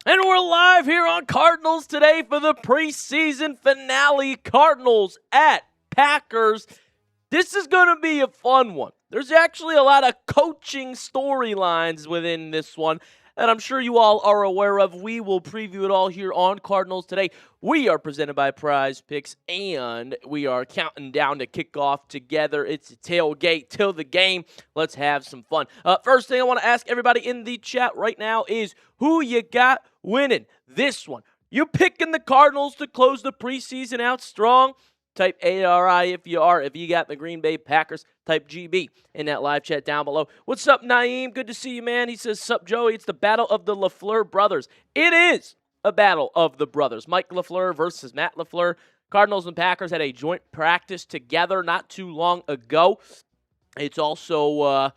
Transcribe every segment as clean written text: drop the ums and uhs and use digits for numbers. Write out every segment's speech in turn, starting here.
And we're live here on Cardinals today for the preseason finale. Cardinals at Packers. This is going to be a fun one. There's actually a lot of coaching storylines within this one that I'm sure you all are aware of. We will preview it all here on Cardinals today. We are presented by Prize Picks, and we are counting down to kickoff together. It's a tailgate till the game. Let's have some fun. First thing I want to ask everybody in the chat right now is who you got winning this one. You picking the Cardinals to close the preseason out strong? Type ARI if you are. If you got the Green Bay Packers, type GB in that live chat down below. What's up, Naeem? Good to see you, man. He says, sup, Joey? It's the battle of the LaFleur brothers. It is a battle of the brothers. Mike LaFleur versus Matt LaFleur. Cardinals and Packers had a joint practice together not too long ago. It's also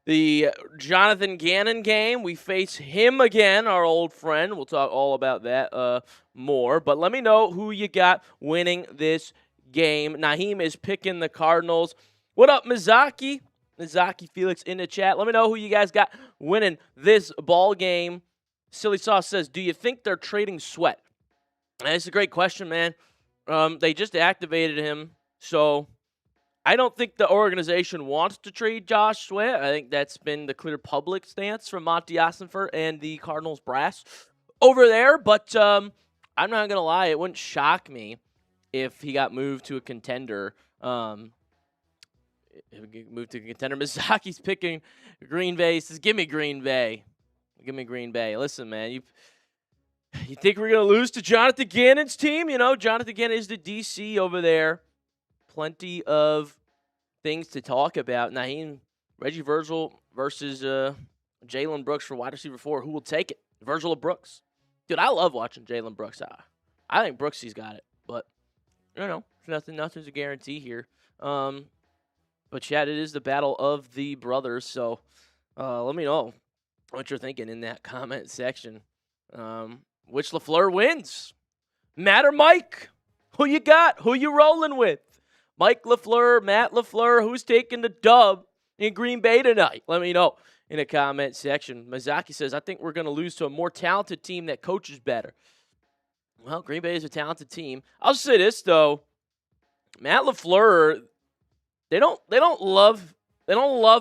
the Jonathan Gannon game. We face him again, our old friend. We'll talk all about that more. But let me know who you got winning this game. Naheem is picking the Cardinals. What up, Mizaki? Mizaki Felix in the chat. Let me know who you guys got winning this ball game. Silly Sauce says, do you think they're trading Sweat? That's a great question, man. They just activated him, so I don't think the organization wants to trade Josh Sweat. I think that's been the clear public stance from Monty Ossenfort and the Cardinals brass over there. But I'm not going to lie. It wouldn't shock me if he got moved to a contender. Misaki's picking Green Bay. He says, give me Green Bay. Give me Green Bay. Listen, man, you think we're going to lose to Jonathan Gannon's team? You know, Jonathan Gannon is the DC over there. Plenty of things to talk about. Naheem, Reggie, Virgil versus Jalen Brooks for wide receiver 4. Who will take it? Virgil or Brooks? Dude, I love watching Jalen Brooks. I think Brooksy's got it, but you know, nothing's a guarantee here. But yeah, it is the battle of the brothers. So let me know what you're thinking in that comment section. Which LaFleur wins? Matt or Mike? Who you got? Who you rolling with? Mike LaFleur, Matt LaFleur, who's taking the dub in Green Bay tonight? Let me know in the comment section. Mizaki says, I think we're going to lose to a more talented team that coaches better. Well, Green Bay is a talented team. I'll say this, though. Matt LaFleur, they don't love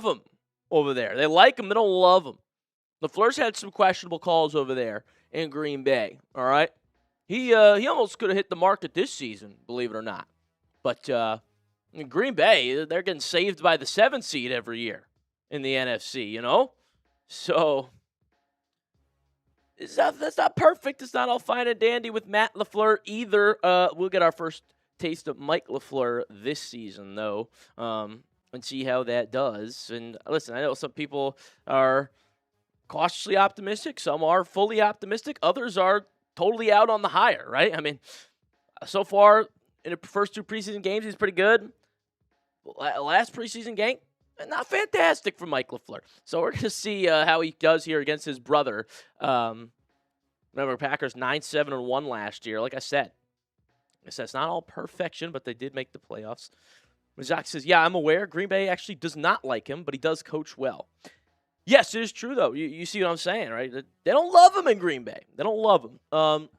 him over there. They like him. They don't love him. LaFleur's had some questionable calls over there in Green Bay, all right? He almost could have hit the market this season, believe it or not. But in Green Bay, they're getting saved by the 7th seed every year in the NFC, you know? So that's not perfect. It's not all fine and dandy with Matt LaFleur either. We'll get our first taste of Mike LaFleur this season, though, and see how that does. And listen, I know some people are cautiously optimistic. Some are fully optimistic. Others are totally out on the hire, right? I mean, so far in the first 2 preseason games, he's pretty good. Last preseason game, not fantastic for Mike LaFleur. So we're going to see how he does here against his brother. Remember, Packers 9-7-1 last year. Like I said, it's not all perfection, but they did make the playoffs. Zach says, yeah, I'm aware. Green Bay actually does not like him, but he does coach well. Yes, it is true, though. You see what I'm saying, right? They don't love him in Green Bay. They don't love him. And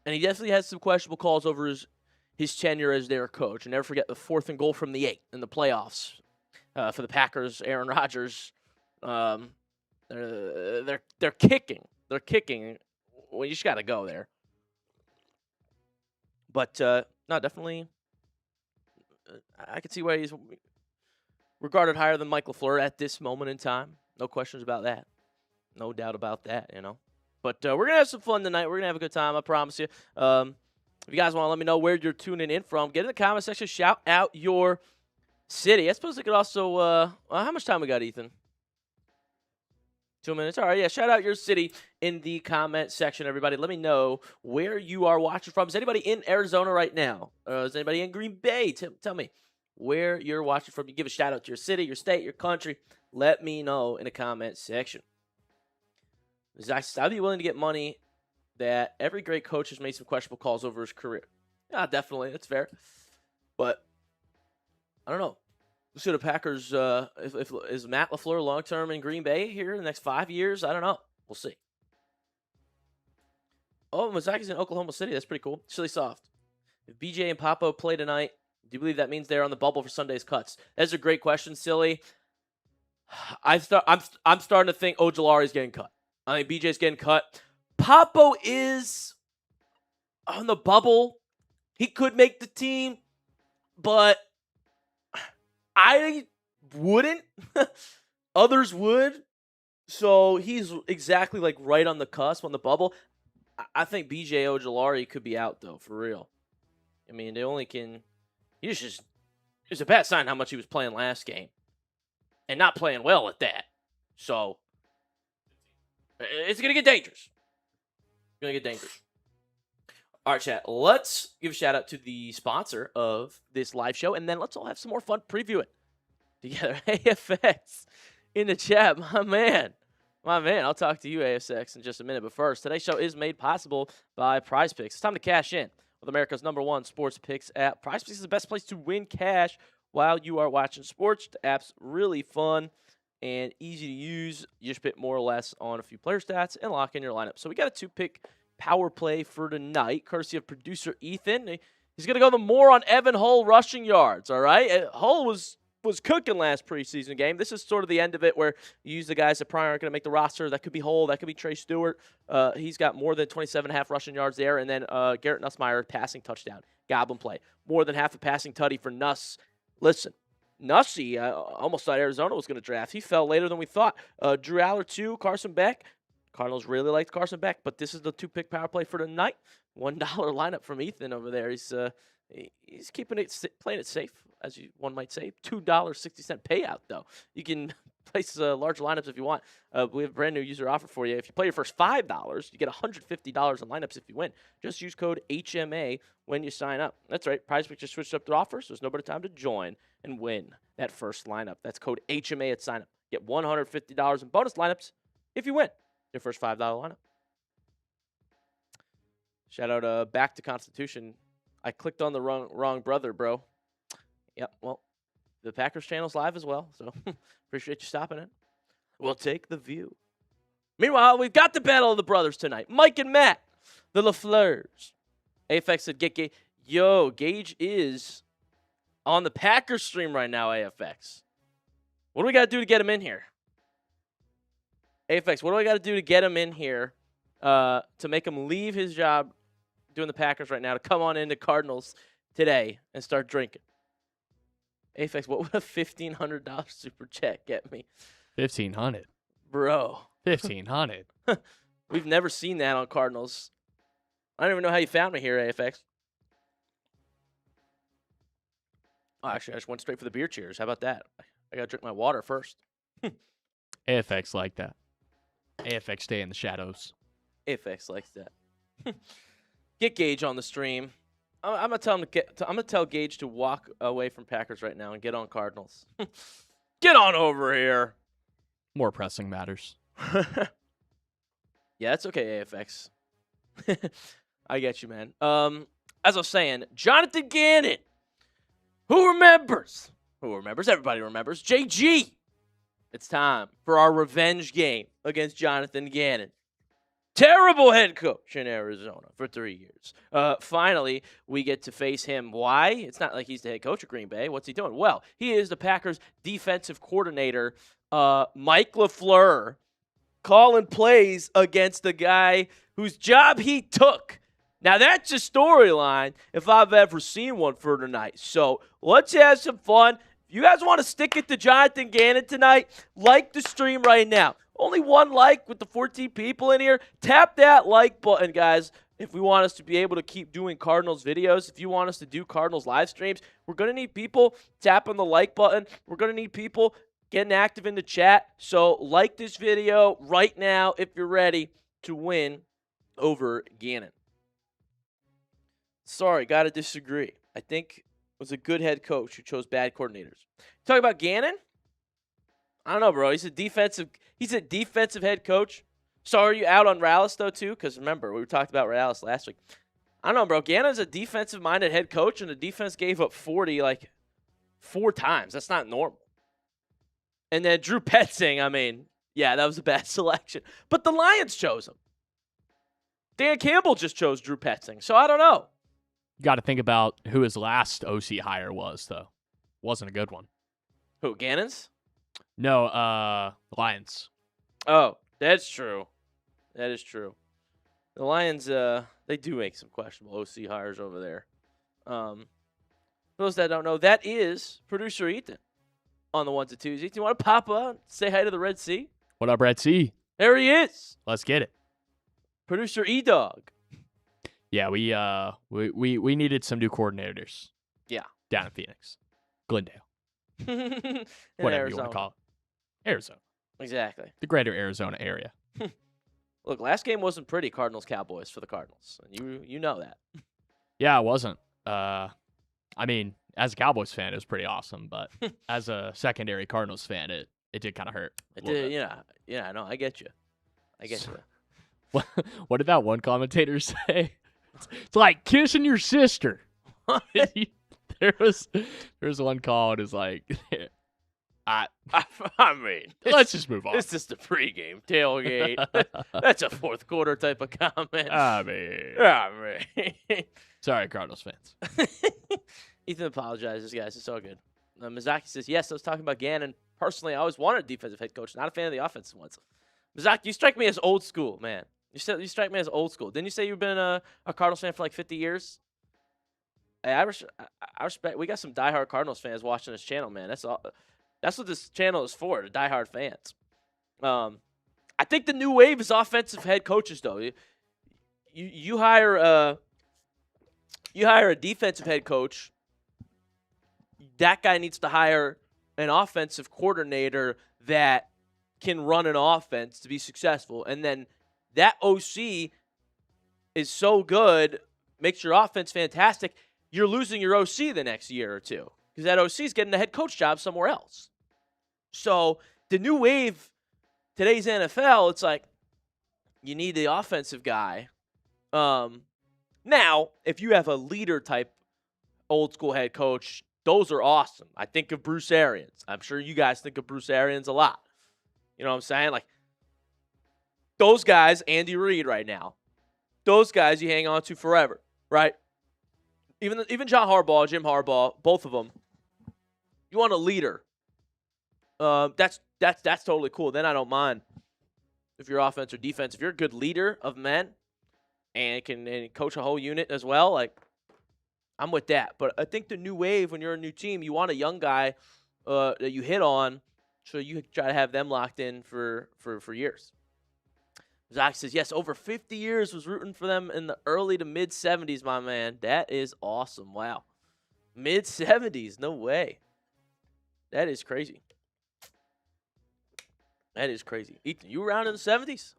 he definitely has some questionable calls over his tenure as their coach. And never forget the 4th and goal from the 8 in the playoffs for the Packers. Aaron Rodgers, they're kicking. They're kicking. Well, you just got to go there. But, no, definitely, I can see why he's regarded higher than Mike LaFleur at this moment in time. No questions about that. No doubt about that, you know. But we're going to have some fun tonight. We're going to have a good time, I promise you. If you guys want to let me know where you're tuning in from, get in the comment section. Shout out your city. I suppose I could also how much time we got, Ethan? 2 minutes. All right, yeah. Shout out your city in the comment section, everybody. Let me know where you are watching from. Is anybody in Arizona right now? Is anybody in Green Bay? Tell me where you're watching from. You give a shout out to your city, your state, your country. Let me know in the comment section. I'd be willing to get money that every great coach has made some questionable calls over his career. Yeah, definitely. That's fair. But I don't know. Let's see the Packers. Is Matt LaFleur long-term in Green Bay here in the next 5 years? I don't know. We'll see. Oh, Mazaki's in Oklahoma City. That's pretty cool. Chili soft. If BJ and Papo play tonight, do you believe that means they're on the bubble for Sunday's cuts? That's a great question, Silly. I'm starting to think Ojulari's getting cut. I think BJ's getting cut. Papo is on the bubble. He could make the team, but I wouldn't. Others would. So he's exactly like right on the cusp on the bubble. I think BJ Ojulari could be out though, for real. I mean, they only can. It's a bad sign how much he was playing last game, and not playing well at that. So it's gonna get dangerous. All right, chat. Let's give a shout out to the sponsor of this live show, and then let's all have some more fun previewing together. AFX in the chat, my man. I'll talk to you, AFX, in just a minute. But first, today's show is made possible by Prize Picks. It's time to cash in with America's #1 sports picks app. Prize Picks is the best place to win cash while you are watching sports. The app's really fun and easy to use. You just bet more or less on a few player stats and lock in your lineup. So we got a 2-pick power play for tonight, courtesy of producer Ethan. He's going to go the more on Evan Hull rushing yards, all right? Hull was cooking last preseason game. This is sort of the end of it where you use the guys that probably aren't going to make the roster. That could be Hull. That could be Trey Stewart. He's got more than 27.5 rushing yards there. And then Garrett Nussmeier, passing touchdown. Goblin play. More than half a passing tutty for Nuss. Listen, Nussy, I almost thought Arizona was going to draft. He fell later than we thought. Drew Aller 2, Carson Beck. Cardinals really liked Carson Beck, but this is the 2-pick power play for tonight. $1 lineup from Ethan over there. He's keeping it, playing it safe, as one might say. $2.60 payout, though. You can place large lineups if you want. We have a brand new user offer for you. If you play your first $5, you get $150 in lineups if you win. Just use code HMA when you sign up. That's right. PrizePicks just switched up their offers, so there's no better time to join and win that first lineup. That's code HMA at sign up. Get $150 in bonus lineups if you win your first $5 lineup. Shout out back to Constitution. I clicked on the wrong brother, bro. Yep, well, the Packers channel's live as well, so appreciate you stopping in. We'll take the view. Meanwhile, we've got the battle of the brothers tonight. Mike and Matt, the LaFleurs. AFX said, get Gage. Yo, Gage is on the Packers stream right now, AFX. What do we got to do to get him in here? AFX, what do I got to do to get him in here to make him leave his job doing the Packers right now to come on into Cardinals today and start drinking? AFX, what would a $1,500 super chat get me? 1,500. Bro. 1,500. We've never seen that on Cardinals. I don't even know how you found me here, AFX. Oh, actually, I just went straight for the beer cheers. How about that? I got to drink my water first. AFX like that. AFX stay in the shadows. AFX likes that. Get Gage on the stream. I'm gonna tell him I'm gonna tell Gage to walk away from Packers right now and get on Cardinals. Get on over here. More pressing matters. Yeah, it's okay, AFX. I get you, man. As I was saying, Jonathan Gannon. Who remembers? Everybody remembers. JG. It's time for our revenge game against Jonathan Gannon. Terrible head coach in Arizona for 3 years. Finally, we get to face him. Why? It's not like he's the head coach of Green Bay. What's he doing? Well, he is the Packers' defensive coordinator, Mike LaFleur, calling plays against the guy whose job he took. Now, that's a storyline if I've ever seen one for tonight. So let's have some fun. If you guys want to stick it to Jonathan Gannon tonight, like the stream right now. Only one like with the 14 people in here. Tap that like button, guys, if we want us to be able to keep doing Cardinals videos. If you want us to do Cardinals live streams, we're going to need people tapping the like button. We're going to need people getting active in the chat. So like this video right now if you're ready to win over Gannon. Sorry, got to disagree. I think it was a good head coach who chose bad coordinators. Talk about Gannon? I don't know, bro. He's a defensive head coach. So are you out on Rallis, though, too? Because remember, we talked about Rallis last week. I don't know, bro. Gannon's a defensive-minded head coach, and the defense gave up 40, 4 times. That's not normal. And then Drew Petzing, I mean, yeah, that was a bad selection. But the Lions chose him. Dan Campbell just chose Drew Petzing, so I don't know. You got to think about who his last OC hire was, though. Wasn't a good one. Who, Gannon's? No, Lions. Oh, that's true. That is true. The Lions, they do make some questionable OC hires over there. For those that don't know, that is producer Ethan on the 1s and 2s. Ethan, you want to pop up, say hi to the Red Sea? What up, Red Sea? There he is. Let's get it. Producer E-Dog. Yeah, we needed some new coordinators. Yeah. Down in Phoenix. Glendale. In Whatever Arizona. you want to call it. Arizona. Exactly. The greater Arizona area. Look, last game wasn't pretty, Cardinals-Cowboys for the Cardinals. And you know that. Yeah, it wasn't. I mean, as a Cowboys fan, it was pretty awesome, but as a secondary Cardinals fan, it did kind of hurt. It did, yeah, I know. I get you. What did that one commentator say? It's like kissing your sister. There was one call. It was like, I mean, let's just move on. It's just a pregame tailgate. That's a fourth quarter type of comment. I mean, sorry, Cardinals fans. Ethan apologizes, guys. It's all good. Mizaki says, yes, I was talking about Gannon. Personally, I always wanted a defensive head coach. Not a fan of the offensive ones. Mizaki, you strike me as old school, man. You strike me as old school. Didn't you say you've been a Cardinals fan for like 50 years? Hey, I respect. We got some diehard Cardinals fans watching this channel, man. That's all. That's what this channel is for, the diehard fans. I think the new wave is offensive head coaches, though. You hire a defensive head coach. That guy needs to hire an offensive coordinator that can run an offense to be successful. And then that OC is so good, makes your offense fantastic, you're losing your OC the next year or two because that OC is getting a head coach job somewhere else. So the new wave, today's NFL, it's like you need the offensive guy. Now, if you have a leader type old school head coach, those are awesome. I think of Bruce Arians. I'm sure you guys think of Bruce Arians a lot. You know what I'm saying? Like those guys, Andy Reid right now, those guys you hang on to forever, right? Even John Harbaugh, Jim Harbaugh, both of them. You want a leader. That's totally cool. Then I don't mind if you're offense or defense. If you're a good leader of men and can coach a whole unit as well, like I'm with that. But I think the new wave, when you're a new team, you want a young guy that you hit on, so you can try to have them locked in for years. Zach says, yes, over 50 years was rooting for them in the early to mid-70s, my man. That is awesome. Wow. Mid-70s, no way. That is crazy. That is crazy. Ethan, you around in the 70s?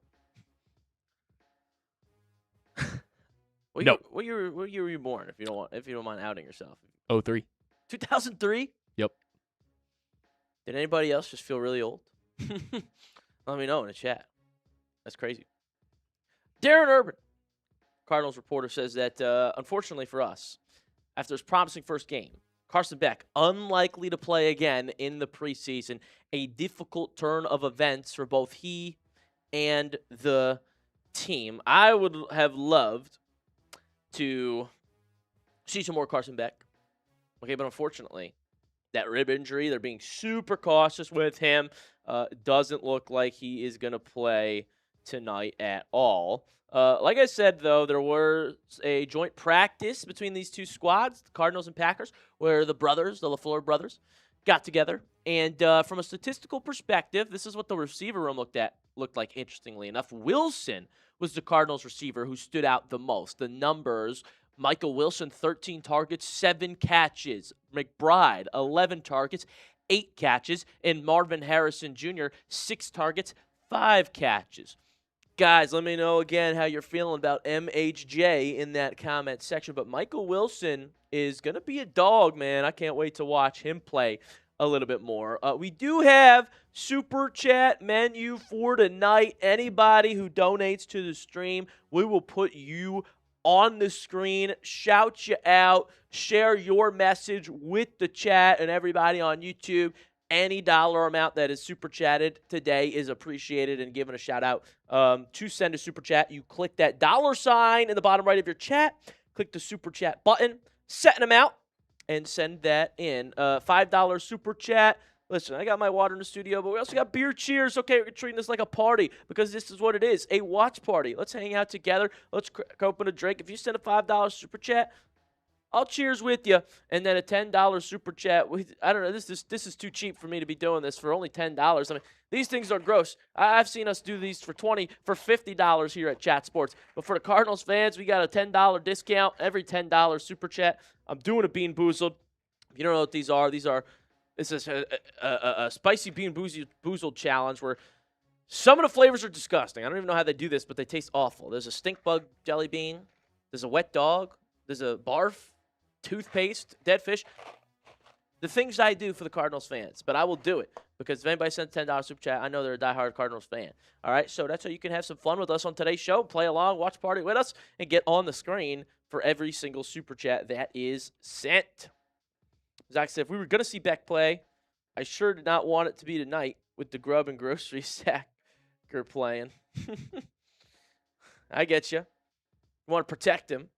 No. What year were you born, if you don't mind outing yourself? 03. 2003? Yep. Did anybody else just feel really old? Let me know in the chat. That's crazy. Darren Urban, Cardinals reporter, says that, unfortunately for us, after his promising first game, Carson Beck, unlikely to play again in the preseason, a difficult turn of events for both he and the team. I would have loved to see some more Carson Beck. Okay, but unfortunately, that rib injury, they're being super cautious with him. Doesn't look like he is going to play tonight at all. Like I said, though, there was a joint practice between these two squads, the Cardinals and Packers, where the LaFleur brothers, got together. And from a statistical perspective, this is what the receiver room looked like, interestingly enough. Wilson was the Cardinals receiver who stood out the most. The numbers, Michael Wilson, 13 targets, 7 catches. McBride, 11 targets, 8 catches. And Marvin Harrison Jr., 6 targets, 5 catches. Guys, let me know again how you're feeling about MHJ in that comment section. But Michael Wilson is going to be a dog, man. I can't wait to watch him play a little bit more. We do have Super Chat menu for tonight. Anybody who donates to the stream, we will put you on the screen, shout you out, share your message with the chat and everybody on YouTube. Any dollar amount that is super chatted today is appreciated and given a shout out. To send a super chat, you click that $ in the bottom right of your chat, click the super chat button, set an amount, and send that in. $5 super chat. Listen, I got my water in the studio, but we also got beer cheers. Okay, we're treating this like a party because this is what it is, a watch party. Let's hang out together. Let's crack open a drink. If you send a $5 super chat, I'll cheers with you. And then a $10 super chat. I don't know. This is too cheap for me to be doing this for only $10. I mean, these things are gross. I've seen us do these for $20, for $50 here at Chat Sports. But for the Cardinals fans, we got a $10 discount every $10 super chat. I'm doing a Bean Boozled. If you don't know what these are, this is a spicy Bean Boozled challenge where some of the flavors are disgusting. I don't even know how they do this, but they taste awful. There's a stink bug jelly bean. There's a wet dog. There's a barf. Toothpaste, dead fish, the things I do for the Cardinals fans. But I will do it because if anybody sends $10 super chat, I know they're a diehard Cardinals fan. All right, so that's how you can have some fun with us on today's show, play along, watch party with us, and get on the screen for every single super chat that is sent. Zach said, if we were going to see Beck play, I sure did not want it to be tonight with the grub and grocery sacker playing. I get you. You want to protect him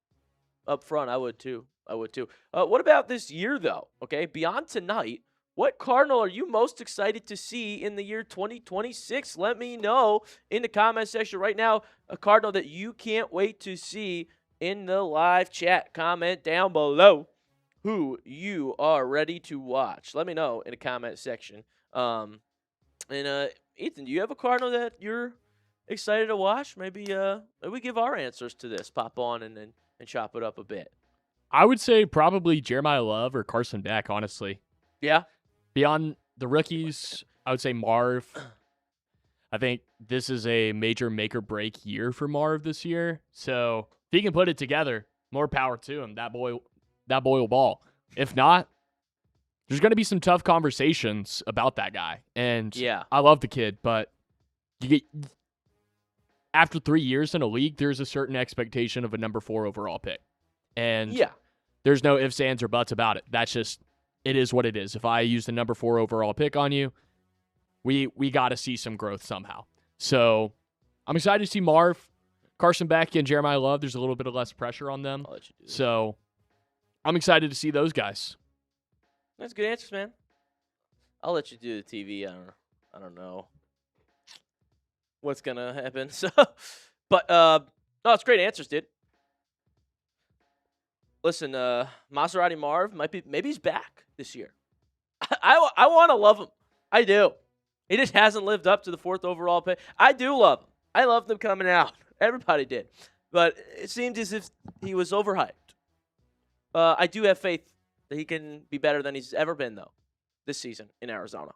up front, I would too. What about this year, though? Okay, beyond tonight, what Cardinal are you most excited to see in the year 2026? Let me know in the comment section right now. A Cardinal that you can't wait to see in the live chat. Comment down below who you are ready to watch. Let me know in the comment section. Ethan, do you have a Cardinal that you're excited to watch? Maybe we give our answers to this. Pop on and chop it up a bit. I would say probably Jeremiyah Love or Carson Beck, honestly. Yeah. Beyond the rookies, I would say Marv. I think this is a major make-or-break year for Marv this year. So if he can put it together, more power to him. That boy will ball. If not, there's going to be some tough conversations about that guy. And yeah, I love the kid, but after 3 years in a league, there's a certain expectation of a number 4 overall pick. And yeah, there's no ifs, ands, or buts about it. That's just, it is what it is. If I use the number 4 overall pick on you, we got to see some growth somehow. So I'm excited to see Marv, Carson Beck, and Jeremiyah Love. There's a little bit of less pressure on them. So I'm excited to see those guys. That's good answers, man. I'll let you do the TV. I don't know what's going to happen. So, but no, it's great answers, dude. Listen, Maserati Marv maybe he's back this year. I want to love him. I do. He just hasn't lived up to the 4th overall pick. I do love him. I loved him coming out. Everybody did. But it seemed as if he was overhyped. I do have faith that he can be better than he's ever been, though, this season in Arizona.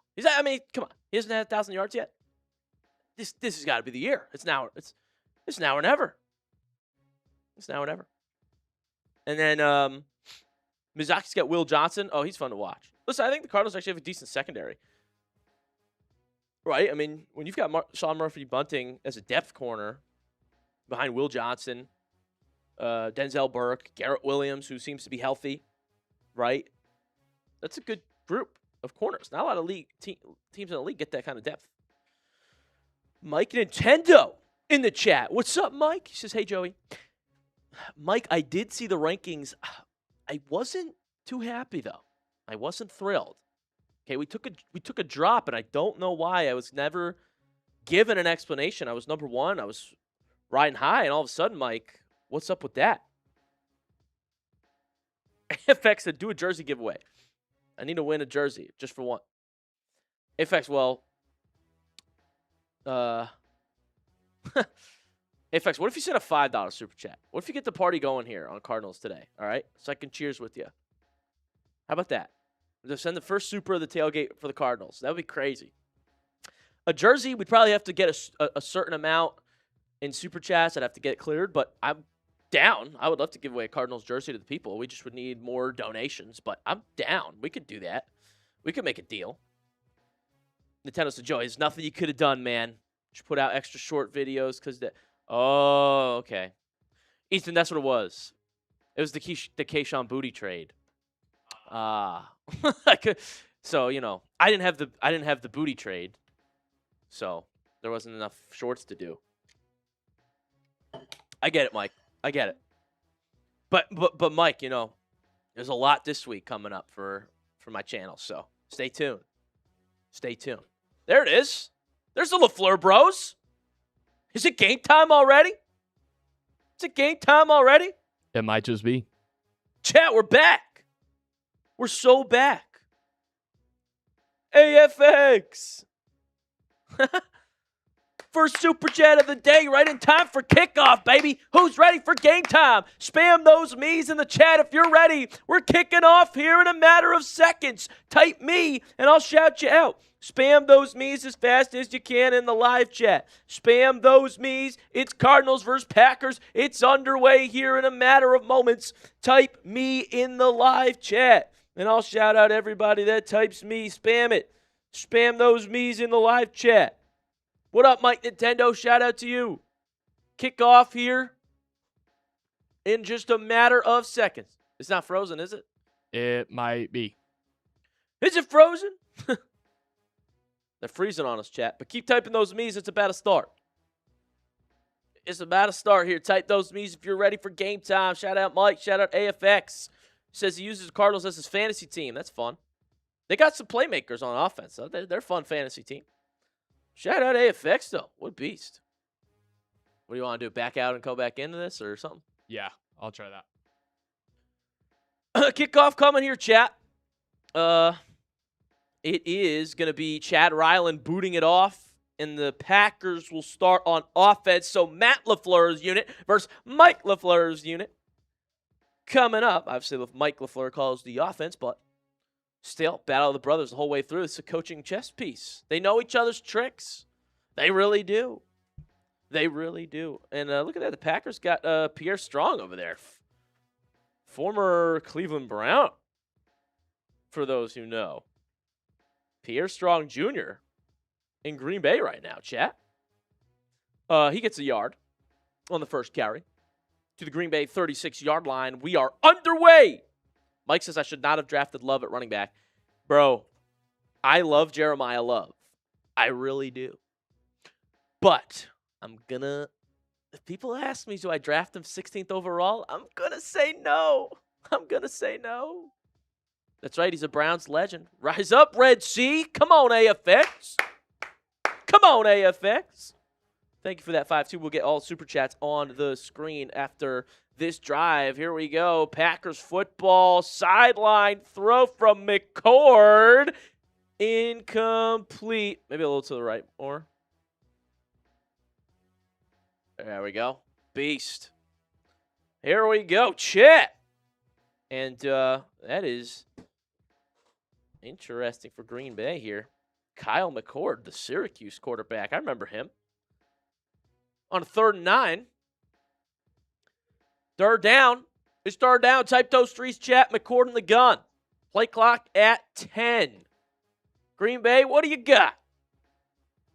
Come on. He hasn't had 1,000 yards yet. This has got to be the year. It's now or never. It's now or never. And then Mizaki's got Will Johnson. Oh, he's fun to watch. Listen, I think the Cardinals actually have a decent secondary. Right? I mean, when you've got Sean Murphy-Bunting as a depth corner behind Will Johnson, Denzel Burke, Garrett Williams, who seems to be healthy, right? That's a good group of corners. Not a lot of teams in the league get that kind of depth. Mike Nintendo in the chat. What's up, Mike? He says, hey, Joey. Mike, I did see the rankings. I wasn't too happy, though. I wasn't thrilled. Okay, we took a drop, and I don't know why. I was never given an explanation. I was number 1. I was riding high, and all of a sudden, Mike, what's up with that? FX said, do a jersey giveaway. I need to win a jersey just for one. FX, well, FX, what if you send a $5 super chat? What if you get the party going here on Cardinals today? All right, so I can cheers with you. How about that? Just send the first super of the tailgate for the Cardinals. That would be crazy. A jersey, we'd probably have to get a certain amount in super chats. I'd have to get it cleared, but I'm down. I would love to give away a Cardinals jersey to the people. We just would need more donations, but I'm down. We could do that. We could make a deal. Nintendo said, Joey, there's nothing you could have done, man. Just put out extra short videos because that. Oh, okay. Ethan, that's what it was. It was the Keyshawn Booty trade. So, I didn't have the booty trade. So, there wasn't enough shorts to do. I get it, Mike. I get it. But Mike, there's a lot this week coming up for my channel, so stay tuned. Stay tuned. There it is. There's the LaFleur bros. Is it game time already? Is it game time already? It might just be. Chat, we're back. We're so back. AFX. First super chat of the day, right in time for kickoff, baby. Who's ready for game time? Spam those me's in the chat if you're ready. We're kicking off here in a matter of seconds. Type me and I'll shout you out. Spam those me's as fast as you can in the live chat. Spam those me's. It's Cardinals versus Packers. It's underway here in a matter of moments. Type me in the live chat and I'll shout out everybody that types me. Spam it. Spam those me's in the live chat. What up, Mike Nintendo? Shout out to you. Kick off here in just a matter of seconds. It's not frozen, is it? It might be. Is it frozen? They're freezing on us, chat. But keep typing those me's. It's about to start. It's about to start here. Type those me's if you're ready for game time. Shout out Mike. Shout out AFX. Says he uses the Cardinals as his fantasy team. That's fun. They got some playmakers on offense, though. They're a fun fantasy team. Shout out AFX, though. What a beast. What do you want to do? Back out and go back into this or something? Yeah, I'll try that. Kickoff coming here, chat. It is going to be Chad Ryland booting it off, and the Packers will start on offense. So Matt LaFleur's unit versus Mike LaFleur's unit coming up. Obviously, Mike LaFleur calls the offense, but still, battle of the brothers the whole way through. It's a coaching chess piece. They know each other's tricks. They really do. They really do. And look at that. The Packers got Pierre Strong over there. Former Cleveland Brown, for those who know. Pierre Strong Jr. in Green Bay right now, chat. He gets a yard on the first carry to the Green Bay 36-yard line. We are underway. Mike says I should not have drafted Love at running back. Bro, I love Jeremiyah Love. I really do. But if people ask me, do I draft him 16th overall? I'm going to say no. That's right. He's a Browns legend. Rise up, Red Sea. Come on, AFX. Thank you for that 5-2. We'll get all super chats on the screen after this drive. Here we go. Packers football. Sideline throw from McCord. Incomplete. Maybe a little to the right more. There we go. Beast. Here we go. Chat. And that is interesting for Green Bay here. Kyle McCord, the Syracuse quarterback. I remember him. On 3rd and 9. Third down. It's third down. Type those threes, chat. McCord in the gun. Play clock at 10. Green Bay, what do you got?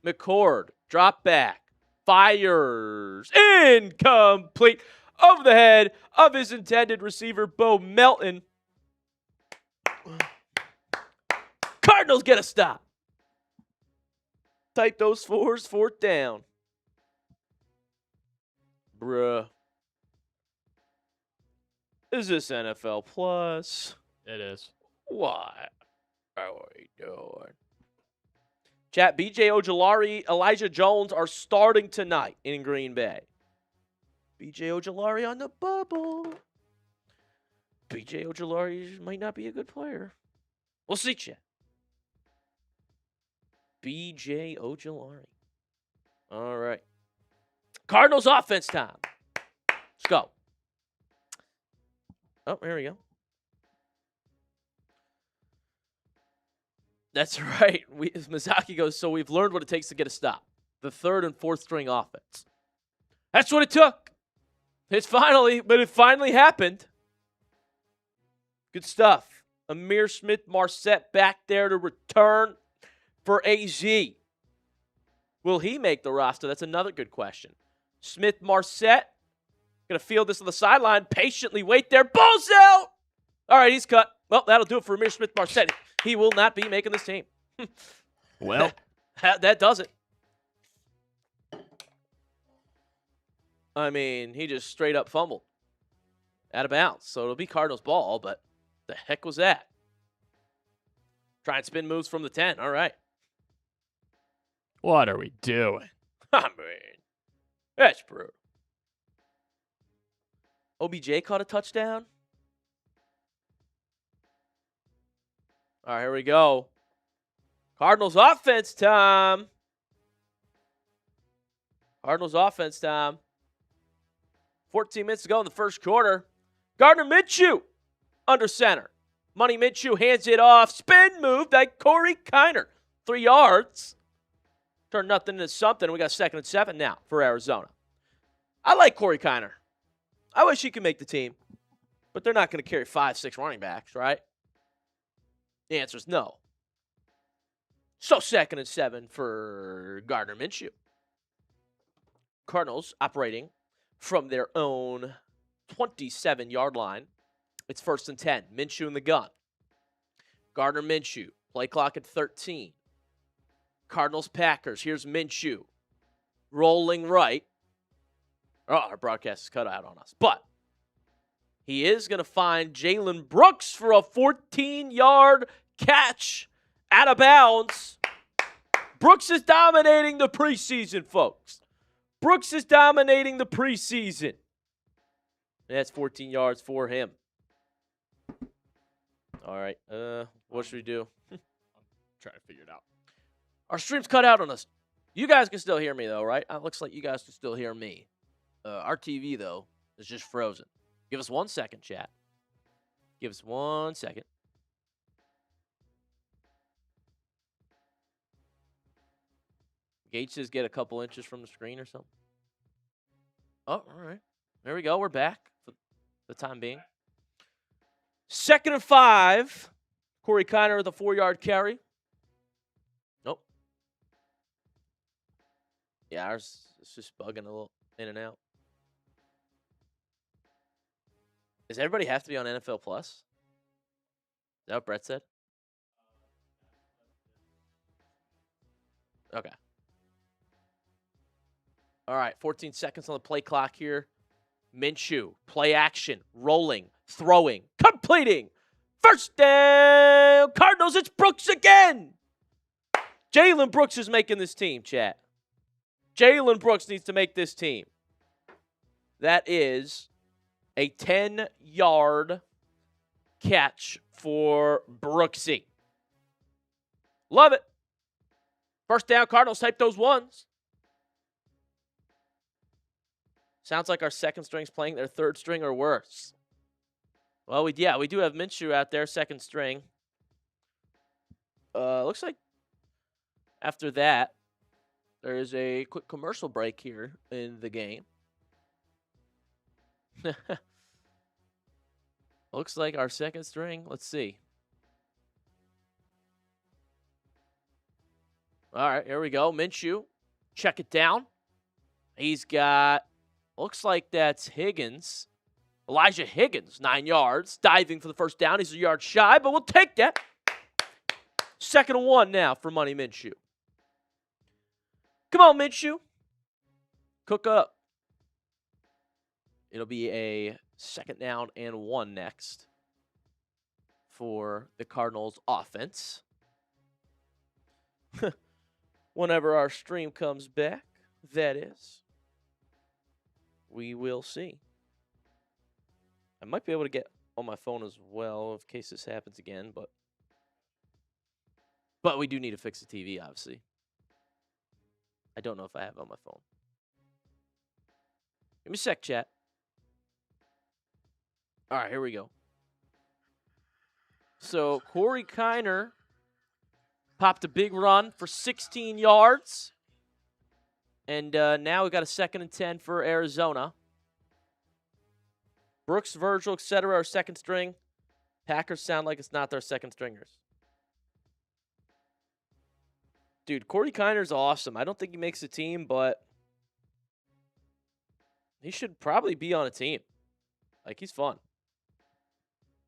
McCord, drop back. Fires. Incomplete. Over the head of his intended receiver, Bo Melton. Cardinals get a stop. Type those fours, 4th down. Bruh. Is this NFL Plus? It is. What are we doing? Chat, B.J. Ojulari, Elijah Jones are starting tonight in Green Bay. B.J. Ojulari on the bubble. B.J. Ojulari might not be a good player. We'll see, chat. B.J. Ojulari. All right. Cardinals offense time. Let's go. Oh, there we go. That's right. Mizaki goes, so we've learned what it takes to get a stop. The 3rd and 4th string offense. That's what it took. It finally happened. Good stuff. Amir Smith-Marset back there to return for AZ. Will he make the roster? That's another good question. Smith-Marset going to field this on the sideline. Patiently wait there. Ball's out. All right, he's cut. Well, that'll do it for Amir Smith-Marset. He will not be making this team. Well, that does it. I mean, he just straight up fumbled. Out of bounds. So it'll be Cardinals ball, but the heck was that? Try and spin moves from the 10. All right. what are we doing? I mean, that's brutal. OBJ caught a touchdown. All right, here we go. Cardinals offense time. Cardinals offense time. 14 minutes to go in the first quarter. Gardner Minshew under center. Money Minshew hands it off. Spin move by Corey Kiner. 3 yards. Turned nothing into something. We got 2nd and 7 now for Arizona. I like Corey Kiner. I wish he could make the team. But they're not going to carry 5-6 running backs, right? The answer is no. So 2nd and 7 for Gardner Minshew. Cardinals operating from their own 27-yard line. It's 1st and 10. Minshew in the gun. Gardner Minshew. Play clock at 13. Cardinals Packers. Here's Minshew. Rolling right. Oh, our broadcast is cut out on us. But he is going to find Jalen Brooks for a 14-yard catch out of bounds. Brooks is dominating the preseason, folks. Brooks is dominating the preseason. That's 14 yards for him. All right. What should we do? I'm trying to figure it out. Our stream's cut out on us. You guys can still hear me, though, right? It looks like you guys can still hear me. Our TV, though, is just frozen. Give us 1 second, chat. Give us 1 second. Gage says get a couple inches from the screen or something. Oh, all right. There we go. We're back for the time being. 2nd and 5. Corey Kiner with a 4-yard carry. Nope. Yeah, ours is just bugging a little in and out. Does everybody have to be on NFL Plus? Is that what Brett said? Okay. All right, 14 seconds on the play clock here. Minshew, play action, rolling, throwing, completing. 1st down, Cardinals, it's Brooks again. Jalen Brooks is making this team, chat. Jalen Brooks needs to make this team. That is a 10-yard catch for Brooksy. Love it. 1st down, Cardinals, type those ones. Sounds like our 2nd string's playing their 3rd string or worse. Well, we do have Minshew out there, 2nd string. Looks like after that, there is a quick commercial break here in the game. Looks like our 2nd string. Let's see. All right, here we go. Minshew. Check it down. He's got, looks like that's Higgins. Elijah Higgins, 9 yards. Diving for the 1st down. He's a yard shy, but we'll take that. 2nd and 1 now for Money Minshew. Come on, Minshew. Cook up. It'll be a 2nd down and 1 next for the Cardinals offense. Whenever our stream comes back, that is. We will see. I might be able to get on my phone as well in case this happens again, but we do need to fix the TV, obviously. I don't know if I have it on my phone. Give me a sec, chat. All right, here we go. So Corey Kiner popped a big run for 16 yards. And now we got a 2nd and 10 for Arizona. Brooks, Virgil, etc. are 2nd string. Packers sound like it's not their 2nd stringers. Dude, Corey Kiner's awesome. I don't think he makes the team, but he should probably be on a team. Like, he's fun.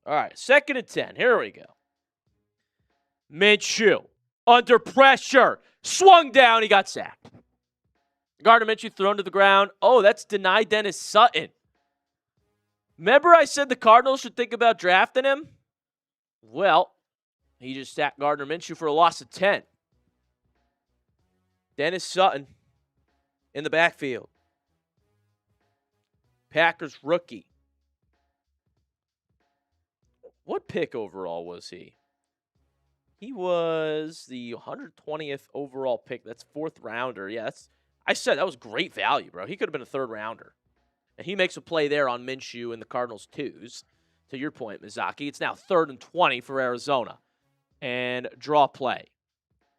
All right, 2nd and 10. Here we go. Minshew, under pressure, swung down, he got sacked. Gardner Minshew thrown to the ground. Oh, that's denied Dennis Sutton. Remember I said the Cardinals should think about drafting him? Well, he just sacked Gardner Minshew for a loss of 10. Dennis Sutton in the backfield. Packers rookie. What pick overall was he? He was the 120th overall pick. That's 4th rounder. Yeah, I said that was great value, bro. He could have been a 3rd rounder. And he makes a play there on Minshew and the Cardinals' 2s. To your point, Mizaki, it's now 3rd and 20 for Arizona. And draw play.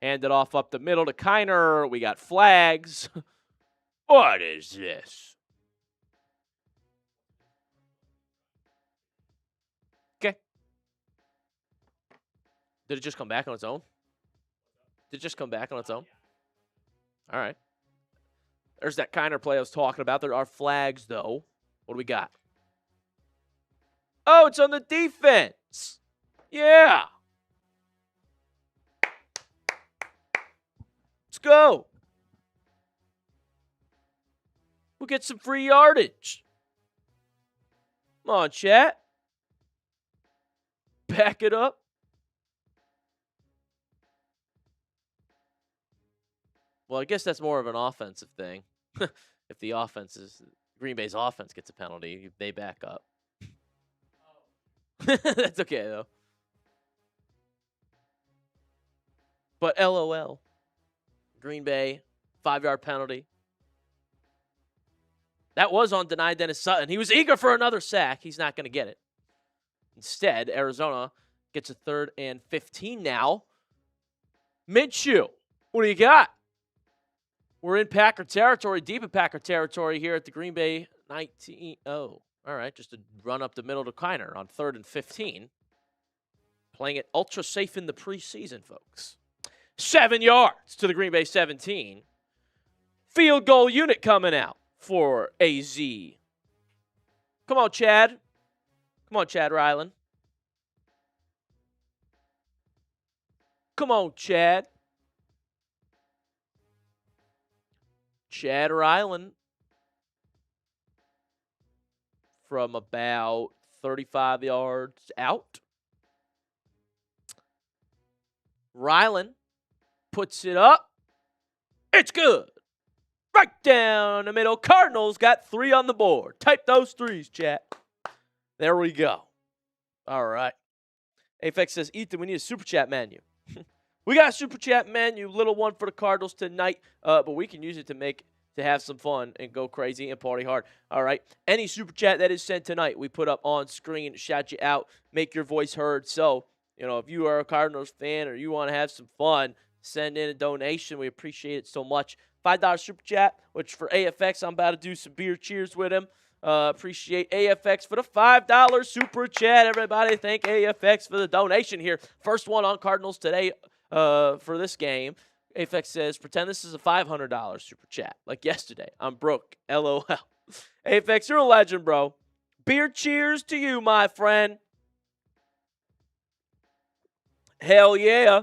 Hand it off up the middle to Kiner. We got flags. What is this? Okay. Did it just come back on its own? Did it just come back on its own? All right. There's that Kiner play I was talking about. There are flags, though. What do we got? Oh, it's on the defense. Yeah. Let's go. We'll get some free yardage. Come on, chat. Back it up. Well, I guess that's more of an offensive thing. If the Green Bay's offense gets a penalty, they back up. That's okay, though. But LOL. Green Bay, 5-yard penalty. That was on denied Dennis Sutton. He was eager for another sack. He's not going to get it. Instead, Arizona gets a 3rd and 15 now. Minshew, what do you got? We're in Packer territory, deep in Packer territory here at the Green Bay 19. Oh, all right. Just a run up the middle to Kiner on 3rd and 15. Playing it ultra safe in the preseason, folks. 7 yards to the Green Bay 17. Field goal unit coming out for AZ. Come on, Chad. Come on, Chad Ryland. Come on, Chad. Chad Ryland from about 35 yards out. Ryland puts it up. It's good. Right down the middle. Cardinals got 3 on the board. Type those 3s, chat. There we go. All right. Afex says, Ethan, we need a super chat menu. We got a super chat menu, little one for the Cardinals tonight, but we can use it to have some fun and go crazy and party hard. All right. Any super chat that is sent tonight, we put up on screen, shout you out, make your voice heard. So, if you are a Cardinals fan or you want to have some fun, send in a donation. We appreciate it so much. $5 super chat, which for AFX, I'm about to do some beer cheers with him. Appreciate AFX for the $5 super chat. Everybody thank AFX for the donation here. First one on Cardinals today for this game. AFX says, pretend this is a $500 super chat. Like yesterday. I'm broke. LOL. AFX, you're a legend, bro. Beer cheers to you, my friend. Hell yeah.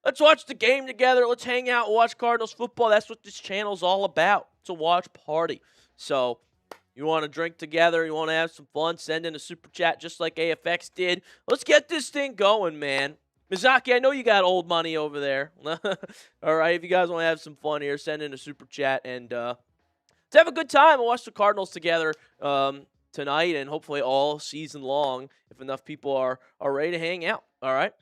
Let's watch the game together. Let's hang out and watch Cardinals football. That's what this channel's all about. It's a watch party. So, you want to drink together, you want to have some fun, send in a super chat just like AFX did. Let's get this thing going, man. Mizaki, I know you got old money over there. All right, if you guys want to have some fun here, send in a super chat. And let's have a good time and watch the Cardinals together tonight and hopefully all season long if enough people are ready to hang out. All right,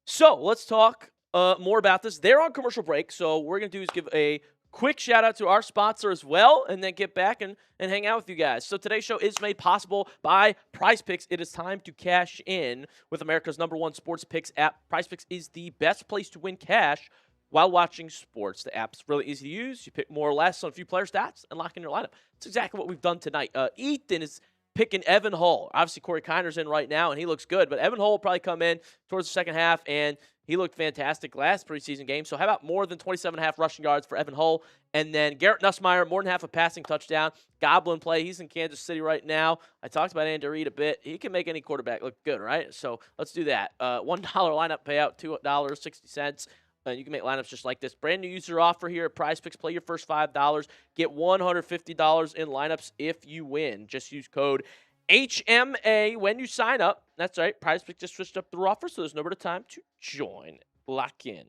so let's talk more about this. They're on commercial break, so what we're going to do is give a quick shout out to our sponsor as well, and then get back and hang out with you guys. So today's show is made possible by Prize Picks. It is time to cash in with America's #1 sports picks app. Prize Picks is the best place to win cash while watching sports. The app's really easy to use. You pick more or less on a few player stats and lock in your lineup. That's exactly what we've done tonight. Ethan is picking Evan Hull. Obviously, Corey Kiner's in right now, and he looks good, but Evan Hull will probably come in towards the second half, and he looked fantastic last preseason game. So how about more than 27.5 rushing yards for Evan Hull? And then Garrett Nussmeier, more than half a passing touchdown. Goblin play. He's in Kansas City right now. I talked about Andy Reid a bit. He can make any quarterback look good, right? So let's do that. $1 lineup payout, $2.60. You can make lineups just like this. Brand new user offer here at Prize Picks. Play your first $5. Get $150 in lineups if you win. Just use code HMA when you sign up. That's right. Prize Picks just switched up the offer, so there's no better time to join, lock in,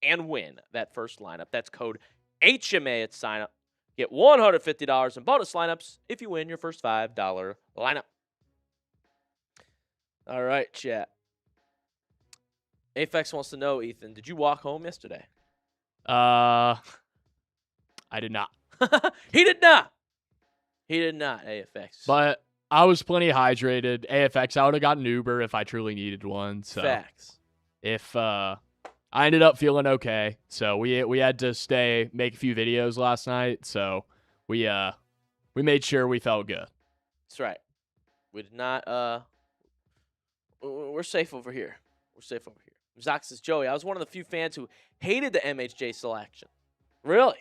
and win that first lineup. That's code HMA at sign up. Get $150 in bonus lineups if you win your first $5 lineup. All right, chat. Aphex wants to know, Ethan, did you walk home yesterday? I did not. He did not. He did not, AFX. But I was plenty hydrated. AFX, I would have gotten an Uber if I truly needed one. So Facts. if I ended up feeling okay. So we had to make a few videos last night. So we made sure we felt good. That's right. We did not we're safe over here. We're safe over here. Zox says, Joey, I was one of the few fans who hated the MHJ selection. Really?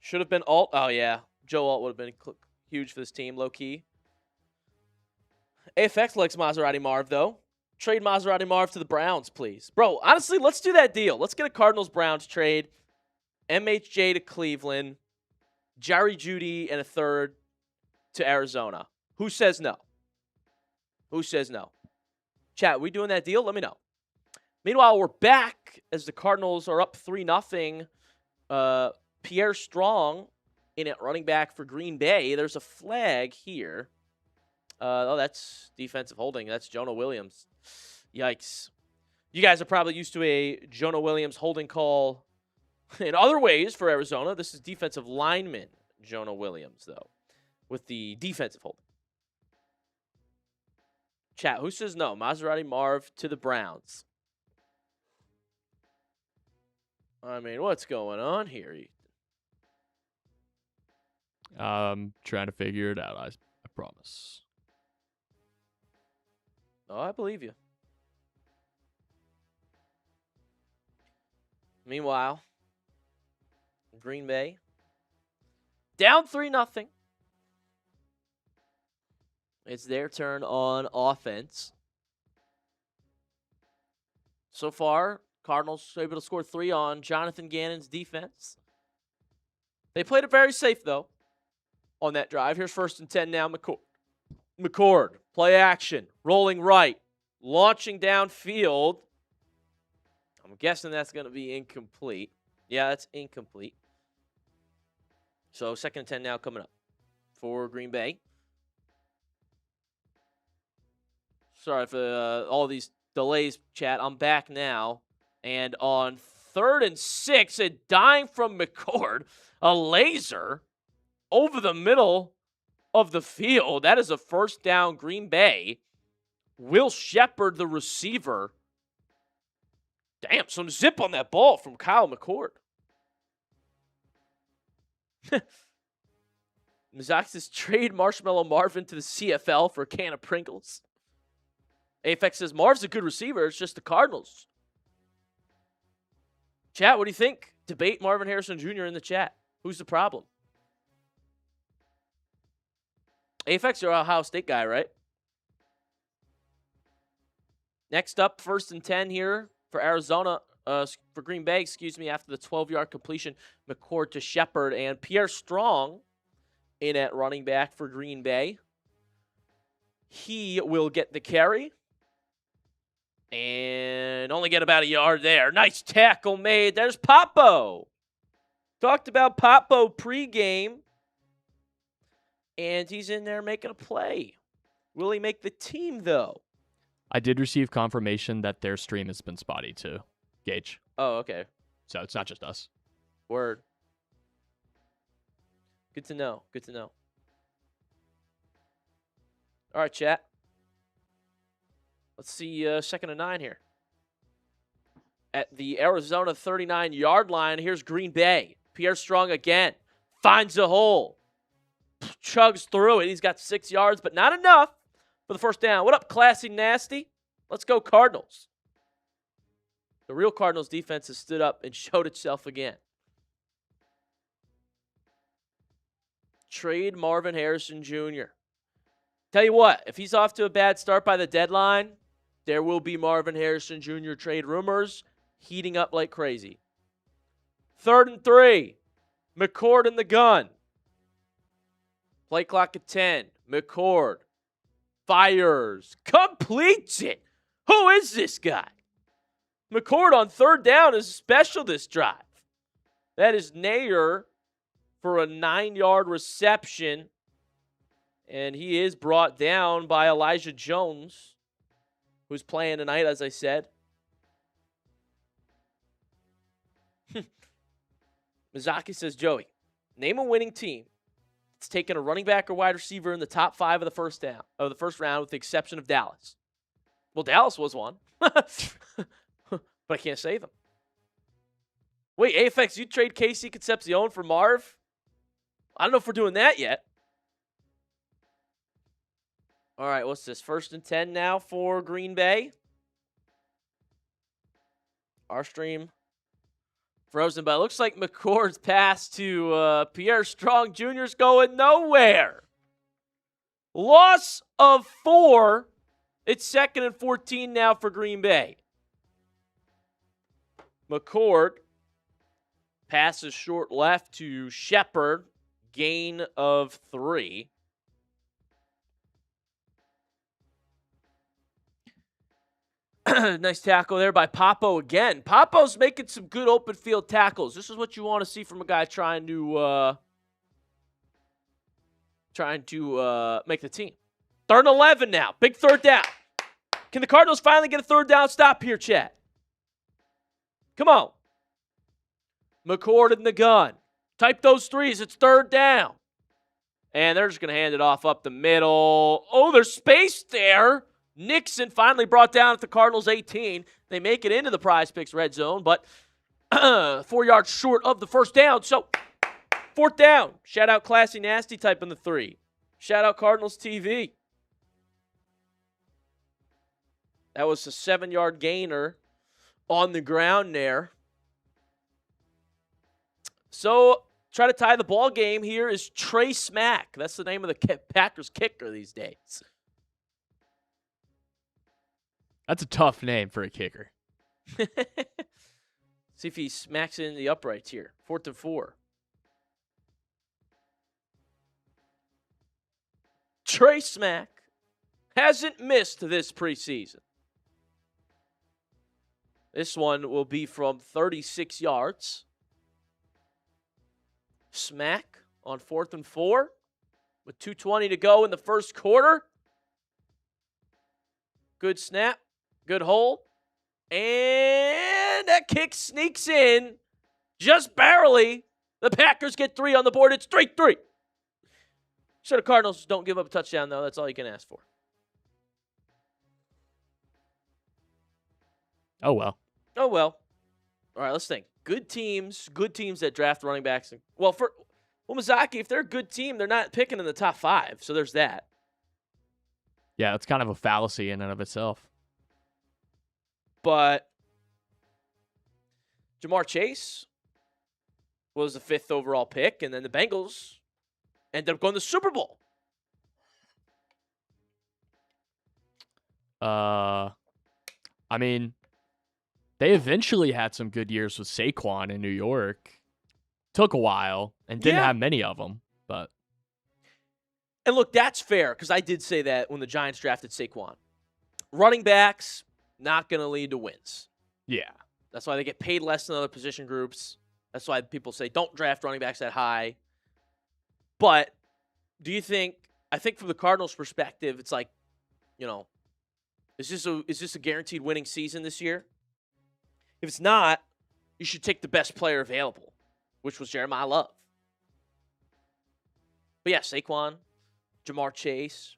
Should have been Alt. Oh, yeah. Joe Alt would have been huge for this team, low-key. AFX likes Maserati Marv, though. Trade Maserati Marv to the Browns, please. Bro, honestly, let's do that deal. Let's get a Cardinals-Browns trade. MHJ to Cleveland. Jerry Jeudy and a third to Arizona. Who says no? Who says no? Chat, we doing that deal? Let me know. Meanwhile, we're back as the Cardinals are up 3-0. Pierre Strong in at running back for Green Bay. There's a flag here. That's defensive holding. That's Jonah Williams. Yikes. You guys are probably used to a Jonah Williams holding call in other ways for Arizona. This is defensive lineman Jonah Williams, though, with the defensive holding. Chat, who says no? Maserati Marv to the Browns. I mean, what's going on here? I'm trying to figure it out, I promise. Oh, I believe you. Meanwhile, Green Bay down 3-0. It's their turn on offense. So far, Cardinals able to score 3 on Jonathan Gannon's defense. They played it very safe, though, on that drive. Here's 1st and 10 now. McCord, play action, rolling right, launching downfield. I'm guessing that's going to be incomplete. Yeah, that's incomplete. So 2nd and 10 now coming up for Green Bay. Sorry for all these delays, chat. I'm back now. And on 3rd and 6, a dime from McCord, a laser over the middle of the field. That is a 1st down, Green Bay. Will Shepard, the receiver. Damn, some zip on that ball from Kyle McCord. Mazaxis trade Marshmallow Marvin to the CFL for a can of Pringles. AFX says, Marv's a good receiver. It's just the Cardinals. Chat, what do you think? Debate Marvin Harrison Jr. in the chat. Who's the problem? AFX, you're an Ohio State guy, right? Next up, 1st and 10 here for Arizona, for Green Bay, after the 12-yard completion. McCord to Shepard and Pierre Strong in at running back for Green Bay. He will get the carry. And only get about a yard there. Nice tackle made. There's Papo. Talked about Papo pregame. And he's in there making a play. Will he make the team, though? I did receive confirmation that their stream has been spotty, too. Gage. Oh, okay. So it's not just us. Word. Good to know. Good to know. All right, chat. Let's see 2nd and 9 here. At the Arizona 39-yard line, here's Green Bay. Pierre Strong again. Finds a hole. chugs through it. He's got 6 yards, but not enough for the first down. What up, Classy Nasty? Let's go Cardinals. The real Cardinals defense has stood up and showed itself again. Trade Marvin Harrison Jr. Tell you what, if he's off to a bad start by the deadline, there will be Marvin Harrison Jr. trade rumors heating up like crazy. 3rd and 3. McCord in the gun. Play clock at 10. McCord fires. Completes it. Who is this guy? McCord on 3rd down is special this drive. That is Nair for a 9-yard reception. And he is brought down by Elijah Jones, who's playing tonight, as I said. Mizaki says, Joey, name a winning team. It's taken a running back or wide receiver in the top 5 of the first round, with the exception of Dallas. Well, Dallas was one. But I can't say them. Wait, AFX, you trade Casey Concepcion for Marv? I don't know if we're doing that yet. All right, what's this? 1st and 10 now for Green Bay. Our stream frozen, but it looks like McCord's pass to Pierre Strong Jr. is going nowhere. Loss of 4. It's 2nd and 14 now for Green Bay. McCord passes short left to Shepard. Gain of 3. Nice tackle there by Papo again. Papo's making some good open field tackles. This is what you want to see from a guy trying to make the team. 3rd and 11 now. Big 3rd down. Can the Cardinals finally get a 3rd down stop here, chat? Come on. McCord in the gun. Type those 3s. It's 3rd down. And they're just going to hand it off up the middle. Oh, there's space there. Nixon finally brought down at the Cardinals 18. They make it into the Prize Picks red zone, but 4 yards short of the first down. So, 4th down. Shout out Classy Nasty typing the 3. Shout out Cardinals TV. That was a 7-yard gainer on the ground there. So, try to tie the ball game here is Trey Smack. That's the name of the Packers kicker these days. That's a tough name for a kicker. See if he smacks it in the uprights here. 4th and 4. Trey Smack hasn't missed this preseason. This one will be from 36 yards. Smack on 4th and 4 with 2:20 to go in the first quarter. Good snap. Good hold. And that kick sneaks in just barely. The Packers get 3 on the board. It's 3-3. So the Cardinals don't give up a touchdown, though. That's all you can ask for. Oh, well. Oh, well. All right, let's think. Good teams that draft running backs. Well, Mizaki, if they're a good team, they're not picking in the top 5. So there's that. Yeah, it's kind of a fallacy in and of itself. But Jamar Chase was the 5th overall pick, and then the Bengals ended up going to the Super Bowl. I mean, they eventually had some good years with Saquon in New York. Took a while and didn't have many of them, but. And look, that's fair, because I did say that when the Giants drafted Saquon. Running backs, not going to lead to wins. Yeah. That's why they get paid less than other position groups. That's why people say don't draft running backs that high. But do you think, I think from the Cardinals' perspective, it's like, is this a guaranteed winning season this year? If it's not, you should take the best player available, which was Jeremiyah Love. But yeah, Saquon, Jamar Chase.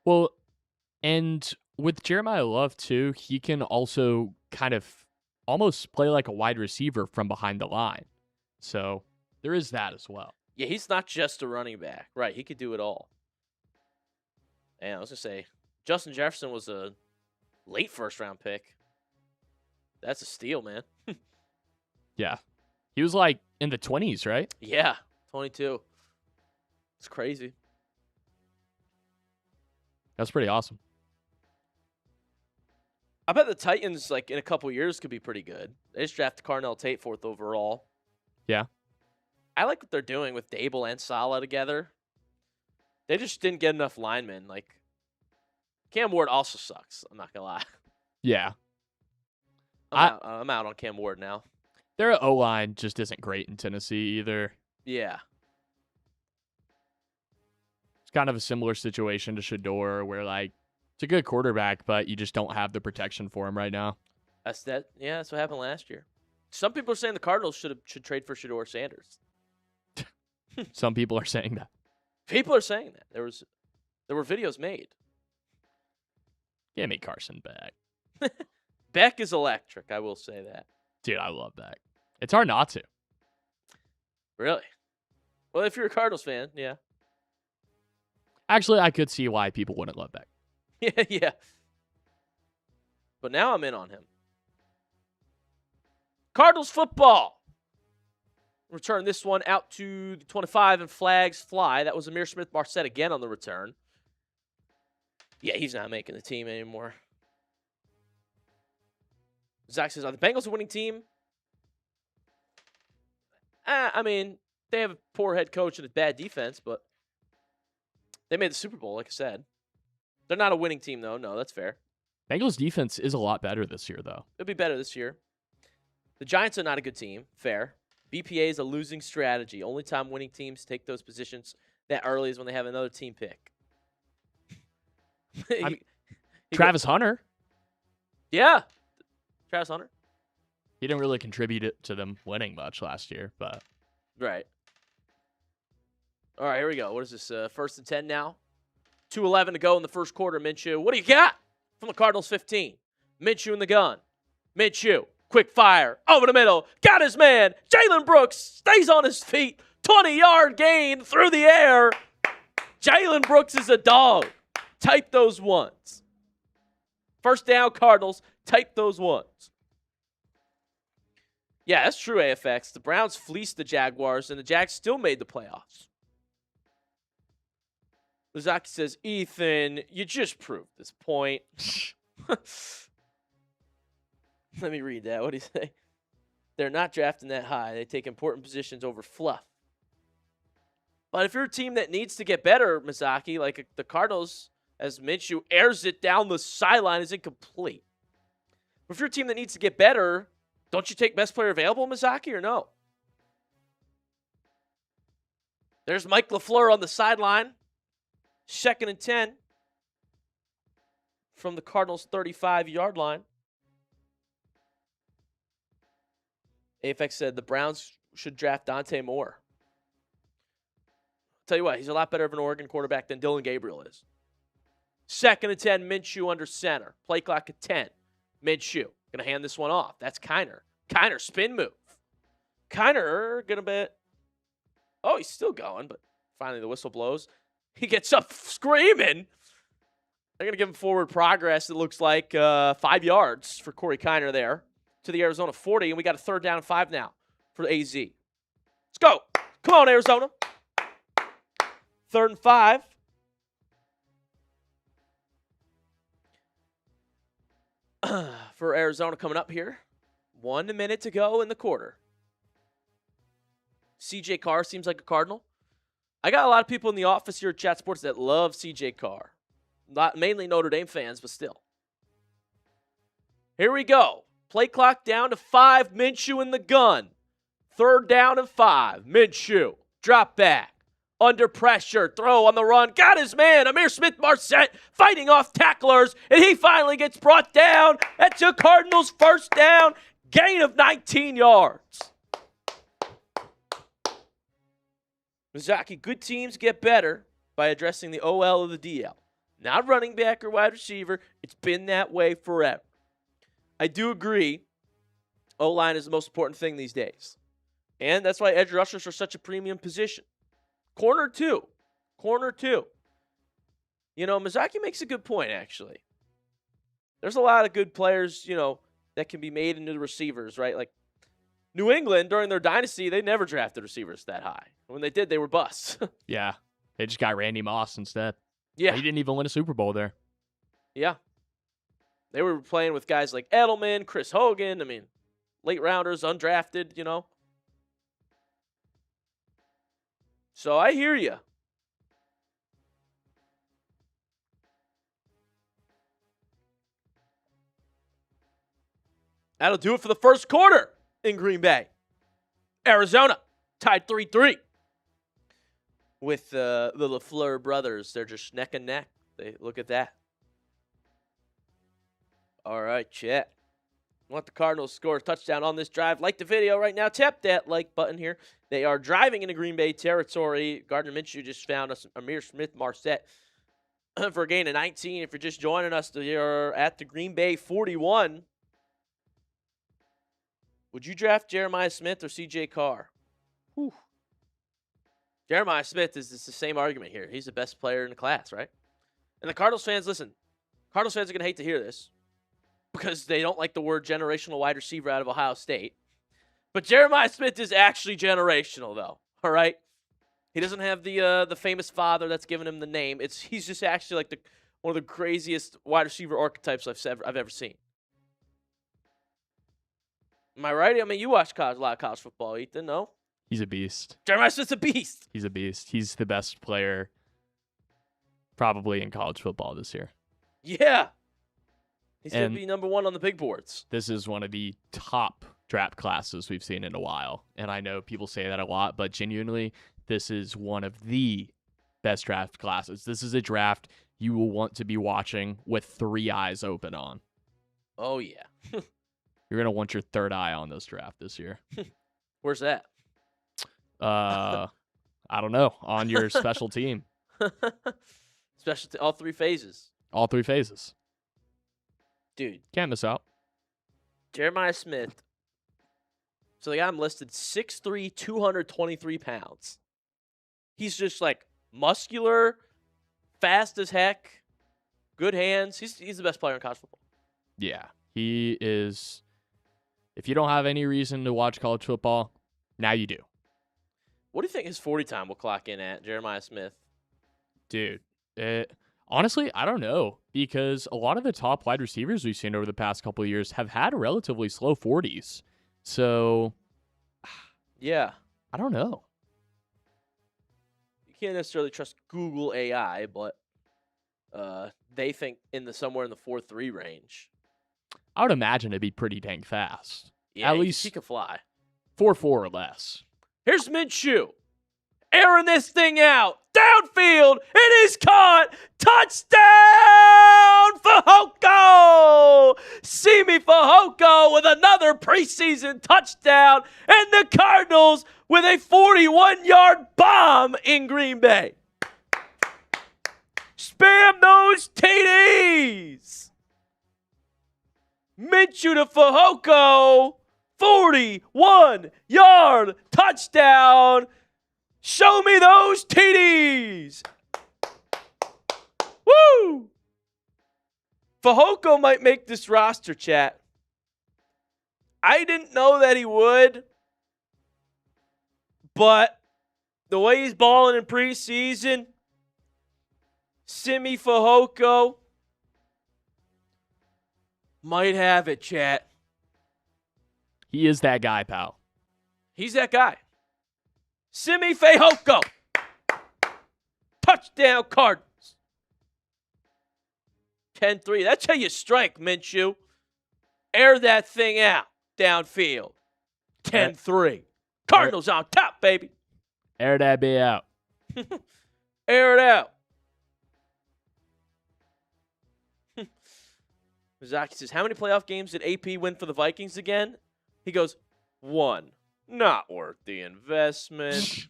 Well, and with Jeremiyah Love, too, he can also kind of almost play like a wide receiver from behind the line. So there is that as well. Yeah, he's not just a running back. Right, he could do it all. And I was going to say, Justin Jefferson was a late first-round pick. That's a steal, man. Yeah. He was like in the 20s, right? Yeah, 22. It's crazy. That's pretty awesome. I bet the Titans, like, in a couple years could be pretty good. They just drafted Carnell Tate 4th overall. Yeah. I like what they're doing with Dable and Saleh together. They just didn't get enough linemen. Like, Cam Ward also sucks. I'm not going to lie. Yeah. I'm out on Cam Ward now. Their O-line just isn't great in Tennessee either. Yeah. It's kind of a similar situation to Shador where, like, it's a good quarterback, but you just don't have the protection for him right now. That's what happened last year. Some people are saying the Cardinals should trade for Shador Sanders. Some people are saying that. People are saying that. There were videos made. Give me Carson back. Beck is electric, I will say that. Dude, I love Beck. It's hard not to. Really? Well, if you're a Cardinals fan, yeah. Actually, I could see why people wouldn't love Beck. Yeah. But now I'm in on him. Cardinals football. Return this one out to the 25 and flags fly. That was Amir Smith-Marset again on the return. Yeah, he's not making the team anymore. Zach says, are the Bengals a winning team? I mean, they have a poor head coach and a bad defense, but they made the Super Bowl, like I said. They're not a winning team, though. No, that's fair. Bengals defense is a lot better this year, though. It'll be better this year. The Giants are not a good team. Fair. BPA is a losing strategy. Only time winning teams take those positions that early is when they have another team pick. Travis Hunter. Yeah. Travis Hunter. He didn't really contribute to them winning much last year, but. Right. All right, here we go. What is this? 1st and 10 now? 2:11 to go in the first quarter, Minshew. What do you got from the Cardinals 15? Minshew in the gun. Minshew. Quick fire. Over the middle. Got his man. Jalen Brooks stays on his feet. 20-yard gain through the air. Jalen Brooks is a dog. Type those ones. First down, Cardinals. Type those ones. Yeah, that's true, AFX. The Browns fleeced the Jaguars, and the Jags still made the playoffs. Lazaki says, Ethan, you just proved this point. Let me read that. What do you say? They're not drafting that high. They take important positions over fluff. But if you're a team that needs to get better, Mizaki, like the Cardinals, as Minshew airs it down the sideline, is incomplete. But if you're a team that needs to get better, don't you take best player available, Mizaki, or no? There's Mike LaFleur on the sideline. 2nd and 10 from the Cardinals' 35-yard line. AFX said the Browns should draft Dante Moore. Tell you what, he's a lot better of an Oregon quarterback than Dylan Gabriel is. 2nd and 10, Minshew under center. Play clock at 10. Minshew going to hand this one off. That's Kiner. Kiner, spin move. Kiner going to be... Oh, he's still going, but finally the whistle blows. He gets up screaming. They're going to give him forward progress, it looks like 5 yards for Corey Kiner there to the Arizona 40, and we got a 3rd down and 5 now for AZ. Let's go. Come on, Arizona. 3rd and 5. For Arizona coming up here. 1 minute to go in the quarter. CJ Carr seems like a Cardinal. I got a lot of people in the office here at Chat Sports that love CJ Carr. Not mainly Notre Dame fans, but still. Here we go. Play clock down to 5. Minshew in the gun. 3rd down and 5. Minshew. Drop back. Under pressure. Throw on the run. Got his man. Amir Smith-Marset fighting off tacklers. And he finally gets brought down. That's a Cardinals 1st down. Gain of 19 yards. Mizaki, good teams get better by addressing the OL or the DL. Not running back or wide receiver. It's been that way forever. I do agree O-line is the most important thing these days. And that's why edge rushers are such a premium position. Corner two. You know, Mizaki makes a good point, actually. There's a lot of good players, you know, that can be made into the receivers, right? Like New England, during their dynasty, they never drafted receivers that high. When they did, they were busts. Yeah. They just got Randy Moss instead. Yeah. He didn't even win a Super Bowl there. Yeah. They were playing with guys like Edelman, Chris Hogan. I mean, late rounders, undrafted, you know. So I hear you. That'll do it for the first quarter in Green Bay. Arizona tied 3-3 with the LaFleur brothers. They're just neck and neck. Look at that. All right, chat. Want the Cardinals to score a touchdown on this drive? Like the video right now. Tap that like button here. They are driving into Green Bay territory. Gardner Minshew just found us Amir Smith-Marset for a gain of 19. If you're just joining us, you're at the Green Bay 41. Would you draft Jeremiah Smith or C.J. Carr? Whew. Jeremiah Smith is the same argument here. He's the best player in the class, right? And the Cardinals fans, listen. Cardinals fans are going to hate to hear this because they don't like the word generational wide receiver out of Ohio State. But Jeremiah Smith is actually generational, though. All right? He doesn't have the famous father that's given him the name. He's just actually like one of the craziest wide receiver archetypes I've ever seen. Am I right? I mean, you watch a lot of college football, Ethan, no? He's a beast. Jeremiah Smith's a beast. He's a beast. He's the best player probably in college football this year. Yeah. He's going to be number one on the big boards. This is one of the top draft classes we've seen in a while. And I know people say that a lot, but genuinely, this is one of the best draft classes. This is a draft you will want to be watching with 3 eyes open on. Oh, yeah. You're going to want your third eye on this draft this year. Where's that? I don't know. On your special team. All 3 phases. All 3 phases. Dude. Can't miss out. Jeremiah Smith. So the guy I'm listed 6'3", 223 pounds. He's just like muscular, fast as heck, good hands. He's the best player in college football. Yeah, he is. If you don't have any reason to watch college football, now you do. What do you think his 40 time will clock in at, Jeremiah Smith? Dude, honestly, I don't know, because a lot of the top wide receivers we've seen over the past couple of years have had relatively slow 40s. So, yeah, I don't know. You can't necessarily trust Google AI, but they think somewhere in the 4.3 range. I would imagine it'd be pretty dang fast. Yeah, at least he could fly. 4.4 or less. Here's Minshew. Airing this thing out. Downfield. It is caught. Touchdown, Fehoko. Simi Fehoko with another preseason touchdown. And the Cardinals with a 41-yard bomb in Green Bay. Spam those TDs. Minshew to Fehoko. 41-yard touchdown. Show me those TDs. Woo! Fehoko might make this roster, chat. I didn't know that he would. But the way he's balling in preseason, Simi Fehoko might have it, chat. He is that guy, pal. He's that guy. Simi Fehoko. Touchdown Cardinals. 10-3. That's how you strike, Minshew. Air that thing out downfield. 10-3. Cardinals on top, baby. Air that be out. Air it out. Mizaki says, how many playoff games did AP win for the Vikings again? He goes, 1. Not worth the investment.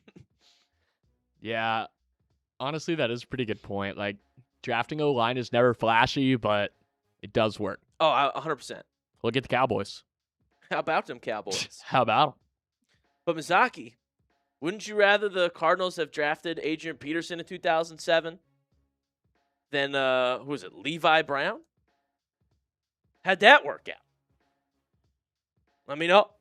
Yeah. Honestly, that is a pretty good point. Like, drafting O-line is never flashy, but it does work. Oh, 100%. Look at the Cowboys. How about them Cowboys? How about them? But Mizaki, Wouldn't you rather the Cardinals have drafted Adrian Peterson in 2007 than, who was it, Levi Brown? How'd that work out? Let me know.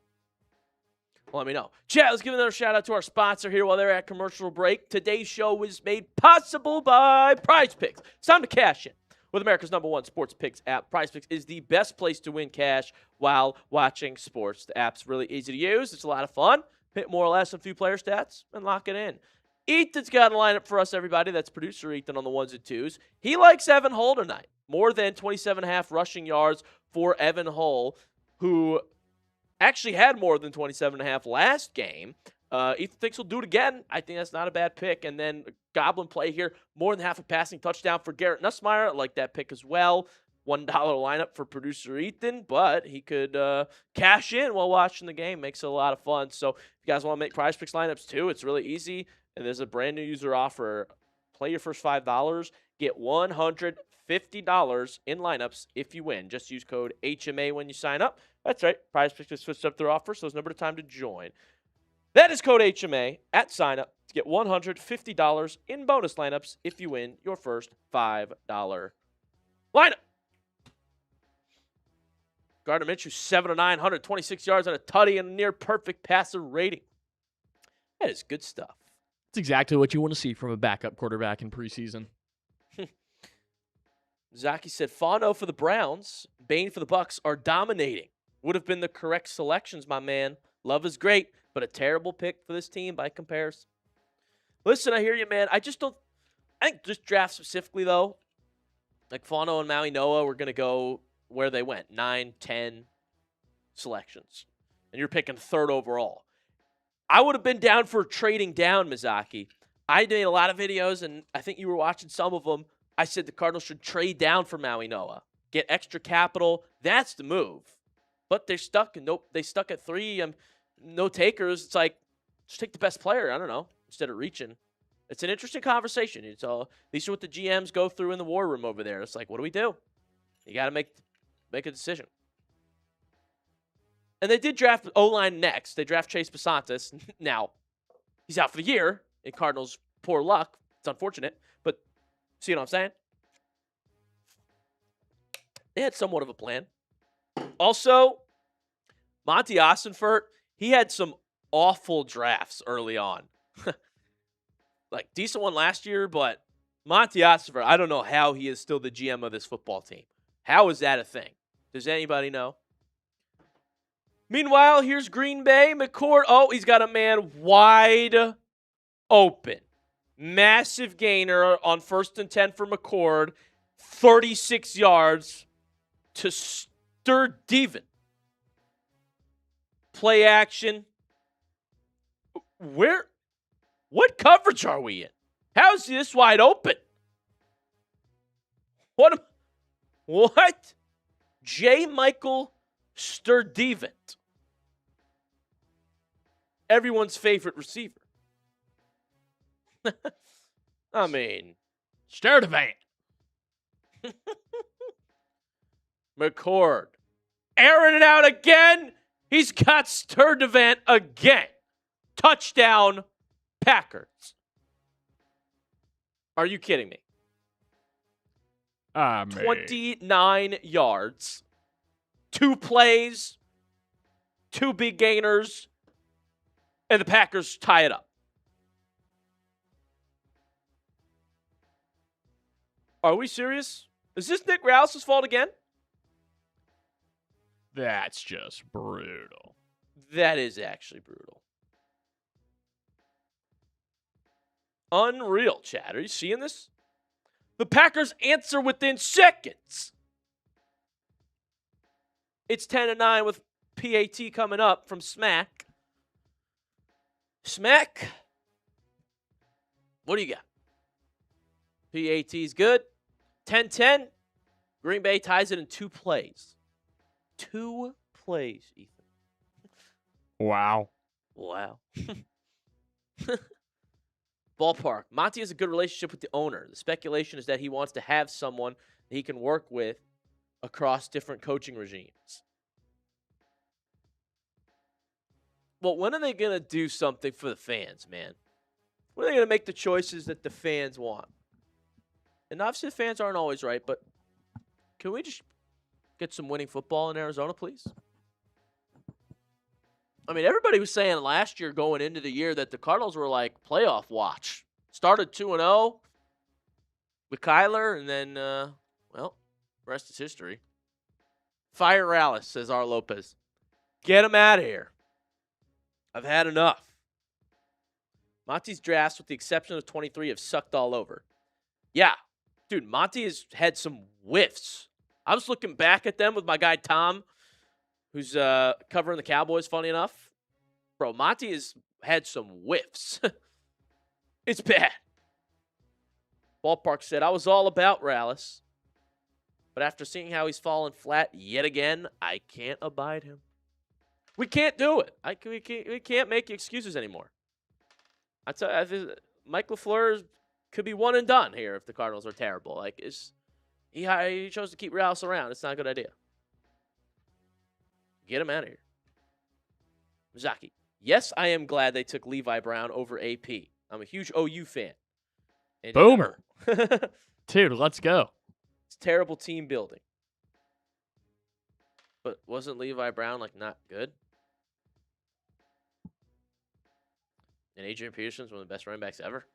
Let me know. Chat, let's give another shout out to our sponsor here while they're at commercial break. Today's show was made possible by Prize Picks. It's time to cash in. With America's #1 sports picks app, Prize Picks is the best place to win cash while watching sports. The app's really easy to use. It's a lot of fun. Hit more or less a few player stats and lock it in. Ethan's got a lineup for us, everybody. That's producer Ethan on the ones and twos. He likes Evan Hull tonight. More than 27.5 rushing yards for Evan Hull, who actually had more than 27.5 last game. Ethan thinks he'll do it again. I think that's not a bad pick. And then Goblin play here. More than half a passing touchdown for Garrett Nussmeier. I like that pick as well. $1 lineup for producer Ethan, but he could cash in while watching the game. Makes it a lot of fun. So if you guys want to make Prize Picks lineups too, it's really easy. And there's a brand new user offer. Play your first $5. Get $150 in lineups if you win. Just use code HMA when you sign up. That's right. Prize Picks has switched up their offer, so there's no better time to join. That is code HMA at sign up to get $150 in bonus lineups if you win your first $5 lineup. Gardner Minshew, 7 of 9, 126 yards on a tutty and a near perfect passer rating. That is good stuff. It's exactly what you want to see from a backup quarterback in preseason. Zaki said, Fano for the Browns, Bane for the Bucks are dominating. Would have been the correct selections, my man. Love is great, but a terrible pick for this team by comparison. Listen, I hear you, man. I think just draft specifically, though, like Fano and Maui Noah were going to go where they went, 9, 10 selections. And you're picking 3rd overall. I would have been down for trading down, Mizaki. I did a lot of videos, and I think you were watching some of them. I said the Cardinals should trade down for Maui Noah. Get extra capital. That's the move. But they're stuck. And nope, they stuck at 3. No takers. It's like, just take the best player. I don't know. Instead of reaching. It's an interesting conversation. It's all, these are what the GMs go through in the war room over there. It's like, what do we do? You got to make a decision. And they did draft O-line next. They draft Chase Basantis. Now, he's out for the year. In Cardinals' poor luck. It's unfortunate. But, see what I'm saying? They had somewhat of a plan. Also, Monty Ossenfort, he had some awful drafts early on. Like, decent one last year, but Monty Ossenfort, I don't know how he is still the GM of this football team. How is that a thing? Does anybody know? Meanwhile, here's Green Bay. McCord, oh, he's got a man wide open. Massive gainer on 1st and 10 for McCord. 36 yards to Stewart. Play action. What coverage are we in? How is this wide open? What? J. Michael Stewart. Everyone's favorite receiver. I mean, Stewart. McCord. Airing it out again. He's got Stewart again. Touchdown, Packers. Are you kidding me? 29 yards. 2 plays. 2 big gainers. And the Packers tie it up. Are we serious? Is this Nick Rouse's fault again? That's just brutal. That is actually brutal. Unreal, Chad. Are you seeing this? The Packers answer within seconds. It's 10-9 with PAT coming up from Smack. Smack. What do you got? PAT's good. 10-10. Green Bay ties it in 2 plays. 2 plays, Ethan. Wow. Ballpark. Monty has a good relationship with the owner. The speculation is that he wants to have someone that he can work with across different coaching regimes. Well, when are they going to do something for the fans, man? When are they going to make the choices that the fans want? And obviously the fans aren't always right, but can we just get some winning football in Arizona, please? I mean, everybody was saying last year going into the year that the Cardinals were like playoff watch. Started 2-0 with Kyler, and then, well, rest is history. Fire Rallis, says R. Lopez. Get him out of here. I've had enough. Monty's drafts, with the exception of 23, have sucked all over. Yeah. Dude, Monty has had some whiffs. I was looking back at them with my guy Tom, who's covering the Cowboys, funny enough. Bro, Monty has had some whiffs. It's bad. Ballpark said, I was all about Rallis, but after seeing how he's fallen flat yet again, I can't abide him. We can't do it. We can't make excuses anymore. I tell you, Mike LaFleur could be one and done here if the Cardinals are terrible. Like, he chose to keep Rallis around. It's not a good idea. Get him out of here. Mizaki. Yes, I am glad they took Levi Brown over AP. I'm a huge OU fan. And Boomer. Dude, let's go. It's terrible team building. But wasn't Levi Brown, like, not good? And Adrian Peterson's one of the best running backs ever.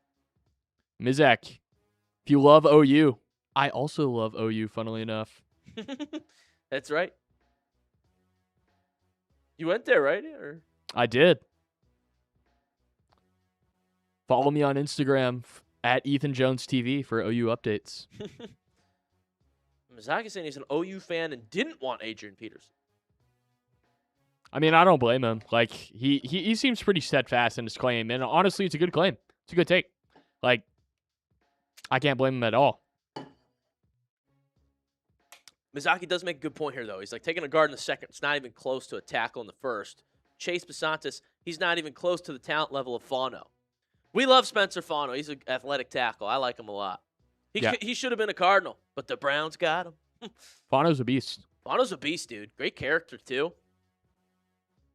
Mizak, if you love OU, I also love OU, funnily enough. That's right. You went there, right? Or? I did. Follow me on Instagram at Ethan Jones TV for OU updates. Mizaki's saying he's an OU fan and didn't want Adrian Peterson. I mean, I don't blame him. Like, he seems pretty steadfast in his claim, and honestly, it's a good claim. It's a good take. Like, I can't blame him at all. Mizaki does make a good point here, though. He's like taking a guard in the second. It's not even close to a tackle in the first. Chase Basantis, he's not even close to the talent level of Fano. We love Spencer Fano. He's an athletic tackle. I like him a lot. He should have been a Cardinal, but the Browns got him. Fano's a beast. Fano's a beast, dude. Great character, too.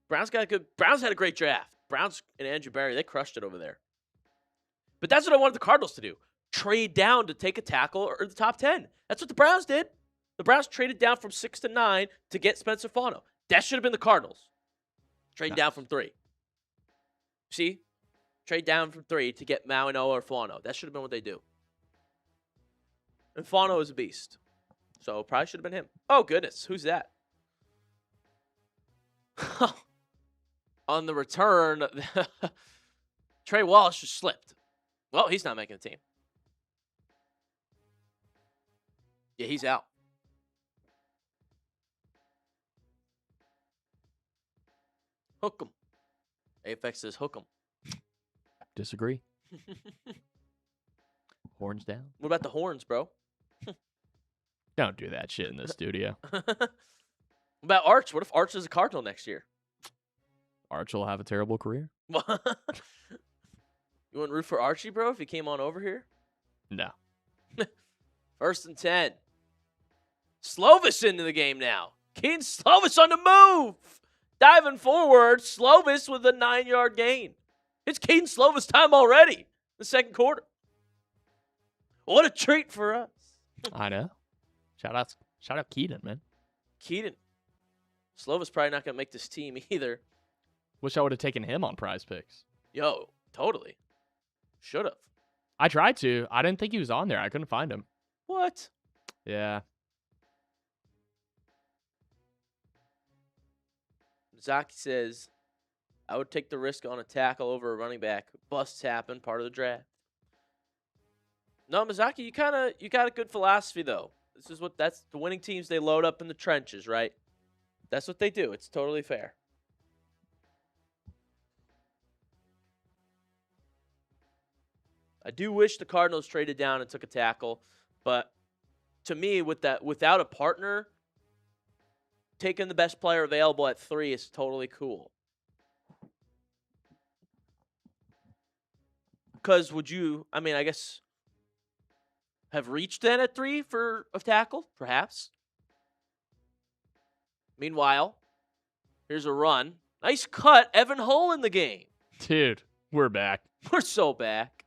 Browns had a great draft. Browns and Andrew Barry, they crushed it over there. But that's what I wanted the Cardinals to do. Trade down to take a tackle or the top 10. That's what the Browns did. The Browns traded down from 6 to 9 to get Spencer Fano. That should have been the Cardinals. Trade down from 3. See? Trade down from 3 to get Mauino or Fano. That should have been what they do. And Fano is a beast. So probably should have been him. Oh, goodness. Who's that? On the return, Trey Wallace just slipped. Well, he's not making the team. Yeah, he's out. Hook him. AFX says hook him. Disagree. Horns down. What about the horns, bro? Don't do that shit in the studio. What about Arch? What if Arch is a Cardinal next year? Arch will have a terrible career. You wouldn't root for Archie, bro, if he came on over here? No. 1st and 10. Slovis into the game now. Kedon Slovis on the move. Diving forward, Slovis with a 9-yard gain. It's Kedon Slovis time already. The second quarter. What a treat for us. I know. Shout out Kedon, man. Kedon. Slovis probably not going to make this team either. Wish I would have taken him on Prize Picks. Yo, totally. Should have. I tried to. I didn't think he was on there. I couldn't find him. What? Yeah. Zaki says, I would take the risk on a tackle over a running back. Busts happen, part of the draft. No, Mizaki, you got a good philosophy though. That's the winning teams, they load up in the trenches, right? That's what they do. It's totally fair. I do wish the Cardinals traded down and took a tackle, but to me, without a partner, taking the best player available at 3 is totally cool. Because I guess, have reached then at 3 for a tackle? Perhaps. Meanwhile, here's a run. Nice cut. Evan Hull in the game. Dude, we're back. We're so back.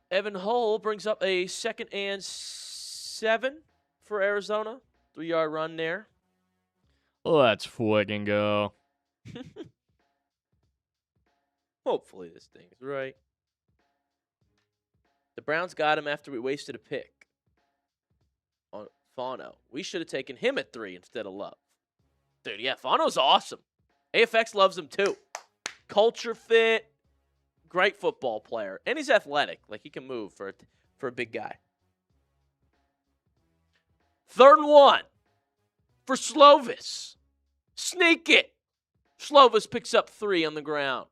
Evan Hull brings up a 2nd and 7 for Arizona. 3-yard run there. Let's fucking go. Hopefully this thing's right. The Browns got him after we wasted a pick on Fehoko. We should have taken him at 3 instead of Love. Dude, yeah, Fano's awesome. AFX loves him too. Culture fit, great football player. And he's athletic. Like, he can move for a big guy. 3rd and 1 for Slovis. Sneak it. Slovis picks up 3 on the ground.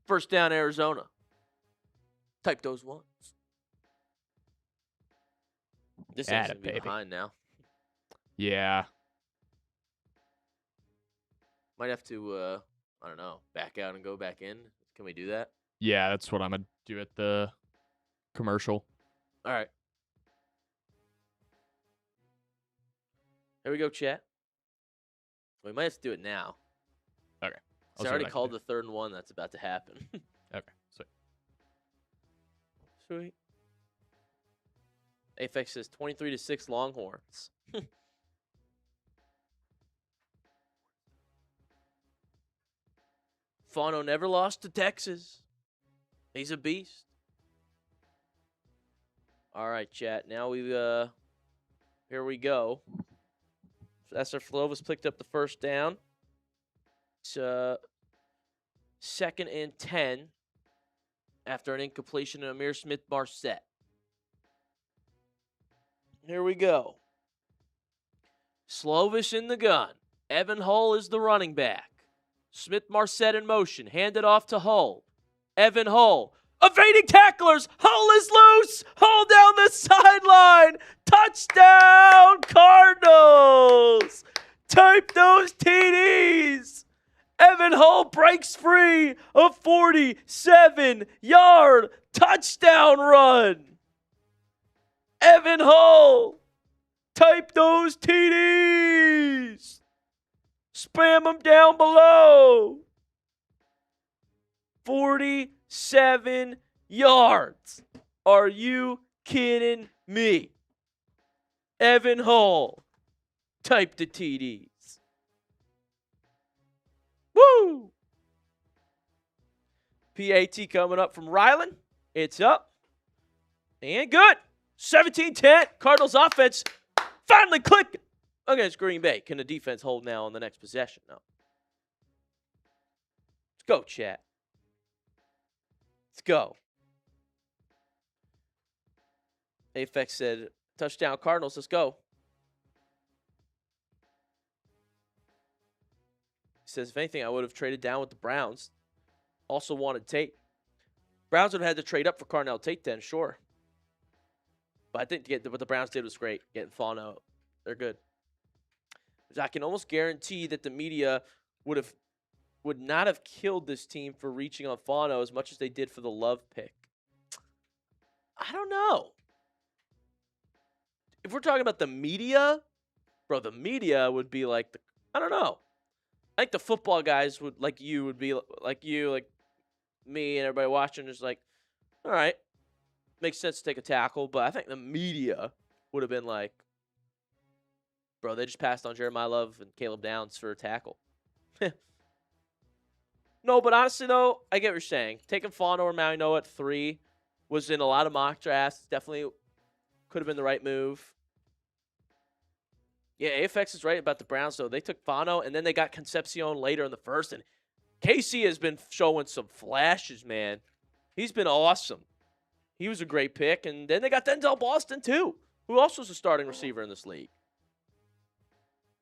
First down, Arizona. Type those ones. This thing's going to be behind now. Yeah. Might have to, I don't know, back out and go back in. Can we do that? Yeah, that's what I'm going to do at the commercial. All right. Here we go, chat. We might have to do it now. Okay. I already called the 3rd and 1 that's about to happen. Okay, sweet. Sweet. AFX says 23-6 Longhorns. Fehoko never lost to Texas. He's a beast. All right, chat. Now here we go. That's our Slovis picked up the first down. It's 2nd and 10 after an incompletion to Amir Smith-Marset. Here we go. Slovis in the gun. Evan Hull is the running back. Smith-Marset in motion. Handed off to Hull. Evan Hull. Evading tacklers. Hull is loose. Hull down the sideline. Touchdown, Cardinals. Type those TDs. Evan Hull breaks free. A 47-yard touchdown run. Evan Hull. Type those TDs. Spam them down below. 47 yards. Are you kidding me? Evan Hull. Type the TDs. Woo! PAT coming up from Ryland. It's up. And good. 17-10. Cardinals offense finally clicking against Green Bay. Can the defense hold now on the next possession? No. Let's go, chat. Let's go. AFX said, touchdown Cardinals. Let's go. He says, if anything, I would have traded down with the Browns. Also wanted Tate. Browns would have had to trade up for Carnell Tate then, sure. But I think what the Browns did was great, getting Fehoko. They're good. I can almost guarantee that the media would not have killed this team for reaching on Fehoko as much as they did for the Love pick. I don't know. If we're talking about the media, bro, the media would be like, I don't know. I think the football guys would be like you, like me and everybody watching, just like, all right, makes sense to take a tackle. But I think the media would have been like, bro, they just passed on Jeremiyah Love and Caleb Downs for a tackle. No, but honestly, though, I get what you're saying. Taking Fehoko or Maui at 3 was in a lot of mock drafts. Definitely could have been the right move. Yeah, AFX is right about the Browns, though. They took Fehoko, and then they got Concepcion later in the first. And KC has been showing some flashes, man. He's been awesome. He was a great pick. And then they got Denzel Boston, too, who also is a starting receiver in this league.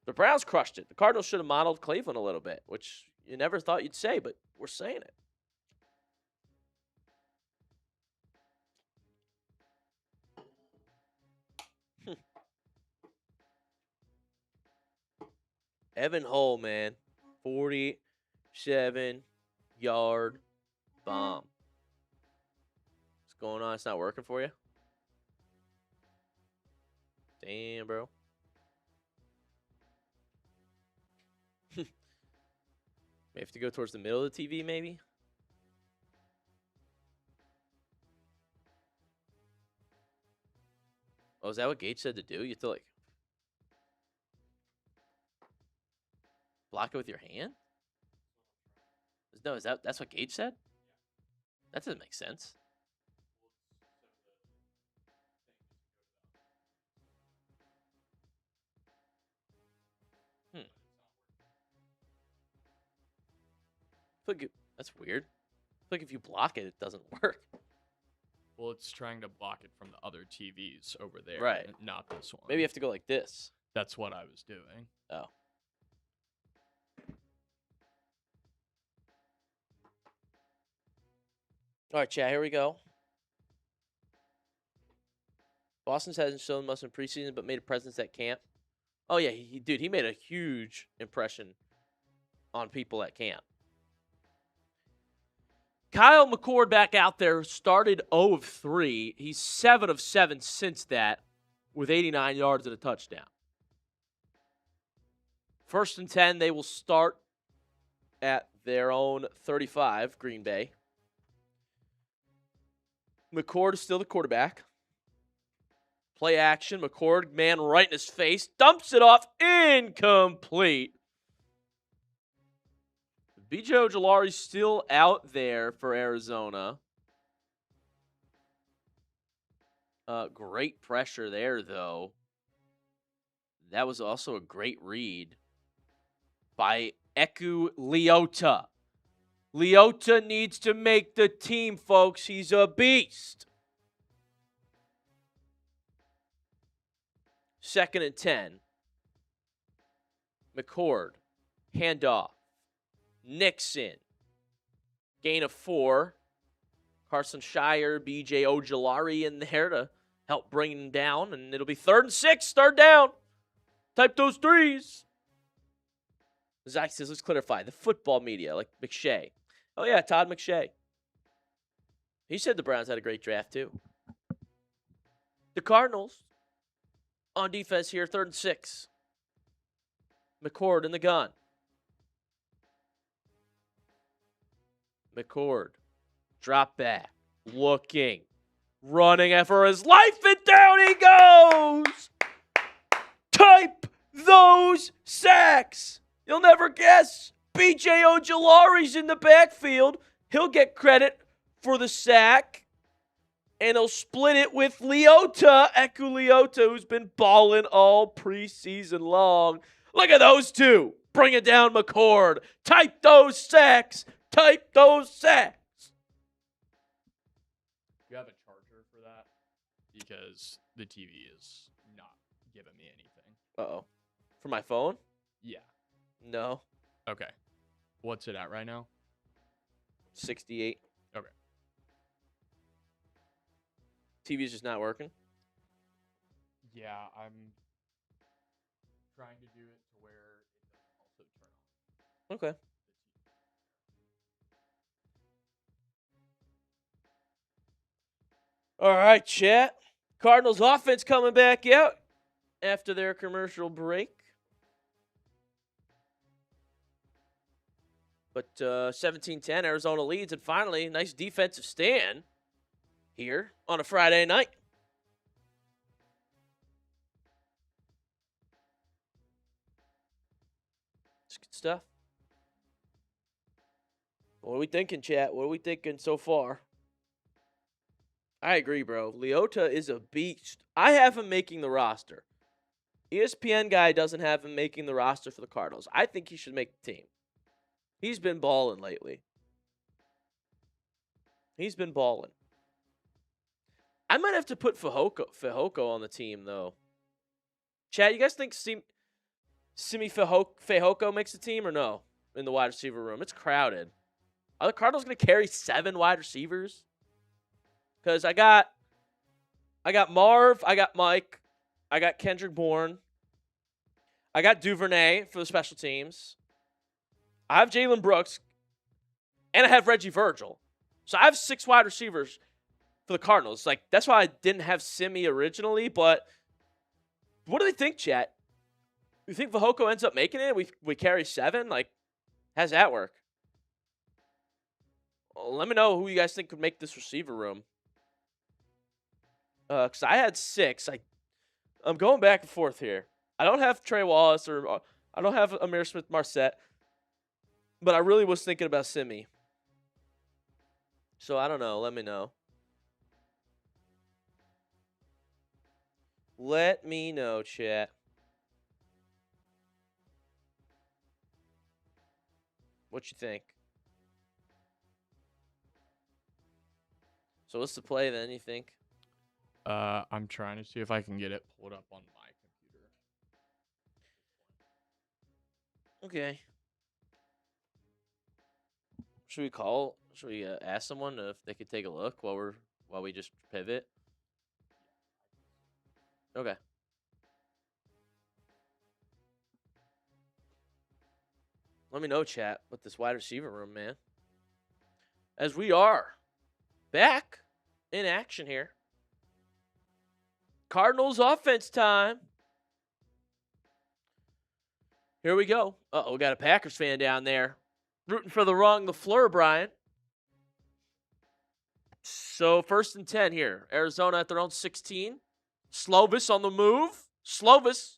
The Browns crushed it. The Cardinals should have modeled Cleveland a little bit, which you never thought you'd say, but we're saying it. Evan Hull, man. 47-yard bomb. What's going on? It's not working for you? Damn, bro. We have to go towards the middle of the TV, maybe? Oh, is that what Gage said to do? You have to, like, block it with your hand? No, that's what Gage said? That doesn't make sense. That's weird. I feel like if you block it, it doesn't work. Well, it's trying to block it from the other TVs over there. Right. Not this one. Maybe you have to go like this. That's what I was doing. Oh. All right, chat, here we go. Boston hasn't shown much in preseason, but made a presence at camp. Oh, yeah, he made a huge impression on people at camp. Kyle McCord back out there, started 0 of 3. He's 7 of 7 since that, with 89 yards and a touchdown. 1st and 10, they will start at their own 35, Green Bay. McCord is still the quarterback. Play action. McCord, man right in his face. Dumps it off. Incomplete. B.J. Ojulari's still out there for Arizona. Great pressure there, though. That was also a great read by Eku Leota. Leota needs to make the team, folks. He's a beast. 2nd and 10. McCord. Handoff. Nixon. Gain of 4. Carson Shire, B.J. Ojulari in there to help bring him down. And it'll be 3rd and 6. 3rd down. Type those threes. Zach says, let's clarify. The football media, like McShay. Oh, yeah, Todd McShay. He said the Browns had a great draft, too. The Cardinals on defense here, 3rd and 6. McCord in the gun. McCord. Drop back. Looking. Running for his life, and down he goes! Type those sacks! You'll never guess. B.J. Ojulari's in the backfield. He'll get credit for the sack. And he'll split it with Leota, Eku Leota, who's been balling all preseason long. Look at those two. Bring it down, McCord. Type those sacks. Type those sacks. You have a charger for that? Because the TV is not giving me anything. Uh-oh. For my phone? Yeah. No. Okay. What's it at right now? 68. Okay. TV's just not working? Yeah, I'm trying to do it to where it doesn't also turn on. Okay. All right, chat. Cardinals offense coming back out after their commercial break. But 17-10, Arizona leads. And finally, nice defensive stand here on a Friday night. It's good stuff. What are we thinking, chat? What are we thinking so far? I agree, bro. Leota is a beast. I have him making the roster. ESPN guy doesn't have him making the roster for the Cardinals. I think he should make the team. He's been balling lately. He's been balling. I might have to put Fehoko on the team, though. Chad, you guys think Simi Fehoko makes the team or no? In the wide receiver room. It's crowded. Are the Cardinals going to carry 7 wide receivers? Because I got Marv, I got Mike, I got Kendrick Bourne, I got Duvernay for the special teams. I have Jalen Brooks, and I have Reggie Virgil. So I have 6 wide receivers for the Cardinals. Like, that's why I didn't have Simi originally, but what do they think, chat? You think Fehoko ends up making it? We carry 7? Like, how's that work? Let me know who you guys think could make this receiver room. Because I had 6. I'm going back and forth here. I don't have Trey Wallace or I don't have Amir Smith-Marset, but I really was thinking about Simi. So I don't know. Let me know. Let me know, chat. What you think? So what's the play then, you think? I'm trying to see if I can get it pulled up on my computer. Okay. Should we ask someone if they could take a look while we just pivot? Okay. Let me know, chat, with this wide receiver room, man. As we are back in action here. Cardinals offense time. Here we go. Uh-oh, we got a Packers fan down there. Rooting for the wrong LaFleur, Brian. So 1st and 10 here. Arizona at their own 16. Slovis on the move. Slovis.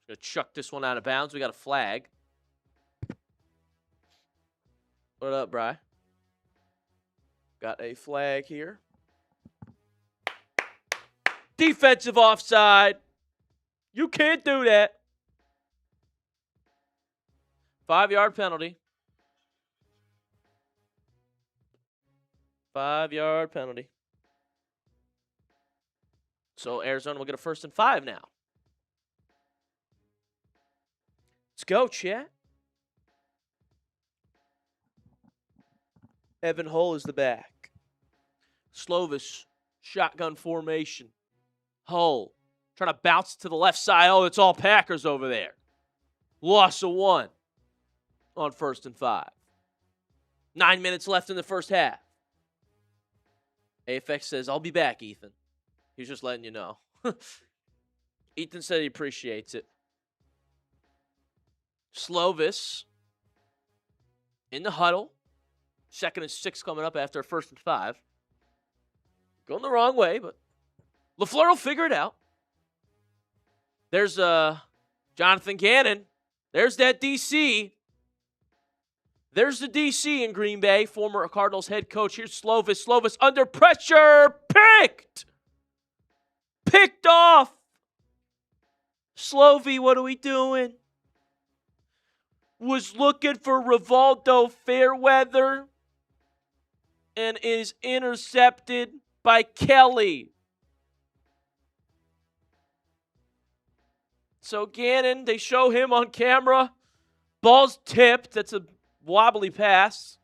Gonna chuck this one out of bounds. We got a flag. What up, Bri? Got a flag here. Defensive offside. You can't do that. 5-yard penalty. 5-yard penalty. So Arizona will get a 1st and 5 now. Let's go, chat. Evan Hull is the back. Slovis, shotgun formation. Hull trying to bounce to the left side. Oh, it's all Packers over there. Loss of 1 on 1st and 5. 9 minutes left in the first half. AFX says, I'll be back, Ethan. He's just letting you know. Ethan said he appreciates it. Slovis in the huddle. 2nd and 6 coming up after 1st and 5. Going the wrong way, but LaFleur will figure it out. There's Jonathan Gannon. There's that DC. There's the DC in Green Bay, former Cardinals head coach. Here's Slovis. Slovis under pressure. Picked off. Slovy, what are we doing? Was looking for Rivaldo Fairweather and is intercepted by Kelly. So Gannon, they show him on camera. Ball's tipped. That's a wobbly pass.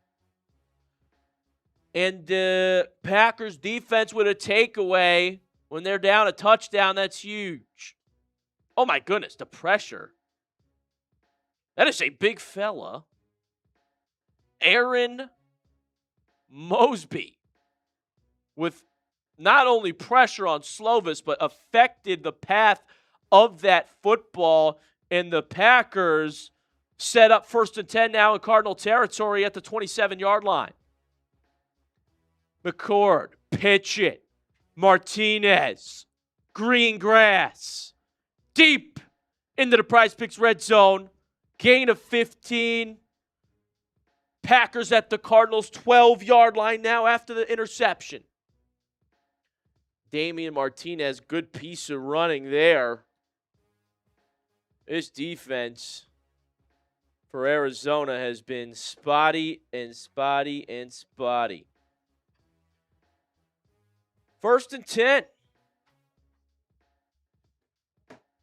And the Packers defense with a takeaway when they're down a touchdown. That's huge. Oh my goodness, the pressure. That is a big fella. Aaron Mosby with not only pressure on Slovis, but affected the path of that football. And the Packers set up 1st and 10 now in Cardinal territory at the 27-yard line. McCord, pitch it. Martinez, green grass. Deep into the Prize Picks red zone. Gain of 15. Packers at the Cardinals 12-yard line now after the interception. Damian Martinez, good piece of running there. This defense for Arizona has been spotty and spotty and spotty. 1st and 10.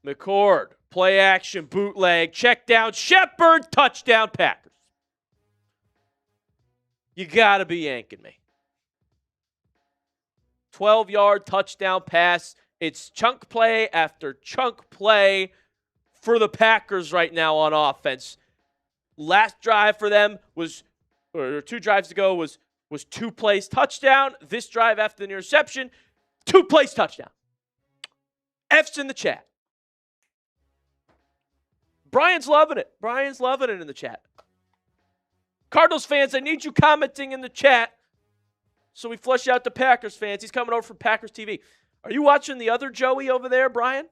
McCord, play action, bootleg, check down, Shepard, touchdown, Packers. You got to be yanking me. 12-yard touchdown pass. It's chunk play after chunk play for the Packers right now on offense. Last drive for them was, or 2 drives ago, was 2 plays touchdown. This drive after the interception, 2 plays touchdown. F's in the chat. Brian's loving it. Brian's loving it in the chat. Cardinals fans, I need you commenting in the chat So we flush out the Packers fans. He's coming over from Packers TV. Are you watching the other Joey over there, Brian?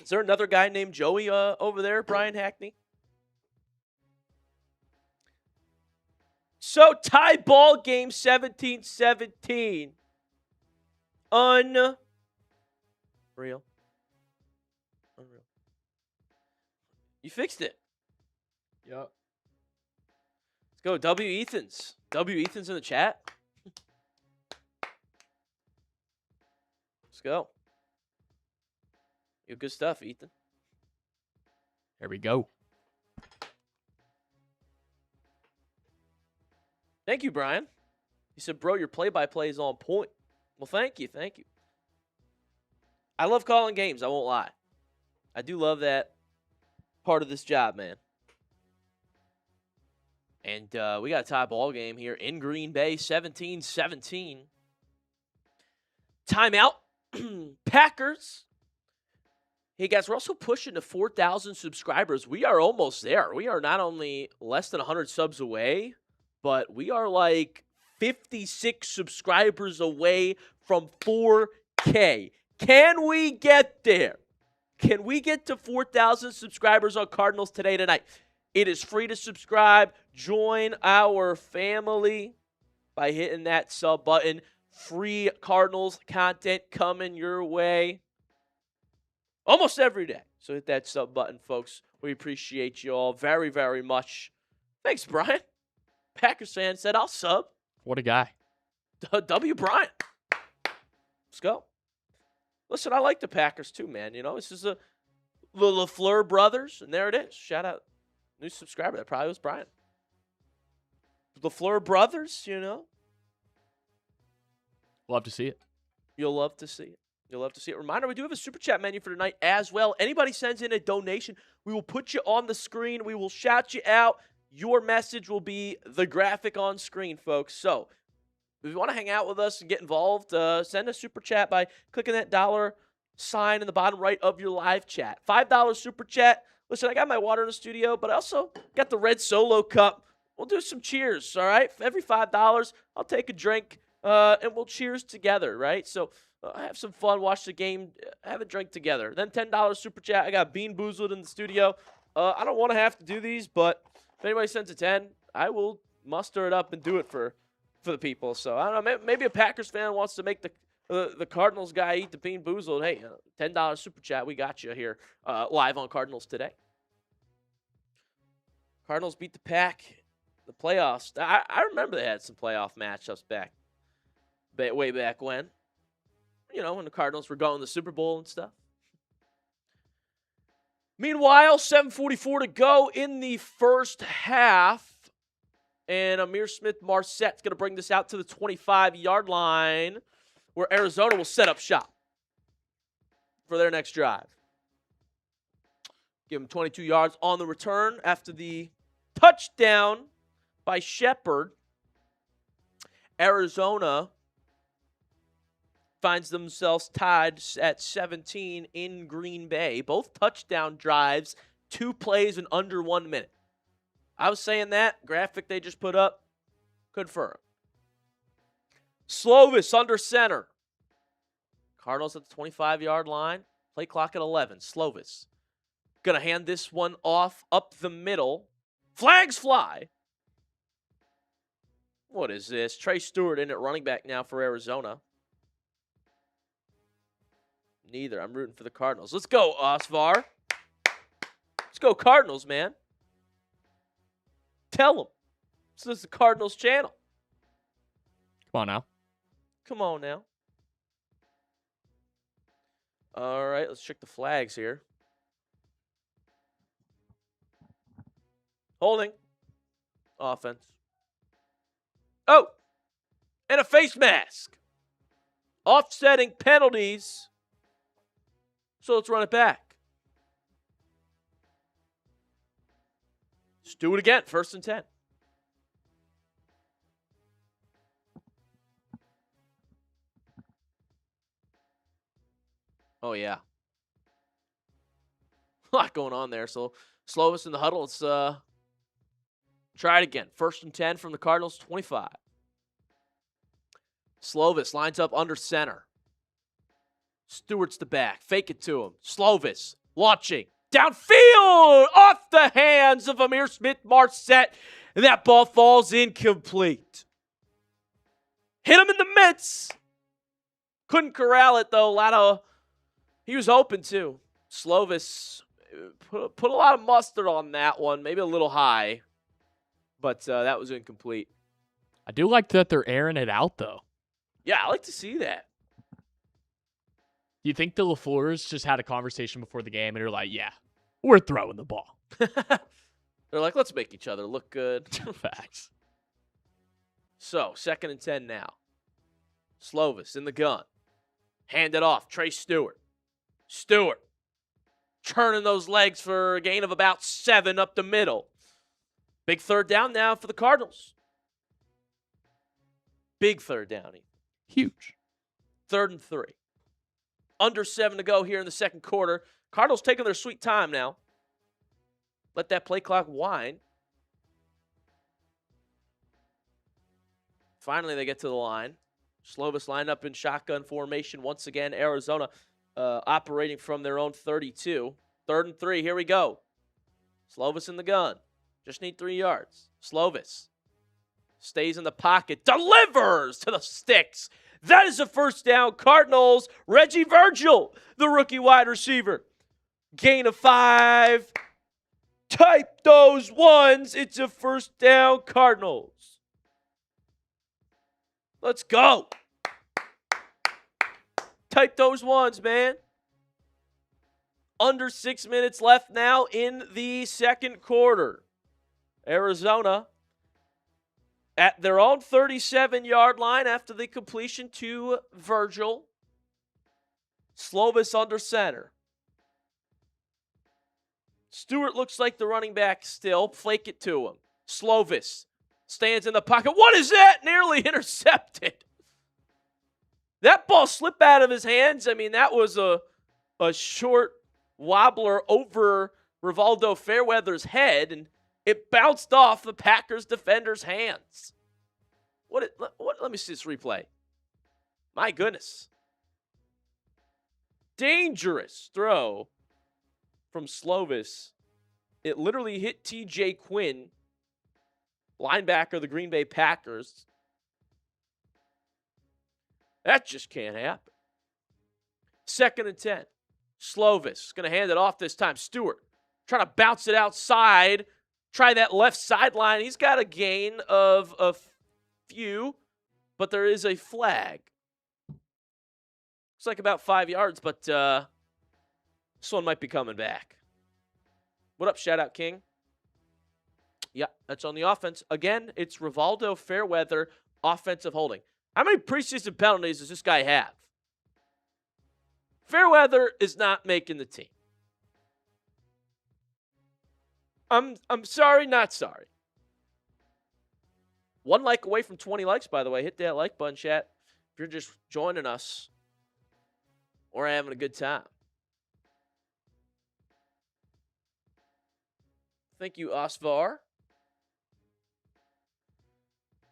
Is there another guy named Joey over there, Brian Hackney? So, tie ball game 17-17. Unreal. You fixed it. Yep. Let's go. W. Ethans. W. Ethans in the chat. Let's go. You have good stuff, Ethan. There we go. Thank you, Brian. He said, bro, your play-by-play is on point. Well, thank you. Thank you. I love calling games. I won't lie. I do love that part of this job, man. And we got a tie ball game here in Green Bay, 17-17. Timeout. Packers. Hey, guys, we're also pushing to 4,000 subscribers. We are almost there. We are not only less than 100 subs away, but we are like 56 subscribers away from 4K. Can we get there? Can we get to 4,000 subscribers on Cardinals Today tonight? It is free to subscribe. Join our family by hitting that sub button. Free Cardinals content coming your way almost every day. So hit that sub button, folks. We appreciate you all very, very much. Thanks, Brian. Packers fan said, I'll sub. What a guy. W. Bryant. Let's go. Listen, I like the Packers too, man. You know, this is the LaFleur brothers, and there it is. Shout out. New subscriber. That probably was Brian. LaFleur brothers, you know. Love to see it. You'll love to see it. You'll love to see it. Reminder, we do have a super chat menu for tonight as well. Anybody sends in a donation, we will put you on the screen. We will shout you out. Your message will be the graphic on screen, folks. So if you want to hang out with us and get involved, send a super chat by clicking that dollar sign in the bottom right of your live chat. $5 super chat. Listen, I got my water in the studio, but I also got the red Solo cup. We'll do some cheers, all right? For every $5, I'll take a drink, and we'll cheers together, right? So have some fun, watch the game, have a drink together. Then $10 super chat. I got Bean Boozled in the studio. I don't want to have to do these, but if anybody sends a 10, I will muster it up and do it for the people. So I don't know. Maybe a Packers fan wants to make the Cardinals guy eat the Bean Boozled. Hey, $10 super chat. We got you here live on Cardinals Today. Cardinals beat the Pack. The playoffs. I remember they had some playoff matchups way back when. You know, when the Cardinals were going to the Super Bowl and stuff. Meanwhile, 7:44 to go in the first half. And Amir Smith-Marsette's going to bring this out to the 25-yard line where Arizona will set up shop for their next drive. Give them 22 yards on the return after the touchdown by Shepard. Arizona finds themselves tied at 17 in Green Bay. Both touchdown drives, 2 plays in under 1 minute. I was saying that. Graphic they just put up. Confirm. Slovis under center. Cardinals at the 25-yard line. Play clock at 11. Slovis. Going to hand this one off up the middle. Flags fly. What is this? Trey Stewart in at running back now for Arizona. Neither. I'm rooting for the Cardinals. Let's go, Osvar. Let's go Cardinals, man. Tell them. This is the Cardinals channel. Come on now. Come on now. All right, let's check the flags here. Holding. Offense. Oh! And a face mask. Offsetting penalties. So let's run it back. Let's do it again. 1st and 10. Oh, yeah. A lot going on there. So Slovis in the huddle. Let's try it again. 1st and 10 from the Cardinals 25. Slovis lines up under center. Stewart's the back. Fake it to him. Slovis launching. Downfield! Off the hands of Amir Smith-Marset. And that ball falls incomplete. Hit him in the mitts. Couldn't corral it, though. He was open, too. Slovis put a lot of mustard on that one. Maybe a little high. But that was incomplete. I do like that they're airing it out, though. Yeah, I like to see that. Do you think the LaFleurs just had a conversation before the game and they're like, yeah, we're throwing the ball? They're like, let's make each other look good. Facts. So, 2nd and 10 now. Slovis in the gun. Hand it off. Trey Stewart. Stewart. Turning those legs for a gain of about 7 up the middle. Big 3rd down now for the Cardinals. Big 3rd down. Huge. 3rd and 3. Under 7 to go here in the 2nd quarter. Cardinals taking their sweet time now. Let that play clock wind. Finally, they get to the line. Slovis lined up in shotgun formation once again. Arizona operating from their own 32. 3rd and 3. Here we go. Slovis in the gun. Just need 3 yards. Slovis stays in the pocket. Delivers to the sticks. That is a 1st down. Cardinals. Reggie Virgil, the rookie wide receiver. Gain of 5. Type those ones. It's a 1st down. Cardinals. Let's go. Type those ones, man. Under 6 minutes left now in the 2nd quarter. Arizona at their own 37-yard line after the completion to Virgil. Slovis under center. Stewart looks like the running back still. Flake it to him. Slovis stands in the pocket. What is that? Nearly intercepted. That ball slipped out of his hands. I mean, that was a short wobbler over Rivaldo Fairweather's head, and it bounced off the Packers defender's hands. Let me see this replay. My goodness. Dangerous throw from Slovis. It literally hit TJ Quinn, linebacker of the Green Bay Packers. That just can't happen. 2nd and 10. Slovis going to hand it off this time. Stewart trying to bounce it outside. Try that left sideline. He's got a gain of a few, but there is a flag. Looks like about 5 yards, but this one might be coming back. What up, Shout Out King? Yeah, that's on the offense. Again, it's Rivaldo Fairweather offensive holding. How many preseason penalties does this guy have? Fairweather is not making the team. I'm sorry, not sorry. 1 like away from 20 likes, by the way. Hit that like button, chat. If you're just joining us, we're having a good time. Thank you, Osvar.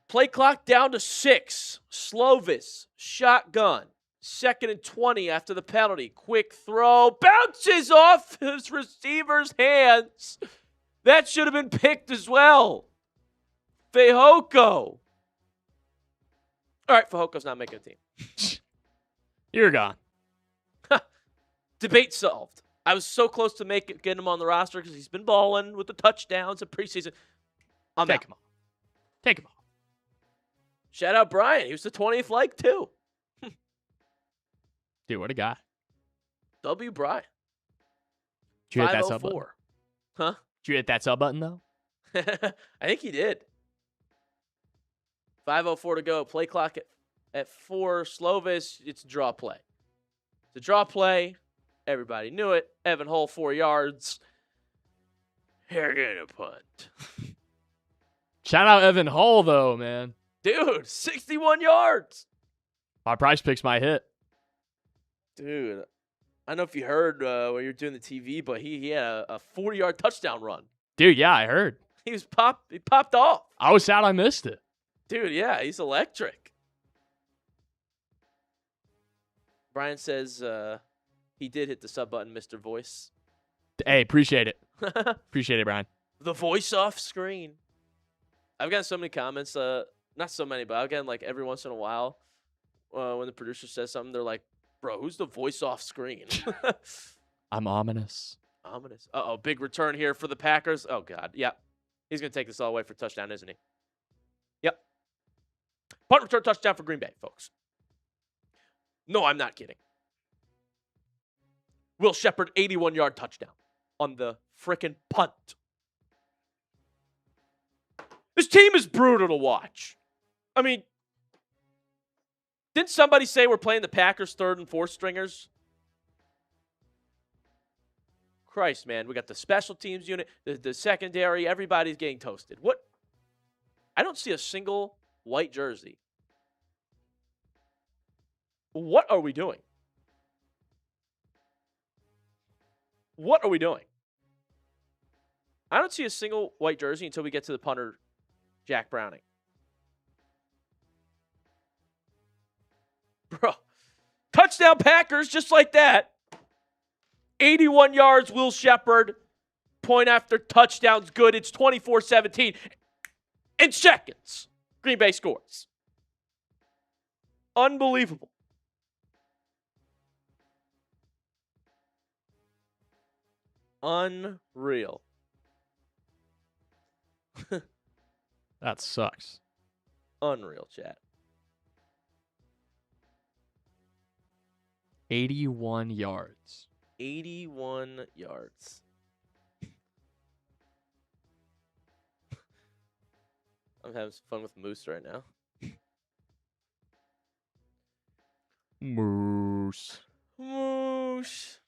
Play clock down to 6. Slovis, shotgun. 2nd and 20 after the penalty. Quick throw. Bounces off his receiver's hands. That should have been picked as well. Fehoko. All right, Fehoko's not making a team. You're gone. Debate solved. I was so close to getting him on the roster because he's been balling with the touchdowns in preseason. Take him off. Take him off. Shout out Brian. He was the 20th like, too. Dude, what a guy. W. Brian. Did you hit that sub button? Huh? Did you hit that sub button, though? I think he did. 5:04 to go. Play clock at 4. Slovis, it's a draw play. It's a draw play. Everybody knew it. Evan Hull, 4 yards. They're going to punt. Shout out Evan Hull, though, man. Dude, 61 yards. My price picks my hit. Dude, I don't know if you heard when you were doing the TV, but he had a 40-yard touchdown run. Dude, yeah, I heard. He popped off. I was sad I missed it. Dude, yeah, he's electric. Brian says he did hit the sub button, Mr. Voice. Hey, appreciate it. Appreciate it, Brian. The voice off screen. I've gotten so many comments. Not so many, but I've gotten like every once in a while when the producer says something, they're like, bro, who's the voice off screen? I'm ominous. Ominous. Uh-oh, big return here for the Packers. Oh, God. Yep. He's going to take this all the way for touchdown, isn't he? Yep. Punt return touchdown for Green Bay, folks. No, I'm not kidding. Will Shepard, 81-yard touchdown on the frickin' punt. This team is brutal to watch. I mean, didn't somebody say we're playing the Packers' third and fourth stringers? Christ, man. We got the special teams unit, the secondary. Everybody's getting toasted. What? I don't see a single white jersey. What are we doing? What are we doing? I don't see a single white jersey until we get to the punter, Jack Browning. Bro, touchdown Packers just like that. 81 yards, Will Shepard. Point after touchdown's good. It's 24-17. In seconds, Green Bay scores. Unbelievable. Unreal. That sucks. Unreal, chat. 81 yards. 81 yards. I'm having some fun with Moose right now. Moose. Moose.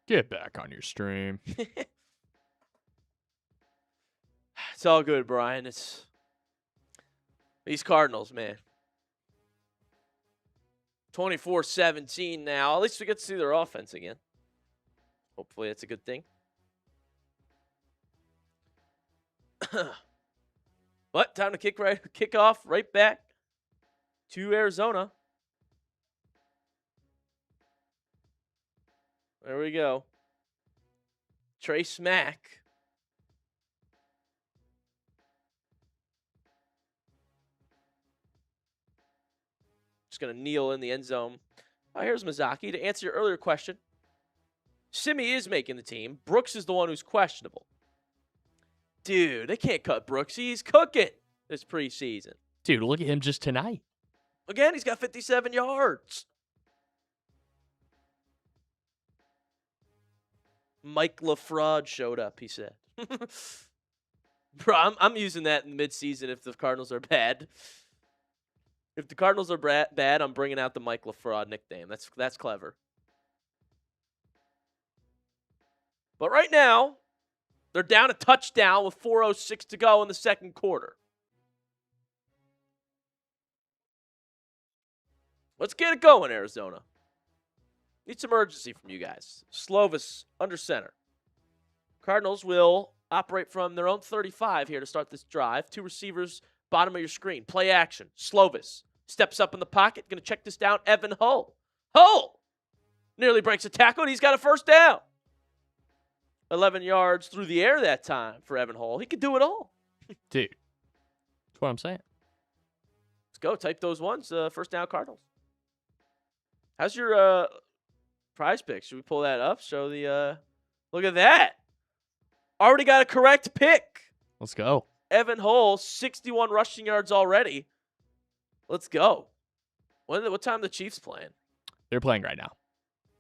Get back on your stream. It's all good, Brian. It's these Cardinals, man. 24-17 now. At least we get to see their offense again. Hopefully that's a good thing. But time to kick off right back to Arizona. There we go. Trey Smack. Just going to kneel in the end zone. Oh, here's Mizaki. To answer your earlier question, Simi is making the team. Brooks is the one who's questionable. Dude, they can't cut Brooks. He's cooking this preseason. Dude, look at him just tonight. Again, he's got 57 yards. Mike LaFraud showed up, he said. Bro, I'm using that in midseason if the Cardinals are bad. If the Cardinals are bad, I'm bringing out the Mike LaFraud nickname. That's clever. But right now, they're down a touchdown with 4:06 to go in the second quarter. Let's get it going, Arizona. Need some urgency from you guys. Slovis under center. Cardinals will operate from their own 35 here to start this drive. Two receivers, bottom of your screen. Play action. Slovis steps up in the pocket. Going to check this down. Evan Hull. Hull nearly breaks a tackle, and he's got a first down. 11 yards through the air that time for Evan Hull. He could do it all. Dude, that's what I'm saying. Let's go. Type those ones. First down Cardinals. How's your prize pick? Should we pull that up? Show the look at that. Already got a correct pick. Let's go. Evan Hull, 61 rushing yards already. Let's go. What time the Chiefs playing? They're playing right now.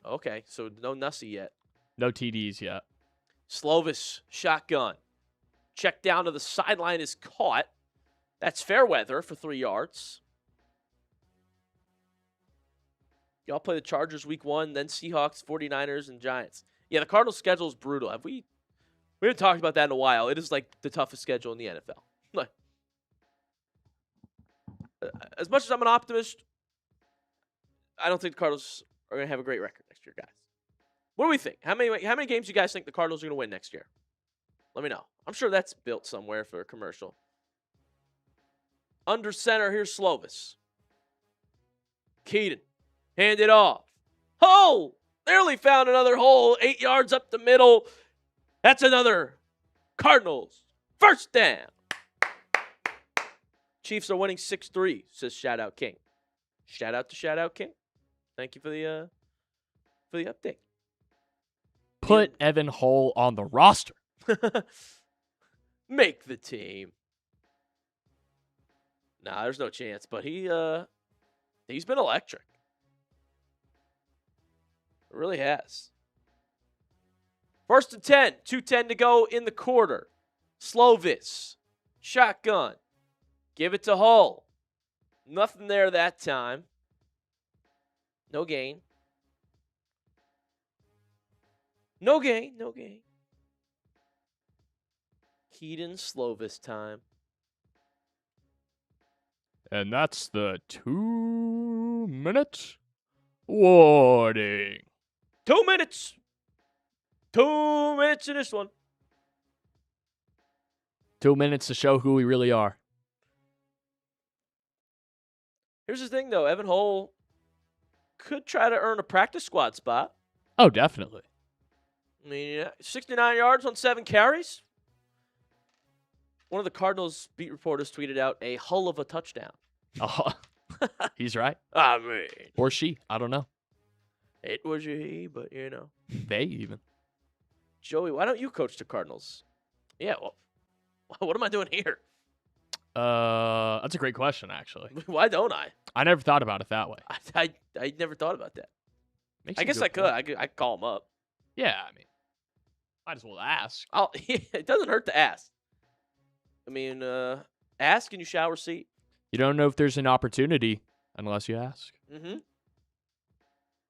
Okay, so no Nussie yet. No TDs yet. Slovis, shotgun. Check down to the sideline is caught. That's Fairweather for 3 yards. Y'all play the Chargers week 1, then Seahawks, 49ers, and Giants. Yeah, the Cardinals' schedule is brutal. We haven't talked about that in a while. It is like the toughest schedule in the NFL. Like, as much as I'm an optimist, I don't think the Cardinals are going to have a great record next year, guys. What do we think? How many games do you guys think the Cardinals are going to win next year? Let me know. I'm sure that's built somewhere for a commercial. Under center, here's Slovis. Kedon. Hand it off. Hole! Nearly found another hole. 8 yards up the middle. That's another Cardinals first down. Chiefs are winning 6-3, says Shout Out King. Shout out King. Thank you for the update. Put Evan Hull on the roster. Make the team. Nah, there's no chance, but he's been electric. It really has. 1st and 10, 2:10 to go in the quarter. Slovis, shotgun. Give it to Hull. Nothing there that time. No gain. No gain. Kedon Slovis time. And that's the 2-minute warning. 2 minutes. 2 minutes in this one. 2 minutes to show who we really are. Here's the thing, though. Evan Hull could try to earn a practice squad spot. Oh, definitely. I mean, 69 yards on 7 carries. One of the Cardinals beat reporters tweeted out a hull of a touchdown. Oh, he's right. I mean. Or she. I don't know. It was he, but you know. They even. Joey, why don't you coach the Cardinals? Yeah, well, what am I doing here? That's a great question, actually. Why don't I? I never thought about it that way. I never thought about that. Makes I a guess good I could. point. I could call him up. Yeah, I mean, might as well ask. It doesn't hurt to ask. I mean, ask and you shall receive. You don't know if there's an opportunity unless you ask. Mm-hmm.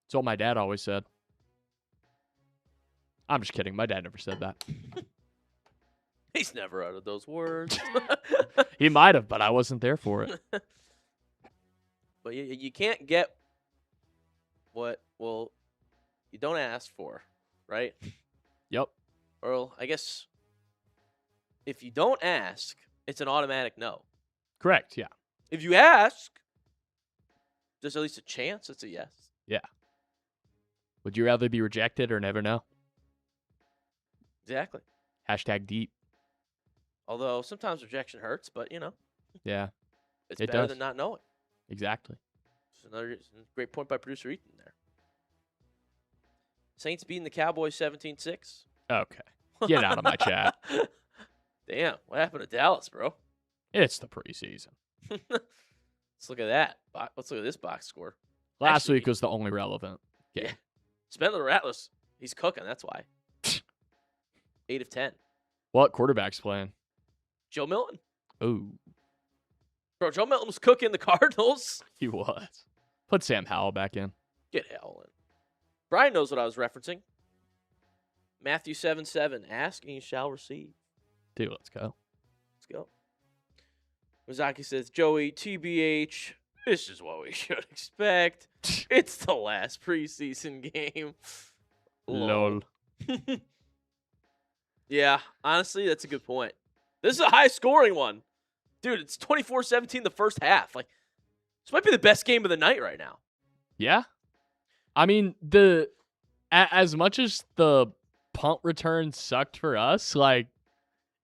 That's what my dad always said. I'm just kidding. My dad never said that. He's never uttered those words. He might have, but I wasn't there for it. But you can't get what, well, you don't ask for, right? Yep. Or I guess if you don't ask, it's an automatic no. Correct, yeah. If you ask, there's at least a chance it's a yes. Yeah. Would you rather be rejected or never know? Exactly. Hashtag deep. Although sometimes rejection hurts, but you know. Yeah. It's It better does. than not knowing. Exactly. It's another great point by producer Ethan there. Saints beating the Cowboys 17-6. Okay. Get out of my chat. Damn, what happened to Dallas, bro? It's the preseason. Let's look at that. Let's look at this box score. Last Actually, week was the only relevant game. Yeah. Spencer Rattler's, he's cooking, that's why. 8 of 10. What quarterback's playing? Joe Milton. Ooh, Bro, Joe Milton was cooking the Cardinals. he was. Put Sam Howell back in. Get Howell in. Brian knows what I was referencing. Matthew 7:7. Ask and you shall receive. Dude, let's go. Let's go. Mizaki says, Joey, TBH, this is what we should expect. It's the last preseason game. Lol. Yeah, honestly, that's a good point. This is a high-scoring one. Dude, it's 24-17 the first half. Like, this might be the best game of the night right now. Yeah. I mean, as much as the punt return sucked for us, like,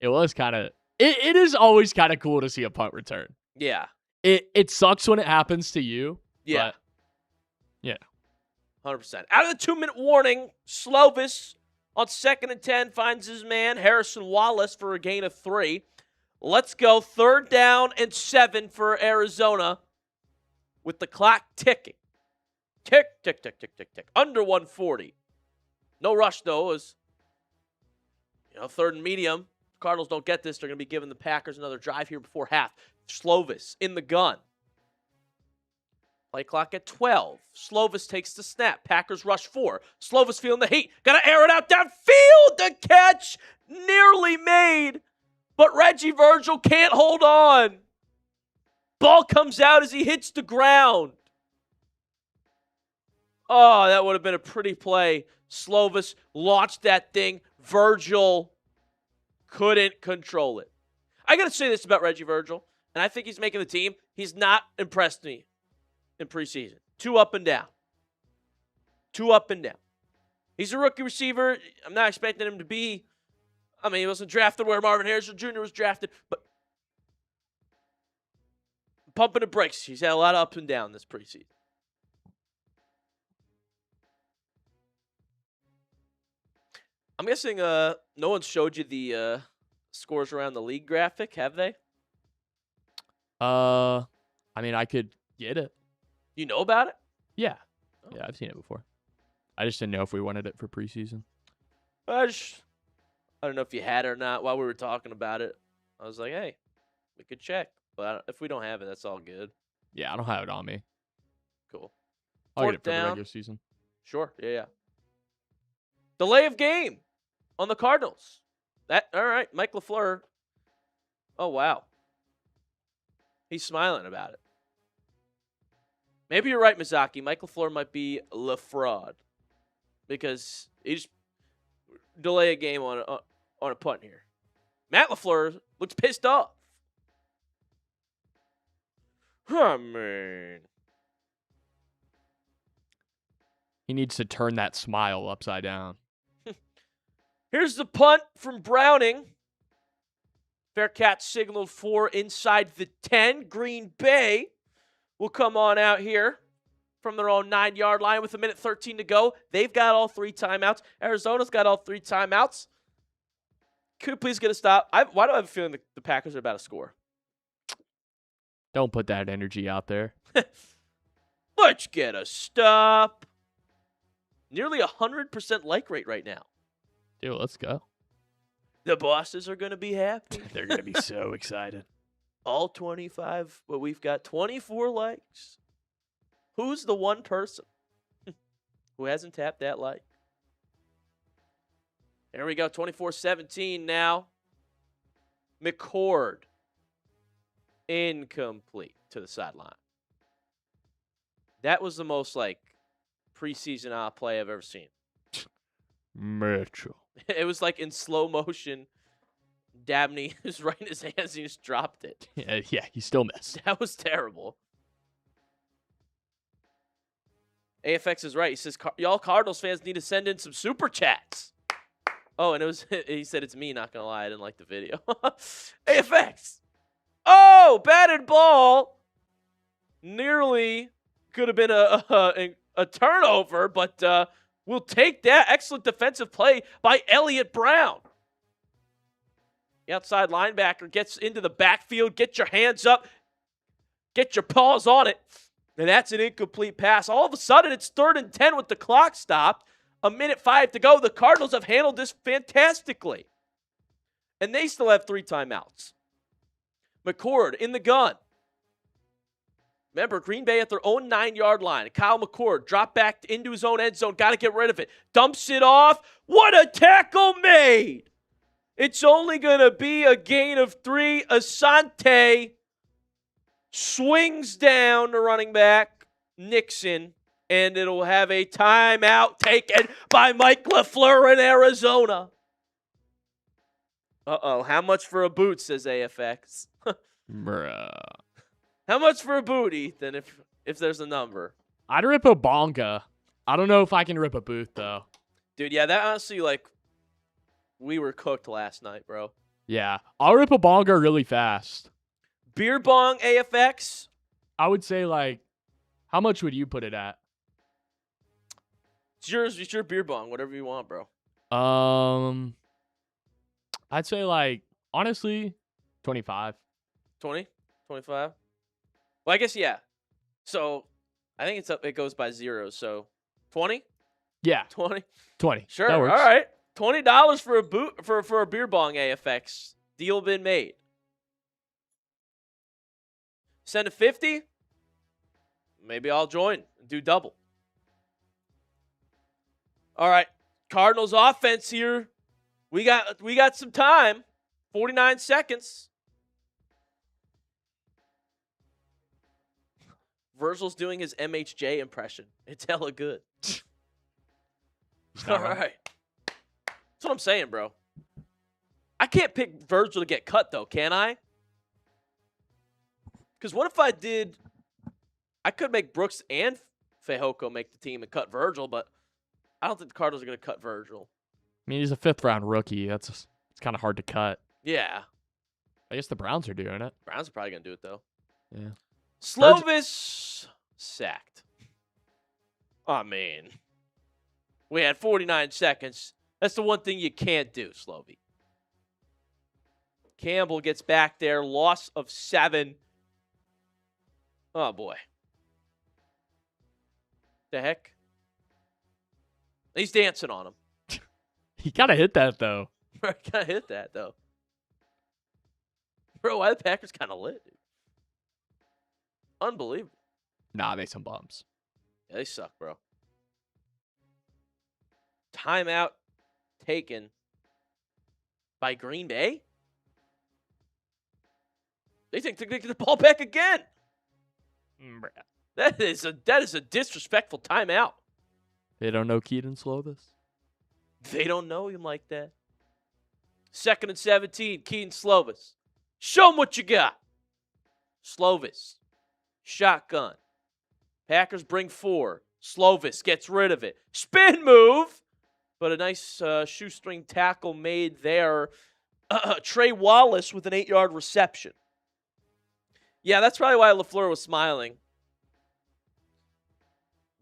it was kind of... It is always kind of cool to see a punt return. Yeah. It sucks when it happens to you. Yeah. But, yeah. 100%. Out of the 2-minute warning, Slovis on 2nd and 10 finds his man, Harrison Wallace, for a gain of 3. Let's go. 3rd down and 7 for Arizona with the clock ticking. Tick, tick, tick, tick, tick, tick. Under 140. No rush, though, as, 3rd and medium. Cardinals don't get this. They're going to be giving the Packers another drive here before half. Slovis in the gun. Play clock at 12. Slovis takes the snap. Packers rush 4. Slovis feeling the heat. Got to air it out downfield. The catch nearly made. But Reggie Virgil can't hold on. Ball comes out as he hits the ground. Oh, that would have been a pretty play. Slovis launched that thing. Virgil couldn't control it. I got to say this about Reggie Virgil, and I think he's making the team. He's not impressed me in preseason. Too up and down. Too up and down. He's a rookie receiver. I'm not expecting him to be, he wasn't drafted where Marvin Harrison Jr. was drafted, but pumping the brakes. He's had a lot of up and down this preseason. I'm guessing no one showed you the scores around the league graphic, have they? I could get it. You know about it? Yeah. Yeah, I've seen it before. I just didn't know if we wanted it for preseason. I don't know if you had it or not. While we were talking about it, I was like, hey, we could check. But if we don't have it, that's all good. Yeah, I don't have it on me. Cool. I'll get it Fourth for the down. regular season. Sure. Yeah. Delay of game on the Cardinals. All right, Mike LaFleur. Oh, wow. He's smiling about it. Maybe you're right, Mizaki. Mike LaFleur might be LaFraud because he just delay a game on a punt here. Matt LaFleur looks pissed off. Oh, man. He needs to turn that smile upside down. Here's the punt from Browning. Bearcats signaled for inside the 10. Green Bay will come on out here from their own 9-yard line with 1:13 to go. They've got all 3 timeouts. Arizona's got all 3 timeouts. Could please get a stop? Why do I have a feeling the Packers are about to score? Don't put that energy out there. Let's get a stop. Nearly 100% like rate right now. Dude, let's go. The bosses are going to be happy. They're going to be so excited. All 25, but we've got 24 likes. Who's the one person who hasn't tapped that like? There we go, 24-17 now. McCord. Incomplete to the sideline. That was the most, preseason play I've ever seen. Mitchell. It was in slow motion. Dabney was right in his hands and he just dropped it. Yeah, he still missed. That was terrible. AFX is right. He says, y'all Cardinals fans need to send in some super chats. Oh, and he said it's me, not going to lie. I didn't like the video. AFX. Oh, batted ball. Nearly could have been a turnover, but we'll take that. Excellent defensive play by Elliott Brown. The outside linebacker gets into the backfield. Get your hands up. Get your paws on it. And that's an incomplete pass. All of a sudden, it's 3rd and 10 with the clock stopped. 1:05 to go. The Cardinals have handled this fantastically. And they still have 3 timeouts. McCord in the gun. Remember, Green Bay at their own 9-yard line. Kyle McCord dropped back into his own end zone. Got to get rid of it. Dumps it off. What a tackle made! It's only going to be a gain of 3. Asante swings down the running back, Nixon, and it'll have a timeout taken by Mike LaFleur in Arizona. Uh-oh, how much for a boot, says AFX. Bruh. How much for a boot, Ethan, if there's a number? I'd rip a bonga. I don't know if I can rip a boot, though. Dude, yeah, that honestly, we were cooked last night, bro. Yeah, I'll rip a bonga really fast. Beer bong, AFX? I would say, how much would you put it at? It's yours. It's your beer bong, whatever you want, bro. I'd say, honestly, 25. 20? 25? Well, I guess, yeah. So, I think it goes by zeros. So, 20? Yeah. 20? 20. Sure. That works. All right. $20 for a boot for a beer bong, AFX. Deal been made. Send a 50? Maybe I'll join and do double. All right. Cardinals offense here. We got some time. 49 seconds. Virgil's doing his MHJ impression. It's hella good. All right. That's what I'm saying, bro. I can't pick Virgil to get cut, though, can I? Because what if I could make Brooks and Fehoko make the team and cut Virgil, but I don't think the Cardinals are going to cut Virgil. I mean, he's a 5th-round rookie. It's kind of hard to cut. Yeah. I guess the Browns are doing it. Browns are probably going to do it, though. Yeah. Slovis sacked. I mean, we had 49 seconds. That's the one thing you can't do, Slovy. Campbell gets back there. Loss of 7. Oh, boy. The heck? He's dancing on him. He gotta hit that, though. Gotta hit that, though. Bro, why the Packers kind of lit, dude? Unbelievable. Nah, they some bums. Yeah, they suck, bro. Timeout taken by Green Bay. They think they can get the ball back again. That is a disrespectful timeout. They don't know Kedon Slovis. They don't know him like that. 2nd and 17, Kedon Slovis. Show him what you got. Slovis. Shotgun. Packers bring 4. Slovis gets rid of it. Spin move. But a nice shoestring tackle made there. Trey Wallace with an 8-yard reception. Yeah, that's probably why LaFleur was smiling.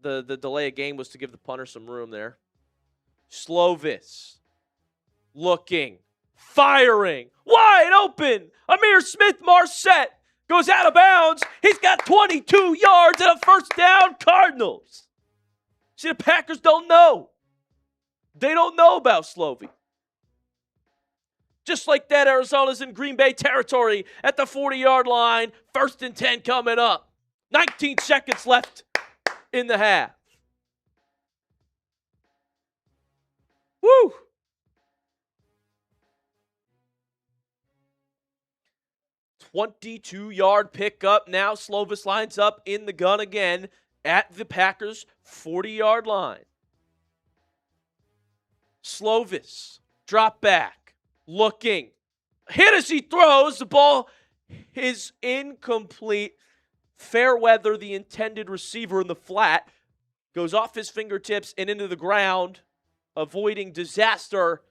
The delay of game was to give the punter some room there. Slovis. Looking. Firing. Wide open. Amir Smith-Marset goes out of bounds. He's got 22 yards and a first down. Cardinals. See, the Packers don't know. They don't know about Slovy. Just like that, Arizona's in Green Bay territory at the 40-yard line. 1st and 10 coming up. 19 seconds left in the half. Woo! $22-yard pickup. Now Slovis lines up in the gun again at the Packers' 40-yard line. Slovis, drop back, looking, hit as he throws. The ball is incomplete. Fairweather, the intended receiver in the flat, goes off his fingertips and into the ground, avoiding disaster.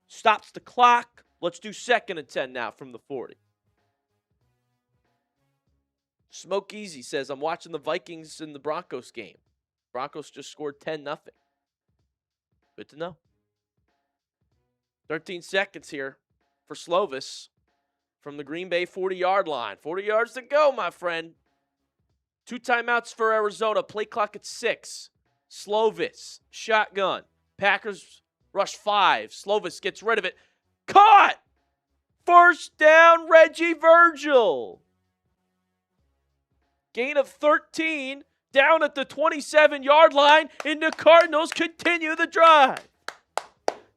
Stops the clock. Let's do 2nd and 10 now from the 40. Smoke Easy says, I'm watching the Vikings in the Broncos game. Broncos just scored 10-0. Good to know. 13 seconds here for Slovis from the Green Bay 40-yard line. 40 yards to go, my friend. 2 timeouts for Arizona. Play clock at 6. Slovis, shotgun. Packers rush 5. Slovis gets rid of it. Caught! First down, Reggie Virgil. Gain of 13 down at the 27-yard line, and the Cardinals continue the drive.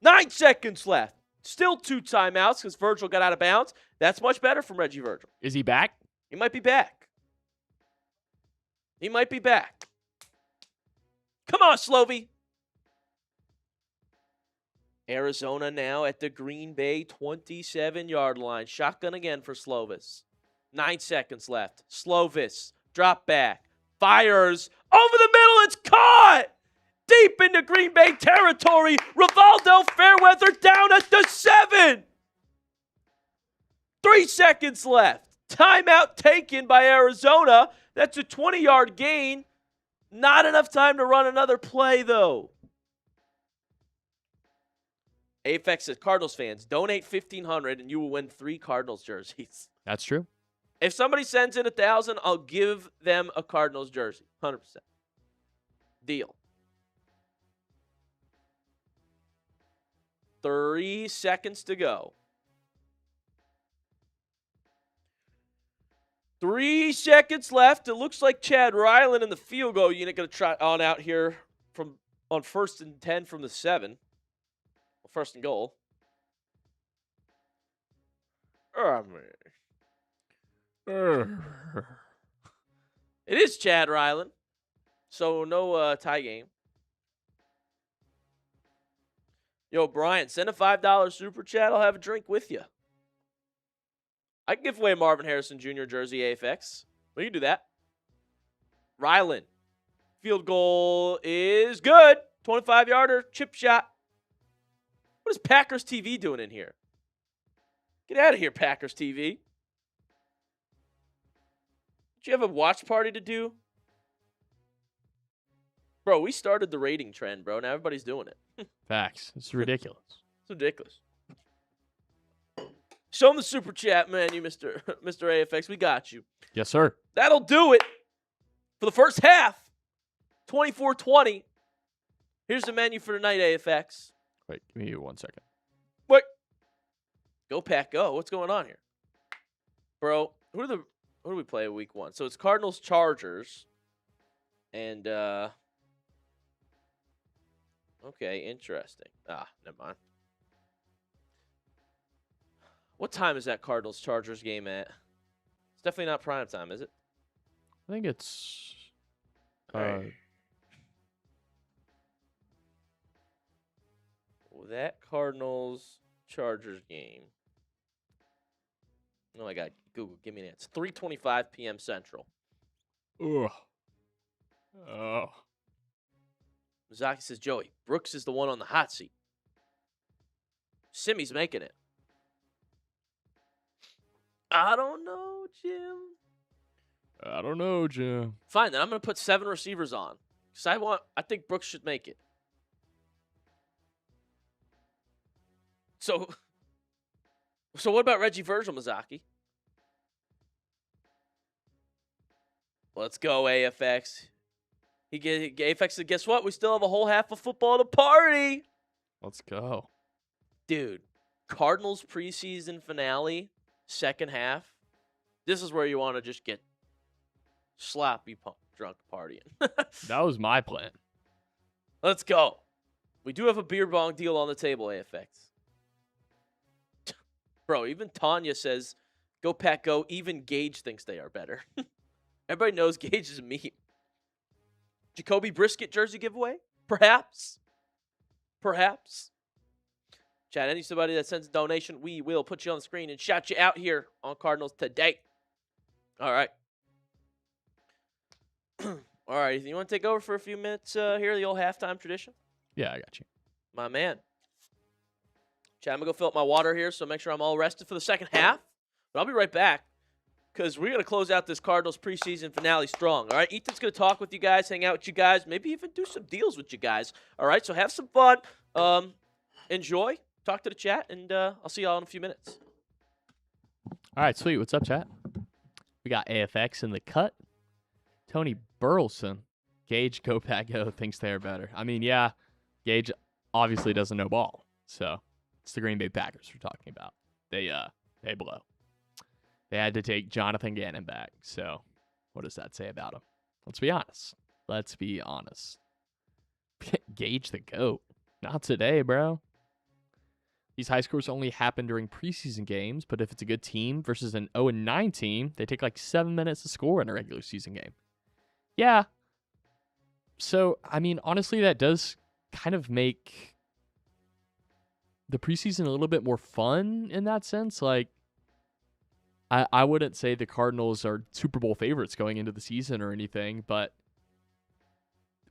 9 seconds left. Still 2 timeouts because Virgil got out of bounds. That's much better from Reggie Virgil. Is he back? He might be back. He might be back. Come on, Slovy. Arizona now at the Green Bay 27-yard line. Shotgun again for Slovis. 9 seconds left. Slovis, drop back, fires over the middle. It's caught deep into Green Bay territory. Rivaldo Fairweather down at the 7. 3 seconds left. Timeout taken by Arizona. That's a 20-yard gain. Not enough time to run another play, though. Apex says, Cardinals fans, donate $1,500 and you will win 3 Cardinals jerseys. That's true. If somebody sends in 1,000, I'll give them a Cardinals jersey. 100%. Deal. 3 seconds to go. 3 seconds left. It looks like Chad Ryland in the field goal unit going to try on out here on 1st and 10 from the 7. 1st and goal. Oh, man. It is Chad Ryland. So no tie game. Yo, Brian, send a $5 super chat. I'll have a drink with you. I can give away a Marvin Harrison Jr. jersey, AFX. We can do that. Ryland. Field goal is good. 25-yarder, chip shot. What is Packers TV doing in here? Get out of here, Packers TV. Did you have a watch party to do? Bro, we started the rating trend, bro. Now everybody's doing it. Facts. It's ridiculous. It's ridiculous. Show him the super chat, man, you Mr. AFX. We got you. Yes, sir. That'll do it for the first half. 24-20. Here's the menu for tonight, AFX. Wait, give me 1 second. Wait. Go, Pack, go. What's going on here? Bro, who do we play in week 1? So it's Cardinals Chargers. And okay, interesting. Never mind. What time is that Cardinals Chargers game at? It's definitely not prime time, is it? I think it's that Cardinals Chargers game. Oh, I got Google. Give me that. It's 3:25 p.m. Central. ugh. Oh. Zaki says, Joey, Brooks is the one on the hot seat. Simi's making it. I don't know, Jim. I don't know, Jim. Fine, then I'm going to put 7 receivers on. Because I think Brooks should make it. So what about Reggie Virgil, Mizaki? Let's go, AFX. AFX said, guess what? We still have a whole half of football to party. Let's go. Dude, Cardinals preseason finale, second half. This is where you want to just get sloppy drunk partying. That was my plan. Let's go. We do have a beer bong deal on the table, AFX. Bro, even Tanya says, go Pack, go. Even Gage thinks they are better. Everybody knows Gage is a meme. Jacoby Brissett jersey giveaway? Perhaps. Chat, anybody that sends a donation, we will put you on the screen and shout you out here on Cardinals today. All right. All right, you want to take over for a few minutes here, the old halftime tradition? Yeah, I got you. My man. Chat, I'm going to go fill up my water here, so make sure I'm all rested for the second half. But I'll be right back because we're going to close out this Cardinals preseason finale strong. All right, Ethan's going to talk with you guys, hang out with you guys, maybe even do some deals with you guys. All right, so have some fun. Enjoy. Talk to the chat, and I'll see y'all in a few minutes. All right, sweet. What's up, chat? We got AFX in the cut. Tony Burleson. Gage, go Pack, go, thinks they're better. I mean, yeah, Gage obviously doesn't know ball, so it's the Green Bay Packers we're talking about. They blow. They had to take Jonathan Gannon back, so what does that say about him? Let's be honest. Gage the GOAT. Not today, bro. These high scores only happen during preseason games, but if it's a good team versus an 0-9 team, they take like 7 minutes to score in a regular season game. Yeah. So, I mean, honestly, that does kind of make the preseason a little bit more fun in that sense. Like, I wouldn't say the Cardinals are Super Bowl favorites going into the season or anything, but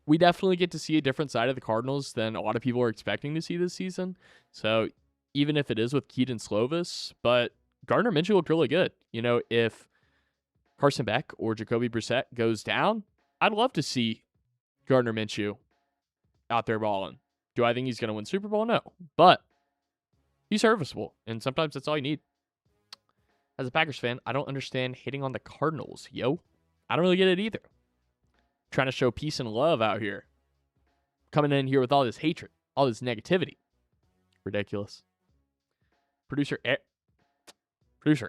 we definitely get to see a different side of the Cardinals than a lot of people are expecting to see this season. So even if it is with Kedon Slovis, but Gardner Minshew looked really good. You know, if Carson Beck or Jacoby Brissett goes down, I'd love to see Gardner Minshew out there balling. Do I think he's going to win Super Bowl? No, but he's serviceable, and sometimes that's all you need. As a Packers fan, I don't understand hating on the Cardinals, yo. I don't really get it either. Trying to show peace and love out here. Coming in here with all this hatred, all this negativity. Ridiculous. Producer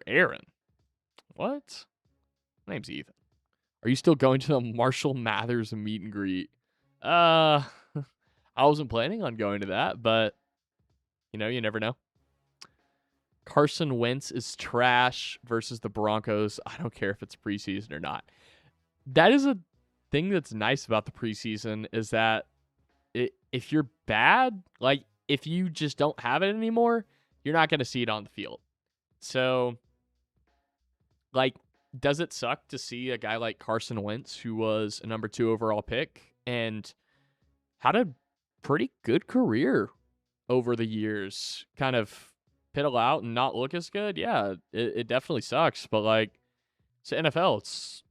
Aaron. What? My name's Ethan. Are you still going to the Marshall Mathers meet and greet? I wasn't planning on going to that, but you know, you never know. Carson Wentz is trash versus the Broncos. I don't care if it's preseason or not. That is a thing that's nice about the preseason is that if you're bad, like if you just don't have it anymore, you're not going to see it on the field. So, like, does it suck to see a guy like Carson Wentz, who was a number 2 overall pick, and had a pretty good career over the years. Kind of piddle out and not look as good. Yeah, it definitely sucks. But, like, it's the NFL. It's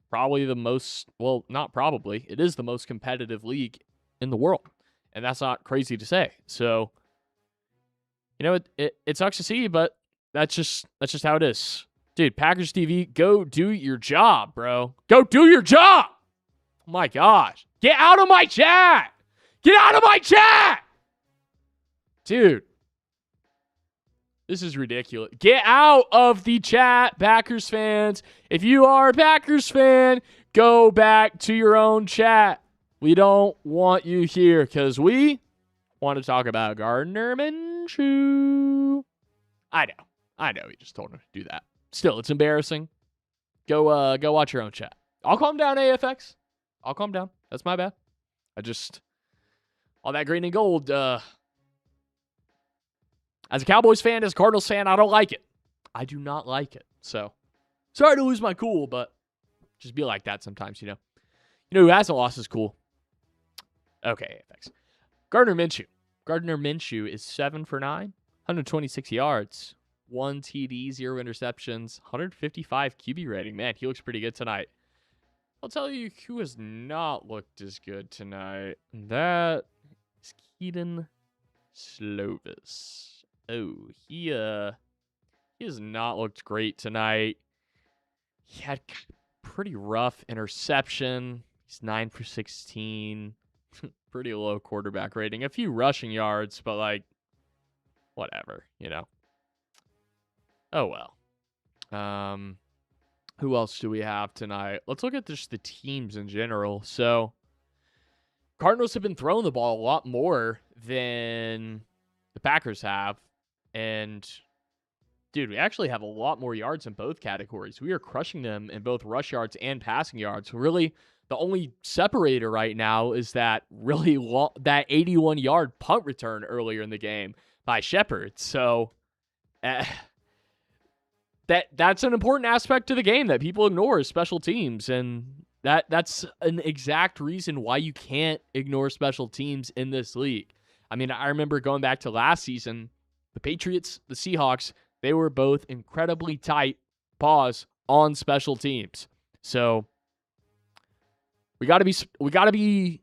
probably the most, well, not probably. It is the most competitive league in the world. And that's not crazy to say. So, it sucks to see, but that's just how it is. Dude, Packers TV, go do your job, bro. Go do your job. Oh my gosh. Get out of my chat. Get out of my chat. Dude. This is ridiculous. Get out of the chat, Packers fans. If you are a Packers fan, go back to your own chat. We don't want you here because we want to talk about Gardner Minshew. I know. He just told him to do that. Still, it's embarrassing. Go watch your own chat. I'll calm down, AFX. I'll calm down. That's my bad. All that green and gold. As a Cowboys fan, as a Cardinals fan, I don't like it. I do not like it. So, sorry to lose my cool, but just be like that sometimes, You know who hasn't lost his cool? Okay, AFX. Gardner Minshew. Gardner Minshew is 7 for 9, 126 yards, 1 TD, 0 interceptions, 155 QB rating. Man, he looks pretty good tonight. I'll tell you who has not looked as good tonight. That is Kedon Slovis. Oh, he has not looked great tonight. He had pretty rough interception. He's 9 for 16. Pretty low quarterback rating. A few rushing yards, but like, whatever, Oh, well. Who else do we have tonight? Let's look at just the teams in general. So, Cardinals have been throwing the ball a lot more than the Packers have. And, dude, we actually have a lot more yards in both categories. We are crushing them in both rush yards and passing yards. Really, the only separator right now is that really long, that 81-yard punt return earlier in the game by Shepard. So, that's an important aspect to the game that people ignore is special teams. And that's an exact reason why you can't ignore special teams in this league. I mean, I remember going back to last season, the Patriots, the Seahawks, they were both incredibly tight on special teams. So we got to be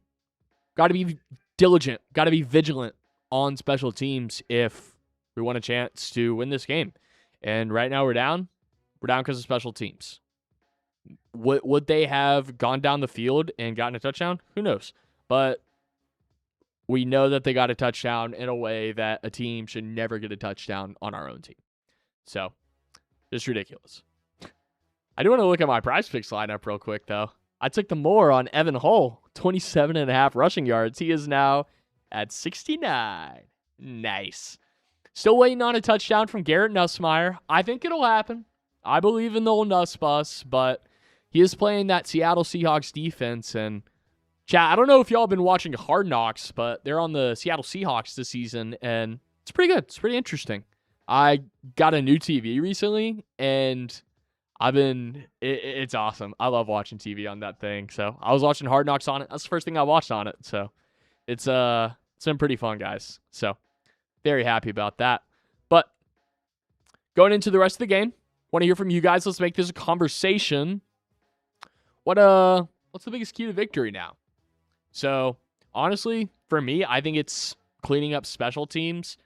diligent, got to be vigilant on special teams if we want a chance to win this game. And right now we're down. We're down because of special teams. Would they have gone down the field and gotten a touchdown? Who knows? But we know that they got a touchdown in a way that a team should never get a touchdown on our own team. So, just ridiculous. I do want to look at my Prize Picks lineup real quick, though. I took the more on Evan Hull, 27.5 rushing yards. He is now at 69. Nice. Still waiting on a touchdown from Garrett Nussmeier. I think it'll happen. I believe in the old Nuss bus, but he is playing that Seattle Seahawks defense. And, chat, I don't know if y'all have been watching Hard Knocks, but they're on the Seattle Seahawks this season, and it's pretty good. It's pretty interesting. I got a new TV recently, and it's awesome. I love watching TV on that thing. So I was watching Hard Knocks on it. That's the first thing I watched on it. So it's been pretty fun, guys. So very happy about that. But going into the rest of the game, want to hear from you guys. Let's make this a conversation. What's the biggest key to victory now? So honestly, for me, I think it's cleaning up special teams.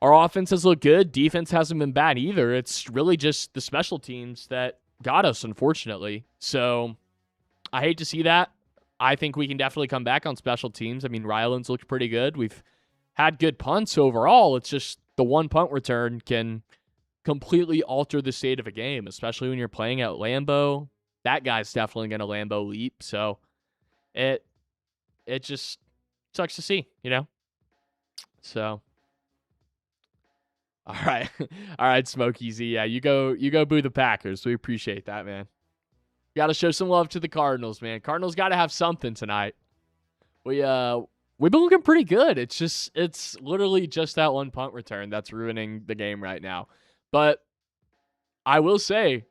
Our offense has looked good. Defense hasn't been bad either. It's really just the special teams that got us, unfortunately. So I hate to see that. I think we can definitely come back on special teams. I mean, Ryland's looked pretty good. We've had good punts overall. It's just the one punt return can completely alter the state of a game, especially when you're playing at Lambeau. That guy's definitely going to Lambeau leap. So it just sucks to see, So all right, Smokey Z. Yeah, you go boo the Packers. We appreciate that, man. Got to show some love to the Cardinals, man. Cardinals got to have something tonight. We've been looking pretty good. It's literally just that one punt return that's ruining the game right now. But I will say,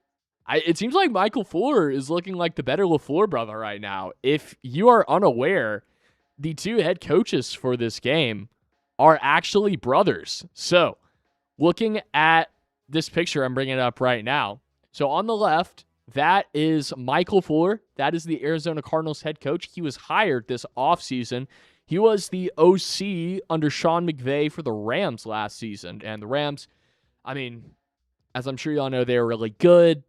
it seems like Michael Fuller is looking like the better LaFleur brother right now. If you are unaware, the two head coaches for this game are actually brothers. So, looking at this picture, I'm bringing it up right now. So, on the left, that is Michael Fuller. That is the Arizona Cardinals head coach. He was hired this offseason. He was the OC under Sean McVay for the Rams last season. And the Rams, I mean, as I'm sure y'all know, they were really good.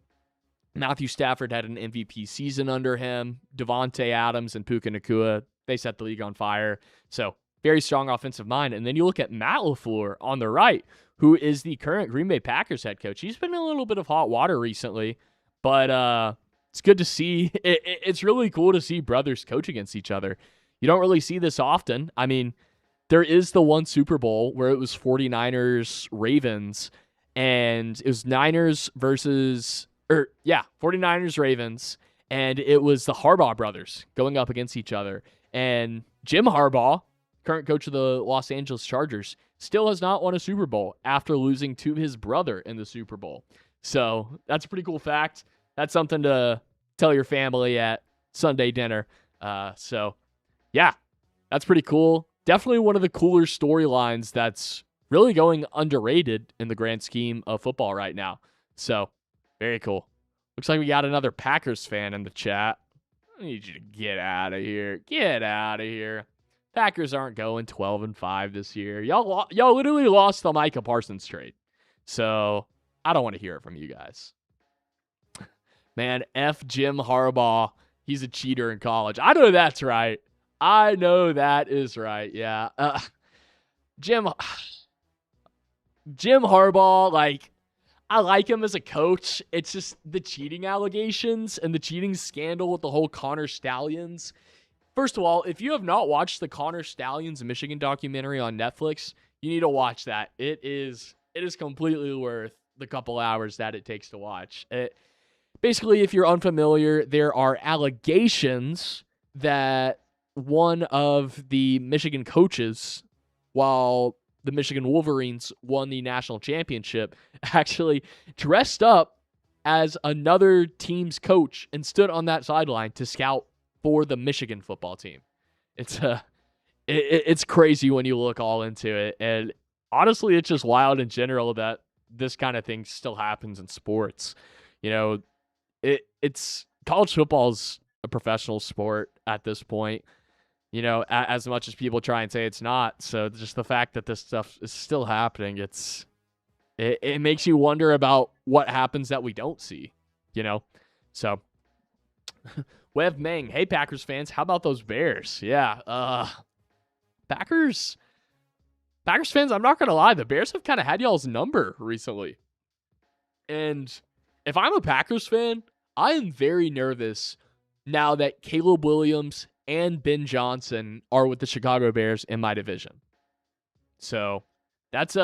Matthew Stafford had an MVP season under him. Devontae Adams and Puka Nacua, they set the league on fire. So, very strong offensive mind. And then you look at Matt LaFleur on the right, who is the current Green Bay Packers head coach. He's been in a little bit of hot water recently, but it's good to see. It's really cool to see brothers coach against each other. You don't really see this often. I mean, there is the one Super Bowl where it was 49ers Ravens, and it was 49ers Ravens, and it was the Harbaugh brothers going up against each other. And Jim Harbaugh, current coach of the Los Angeles Chargers, still has not won a Super Bowl after losing to his brother in the Super Bowl. So that's a pretty cool fact. That's something to tell your family at Sunday dinner. So yeah, that's pretty cool. Definitely one of the cooler storylines that's really going underrated in the grand scheme of football right now. So very cool. Looks like we got another Packers fan in the chat. I need you to get out of here. Get out of here. Packers aren't going 12-5 this year. Y'all literally lost the Micah Parsons trade. So I don't want to hear it from you guys. Man, F Jim Harbaugh. He's a cheater in college. I know that's right. I know that is right. Yeah. Jim Harbaugh, like, I like him as a coach. It's just the cheating allegations and the cheating scandal with the whole Connor Stallions. First of all, if you have not watched the Connor Stallions Michigan documentary on Netflix, you need to watch that. It is completely worth the couple hours that it takes to watch. Basically, if you're unfamiliar, there are allegations that one of the Michigan coaches, while the Michigan Wolverines won the national championship, actually dressed up as another team's coach and stood on that sideline to scout for the Michigan football team. It's crazy when you look all into it. And honestly, it's just wild in general that this kind of thing still happens in sports. You know, it's college football's a professional sport at this point. You know, as much as people try and say it's not. So just the fact that this stuff is still happening, it makes you wonder about what happens that we don't see, you know? So, Wev Meng, hey, Packers fans, how about those Bears? Yeah, Packers fans, I'm not going to lie, the Bears have kind of had y'all's number recently. And if I'm a Packers fan, I am very nervous now that Caleb Williams and Ben Johnson are with the Chicago Bears in my division. So that's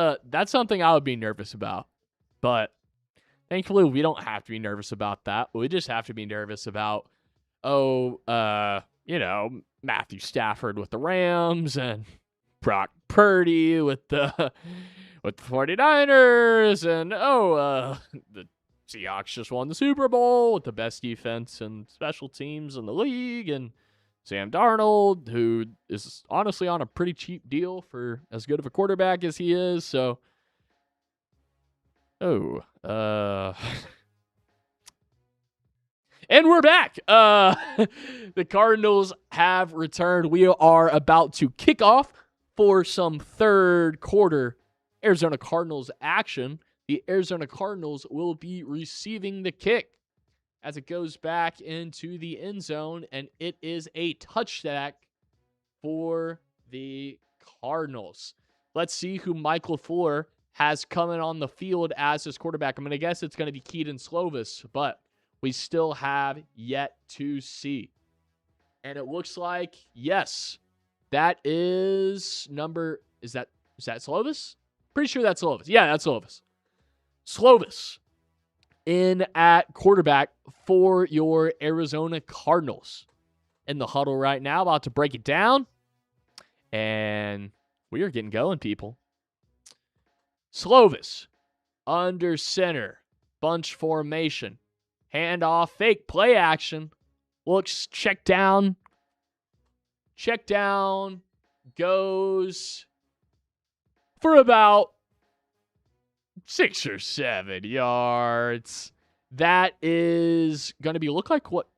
something I would be nervous about. But thankfully, we don't have to be nervous about that. We just have to be nervous about, Matthew Stafford with the Rams and Brock Purdy with the 49ers and the Seahawks just won the Super Bowl with the best defense and special teams in the league, and Sam Darnold, who is honestly on a pretty cheap deal for as good of a quarterback as he is. So, and we're back. The Cardinals have returned. We are about to kick off for some third quarter Arizona Cardinals action. The Arizona Cardinals will be receiving the kick as it goes back into the end zone, and it is a touchback for the Cardinals. Let's see who Michael Fuller has coming on the field as his quarterback. I'm going to guess it's going to be Kedon Slovis, but we still have yet to see. And it looks like, yes, that is is that Slovis? Pretty sure that's Slovis. Yeah, that's Slovis. Slovis in at quarterback for your Arizona Cardinals. In the huddle right now, about to break it down. And we are getting going, people. Slovis under center. Bunch formation. Handoff, fake play action. Looks check down. Check down goes for about 6 or 7 yards. That is going to be look like what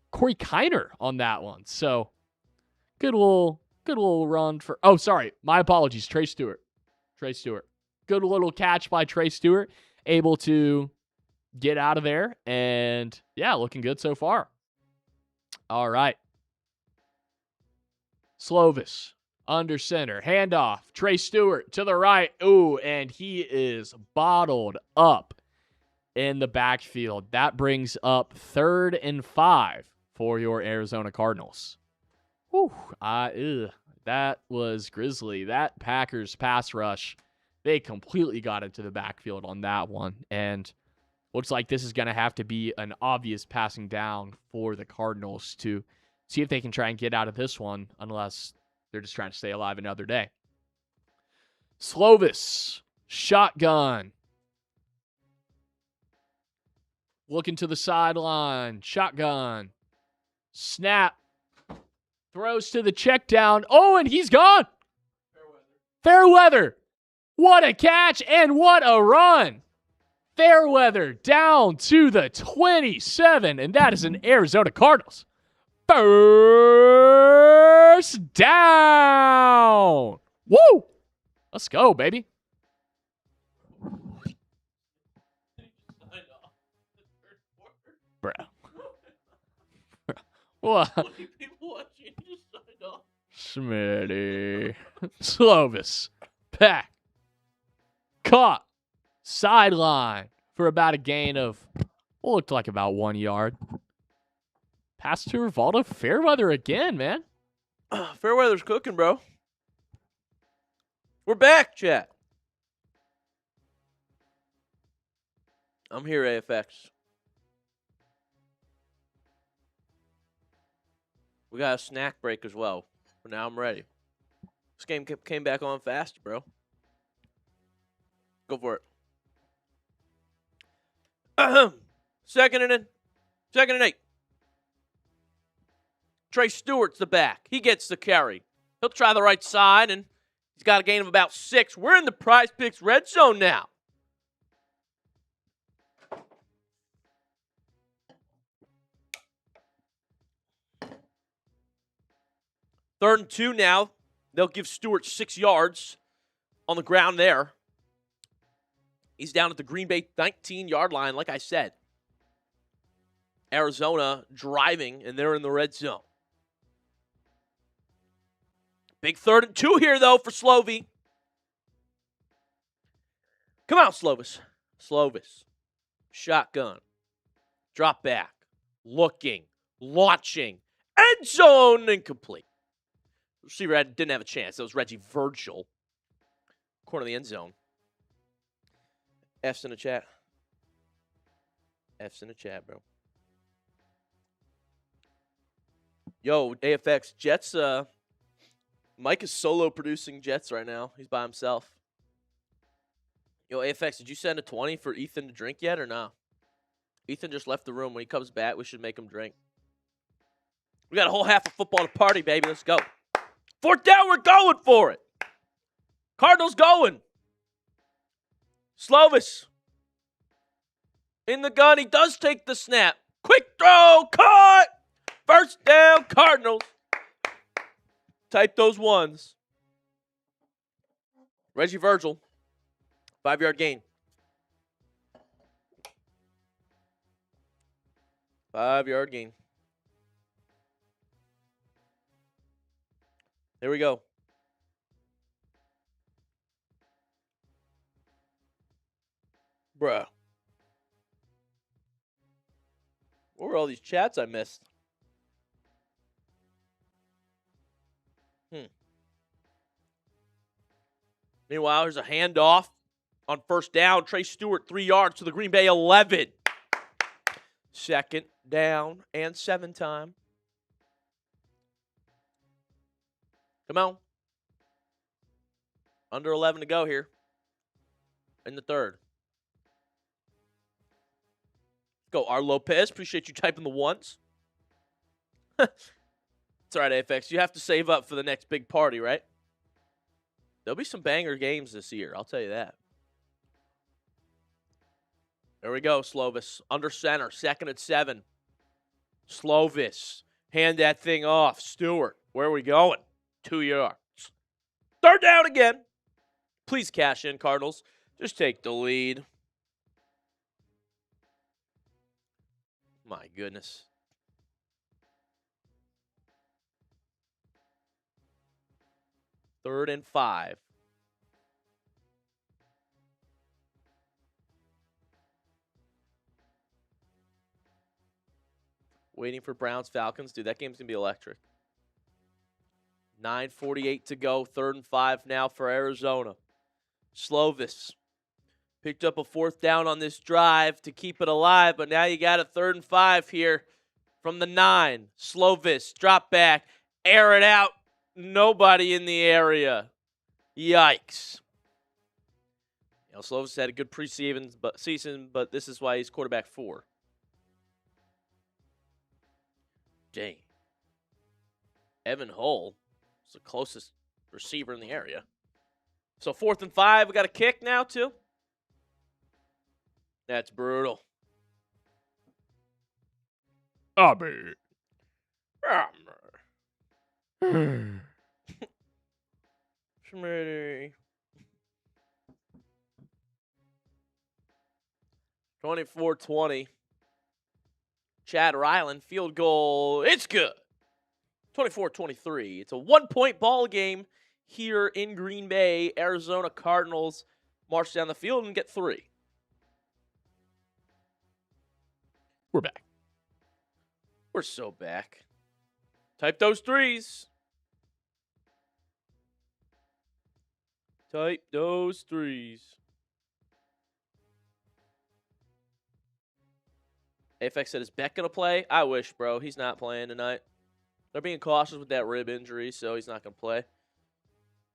Corey Kiner on that one. So good little run for. Oh, sorry, my apologies. Trey Stewart. Good little catch by Trey Stewart, able to get out of there, and yeah, looking good so far. All right. Slovis under center. Handoff. Trey Stewart to the right. Ooh, and he is bottled up in the backfield. That brings up 3rd and 5 for your Arizona Cardinals. Whew. That was grisly. That Packers pass rush, they completely got into the backfield on that one. And looks like this is going to have to be an obvious passing down for the Cardinals to see if they can try and get out of this one, unless they're just trying to stay alive another day. Slovis, shotgun. Looking to the sideline, shotgun. Snap. Throws to the check down. Oh, and he's gone. Fairweather. What a catch and what a run. Fairweather down to the 27, and that is an Arizona Cardinals first down. Woo! Let's go, baby. Bro. What? Smitty. Slovis. Pack. Caught. Sideline for about a gain of what looked like about 1 yard. Pass to Rivaldo. Fairweather again, man. Fairweather's cooking, bro. We're back, chat. I'm here, AFX. We got a snack break as well. But now I'm ready. This game came back on fast, bro. Go for it. Second and 8. Trey Stewart's the back. He gets the carry. He'll try the right side, and he's got a gain of about 6. We're in the Prize Picks red zone now. Third and 2 now. They'll give Stewart 6 yards on the ground there. He's down at the Green Bay 19-yard line, like I said. Arizona driving, and they're in the red zone. Big 3rd and 2 here, though, for Slovy. Come on, Slovis. Slovis. Shotgun. Drop back. Looking. Launching. End zone incomplete. Receiver didn't have a chance. That was Reggie Virgil. Corner of the end zone. F's in the chat. F's in the chat, bro. Yo, AFX, Jets, Mike is solo producing Jets right now. He's by himself. Yo, AFX, did you send a 20 for Ethan to drink yet or no? Ethan just left the room. When he comes back, we should make him drink. We got a whole half of football to party, baby. Let's go. 4th down, we're going for it. Cardinals going. Slovis. In the gun, he does take the snap. Quick throw, caught. First down, Cardinals. Type those ones. Reggie Virgil. 5-yard gain. 5-yard gain. Here we go. Bruh. What were all these chats I missed? Meanwhile, here's a handoff on first down. Trey Stewart, 3 yards to the Green Bay 11. 2nd down and 7 time. Come on. Under 11 to go here in the 3rd. Go, R. Lopez. Appreciate you typing the ones. It's all right, AFX. You have to save up for the next big party, right? There'll be some banger games this year. I'll tell you that. There we go, Slovis. Under center, 2nd and 7. Slovis. Hand that thing off. Stewart. Where are we going? 2 yards. 3rd down again. Please cash in, Cardinals. Just take the lead. My goodness. Third and 5. Waiting for Browns-Falcons. Dude, that game's going to be electric. 9:48 to go. 3rd and 5 now for Arizona. Slovis picked up a 4th down on this drive to keep it alive, but now you got a 3rd and 5 here from the 9. Slovis, drop back, air it out. Nobody in the area. Yikes. You know, Slovis had a good preseason, but this is why he's quarterback 4. Dang. Evan Hull is the closest receiver in the area. So 4th and 5, we got a kick now too. That's brutal. Abby. Schmitty. 24-20. Chad Ryland, field goal. It's good. 24-23. It's a 1-point ball game here in Green Bay. Arizona Cardinals march down the field and get 3. We're back. We're so back. Type those 3s. Type those 3s. AFX said, is Beck going to play? I wish, bro. He's not playing tonight. They're being cautious with that rib injury, so he's not going to play.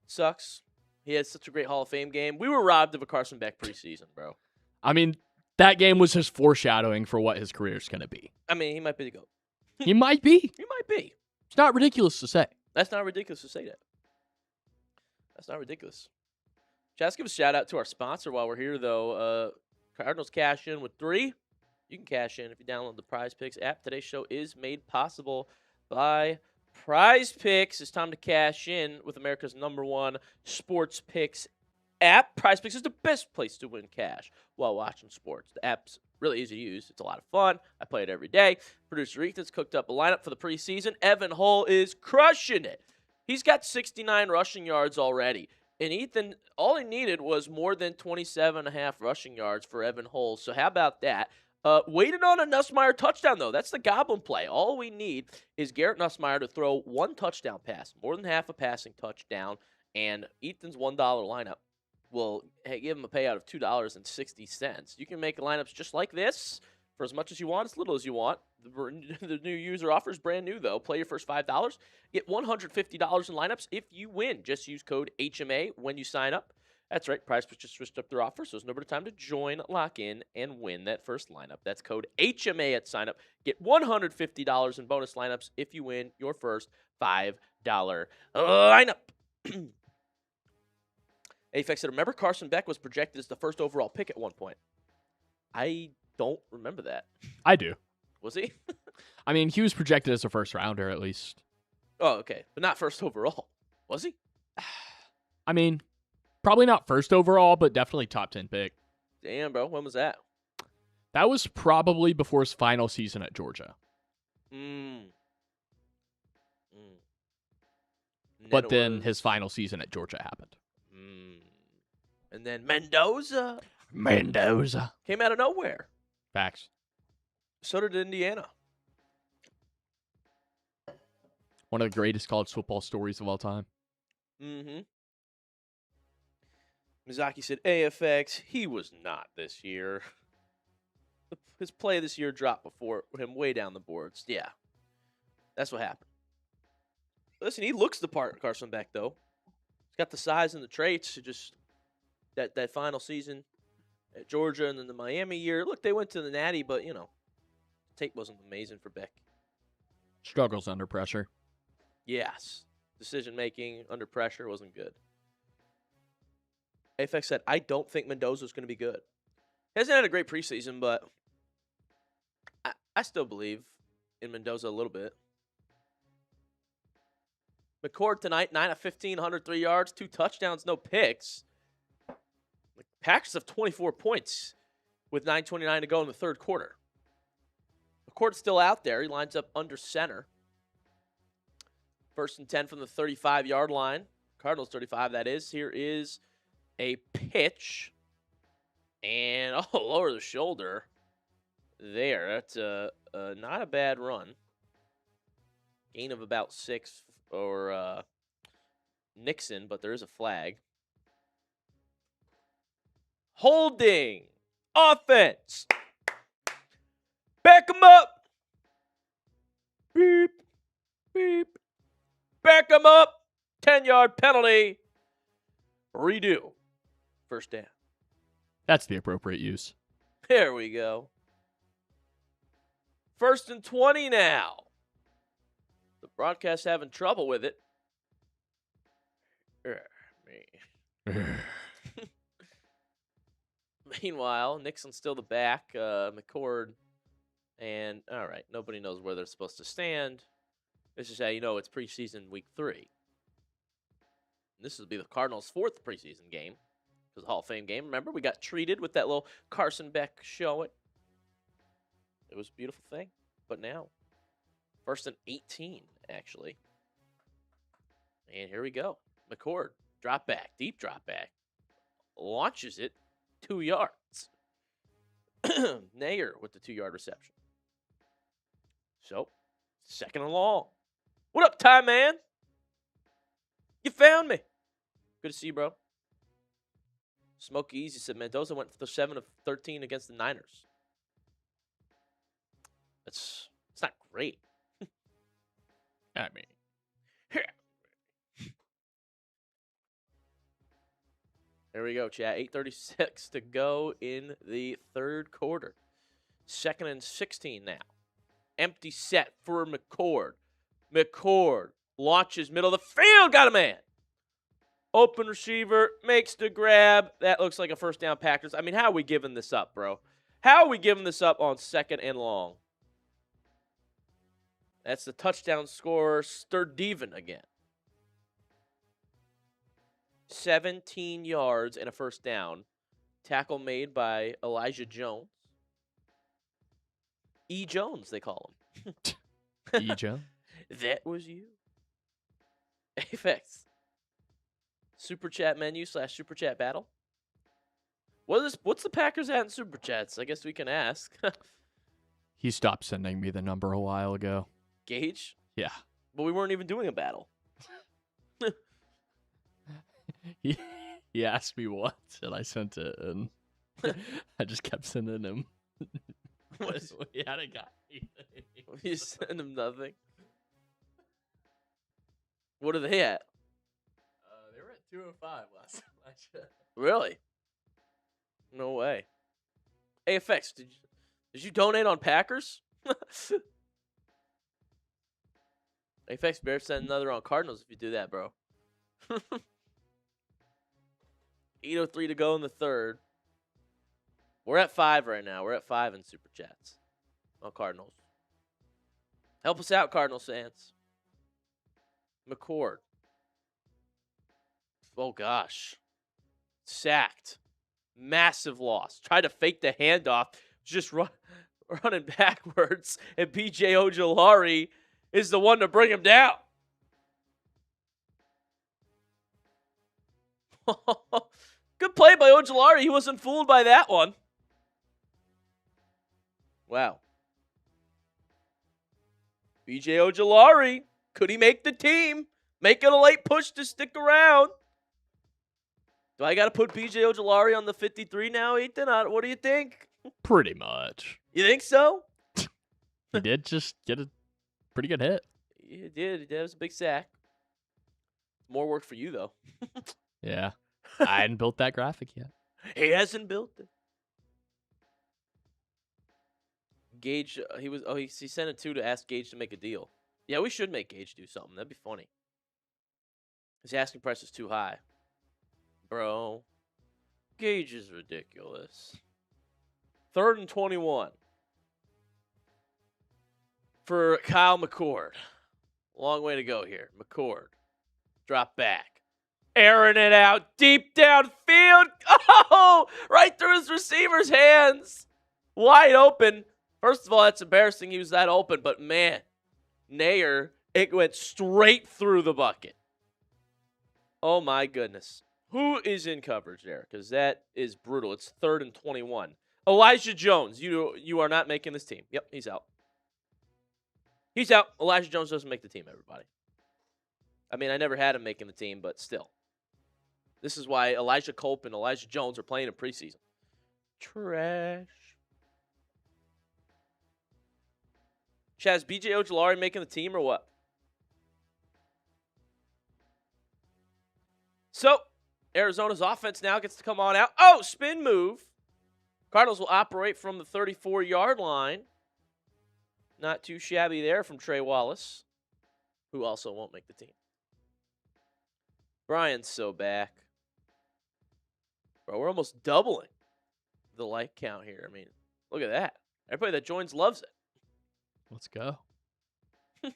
Sucks. He had such a great Hall of Fame game. We were robbed of a Carson Beck preseason, bro. I mean, that game was just foreshadowing for what his career is going to be. I mean, he might be the GOAT. He might be. He might be. It's not ridiculous to say. That's not ridiculous to say that. That's not ridiculous. Let's give a shout-out to our sponsor while we're here, though. Cardinals cash in with 3. You can cash in if you download the Prize Picks app. Today's show is made possible by Prize Picks. It's time to cash in with America's #1 sports picks app. Prize Picks is the best place to win cash while watching sports. The app's really easy to use. It's a lot of fun. I play it every day. Producer Ethan's cooked up a lineup for the preseason. Evan Hull is crushing it. He's got 69 rushing yards already. And Ethan, all he needed was more than 27.5 rushing yards for Evan Hull. So how about that? Waited on a Nussmeier touchdown, though. That's the goblin play. All we need is Garrett Nussmeier to throw 1 touchdown pass, more than half a passing touchdown, and Ethan's $1 lineup will give him a payout of $2.60. You can make lineups just like this for as much as you want, as little as you want. The new user offer is brand new, though. Play your first $5. Get $150 in lineups if you win. Just use code HMA when you sign up. That's right. PrizePicks just switched up their offer, so there's no better time to join, lock in, and win that first lineup. That's code HMA at sign up. Get $150 in bonus lineups if you win your first $5 lineup. AFX said, remember Carson Beck was projected as the first overall pick at one point? I don't remember that. I do. Was he? I mean, he was projected as a first rounder at least. Oh, okay. But not first overall. Was he? I mean, probably not first overall, but definitely top 10 pick. Damn, bro. When was that? That was probably before his final season at Georgia. But then his final season at Georgia happened. And then Mendoza came out of nowhere. Facts. So did Indiana. One of the greatest college football stories of all time. Mizaki said, AFX, he was not this year. His play this year dropped before him way down the boards. Yeah. That's what happened. Listen, he looks the part, Carson Beck, though. He's got the size and the traits to just that final season at Georgia and then the Miami year. Look, they went to the Natty, but, tape wasn't amazing for Beck. Struggles under pressure. Yes. Decision making under pressure wasn't good. AFX said, I don't think Mendoza's going to be good. He hasn't had a great preseason, but I still believe in Mendoza a little bit. McCord tonight, 9 of 15, 103 yards, 2 touchdowns, no picks. The Packers have 24 points with 9:29 to go in the third quarter. McCord's still out there. He lines up under center. 1st and 10 from the 35-yard line. Cardinals 35, that is. Here is a pitch. And, lower the shoulder. There. That's not a bad run. Gain of about 6 for Nixon, but there is a flag. Holding. Offense. Back him up. Beep. Beep. Back him up. 10-yard penalty. Redo. First down. That's the appropriate use. There we go. 1st and 20 now. The broadcast having trouble with it. Meanwhile, Nixon's still the back. McCord. And, all right, nobody knows where they're supposed to stand. This is how you know it's preseason week 3. This will be the Cardinals' 4th preseason game. It was a Hall of Fame game. Remember, we got treated with that little Carson Beck show. It was a beautiful thing. But now, 1st and 18, actually. And here we go. McCord, drop back, deep drop back. Launches it 2 yards. Nair with the 2-yard reception. So, 2nd and long. What up, Ty Man? You found me. Good to see you, bro. Smokey Easy said Mendoza went for 7 of 13 against the Niners. It's not great. I mean, there we go, chat. 8:36 to go in the third quarter. 2nd and 16 now. Empty set for McCord. McCord launches middle of the field. Got a man. Open receiver. Makes the grab. That looks like a first down Packers. I mean, how are we giving this up, bro? How are we giving this up on 2nd and long? That's the touchdown scorer, Sturdivant again. 17 yards and a first down. Tackle made by Elijah Jones. E. Jones, they call him. E. Jones? That was you. Apex. Super chat menu / super chat battle. What's the Packers at in super chats? I guess we can ask. He stopped sending me the number a while ago. Gage? Yeah. But we weren't even doing a battle. He asked me once, and I sent it, and I just kept sending him. We had a guy. You send him nothing. What are they at? They were at 205 last time I checked. Really? No way. AFX, did you donate on Packers? AFX, better send another on Cardinals if you do that, bro. 8:03 to go in the third. We're at 5 right now. We're at 5 in super chats on Cardinals. Help us out, Cardinals fans. McCord. Oh, gosh. Sacked. Massive loss. Tried to fake the handoff. Just running backwards. And P.J. Ojolari is the one to bring him down. Good play by Ojolari. He wasn't fooled by that one. Wow. B.J. Ojolari. Could he make the team? Make it a late push to stick around. Do I got to put B.J. Ojolari on the 53 now, Ethan? What do you think? Pretty much. You think so? He did just get a pretty good hit. He did. That was a big sack. More work for you, though. Yeah. I hadn't built that graphic yet. He hasn't built it. Gage, he sent it to ask Gage to make a deal. Yeah, we should make Gage do something. That'd be funny. His asking price is too high. Bro, Gage is ridiculous. 3rd and 21 for Kyle McCord. Long way to go here. McCord. Drop back. Airing it out deep downfield. Oh, right through his receiver's hands. Wide open. First of all, that's embarrassing he was that open, but man, Nair, it went straight through the bucket. Oh my goodness. Who is in coverage there? Because that is brutal. It's 3rd and 21. Elijah Jones, you are not making this team. Yep, he's out. He's out. Elijah Jones doesn't make the team, everybody. I mean, I never had him making the team, but still. This is why Elijah Culp and Elijah Jones are playing in preseason. Trash. Chaz, B.J. Ojulari making the team or what? So, Arizona's offense now gets to come on out. Oh, spin move. Cardinals will operate from the 34-yard line. Not too shabby there from Trey Wallace, who also won't make the team. Brian's so back. Bro, we're almost doubling the like count here. I mean, look at that. Everybody that joins loves it. Let's go. Let's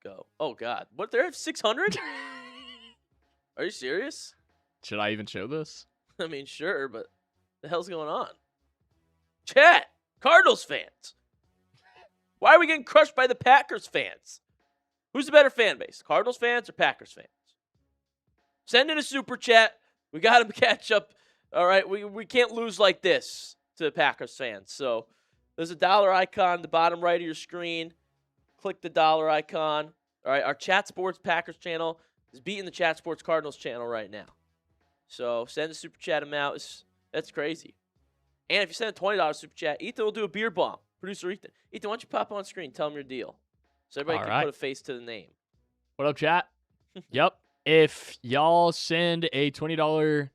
go. Oh, God. What, they have 600? Are you serious? Should I even show this? I mean, sure, but the hell's going on? Chat, Cardinals fans. Why are we getting crushed by the Packers fans? Who's the better fan base, Cardinals fans or Packers fans? Send in a super chat. We got to catch up. All right, we can't lose like this to the Packers fans. So there's a dollar icon at the bottom right of your screen. Click the dollar icon. All right, our Chat Sports Packers channel is beating the Chat Sports Cardinals channel right now. So send a super chat amount. That's crazy. And if you send a $20 super chat, Ethan will do a beer bomb. Producer Ethan. Ethan, why don't you pop on screen? Tell him your deal. So everybody can put a face to the name. What up, chat? Yep. If y'all send a $20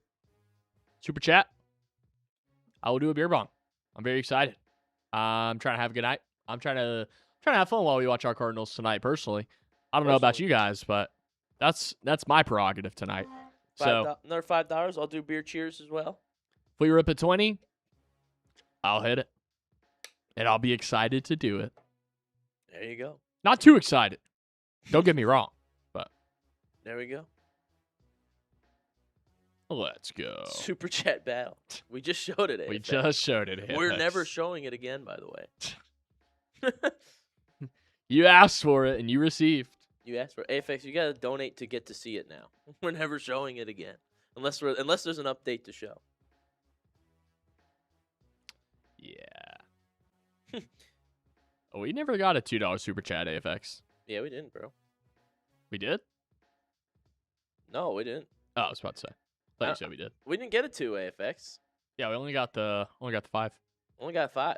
super chat, I will do a beer bomb. I'm very excited. I'm trying to have a good night. I'm trying to have fun while we watch our Cardinals tonight, personally. I don't know about you guys, but that's my prerogative tonight. So another $5, I'll do beer cheers as well. If we rip at 20, I'll hit it. And I'll be excited to do it. There you go. Not too excited. Don't get me wrong, but there we go. Let's go. Super chat battle. We just showed it. We just showed it. We're never showing it again, by the way. You asked for it and you received. You asked for it. AFX, you got to donate to get to see it now. We're never showing it again. Unless there's an update to show. Yeah. Oh, we never got a $2 super chat, AFX. Yeah, we didn't, bro. We did? No, we didn't. Oh, I was about to say. I thought you said we did. We didn't get a 2, AFX. Yeah, we only got the 5. Only got 5.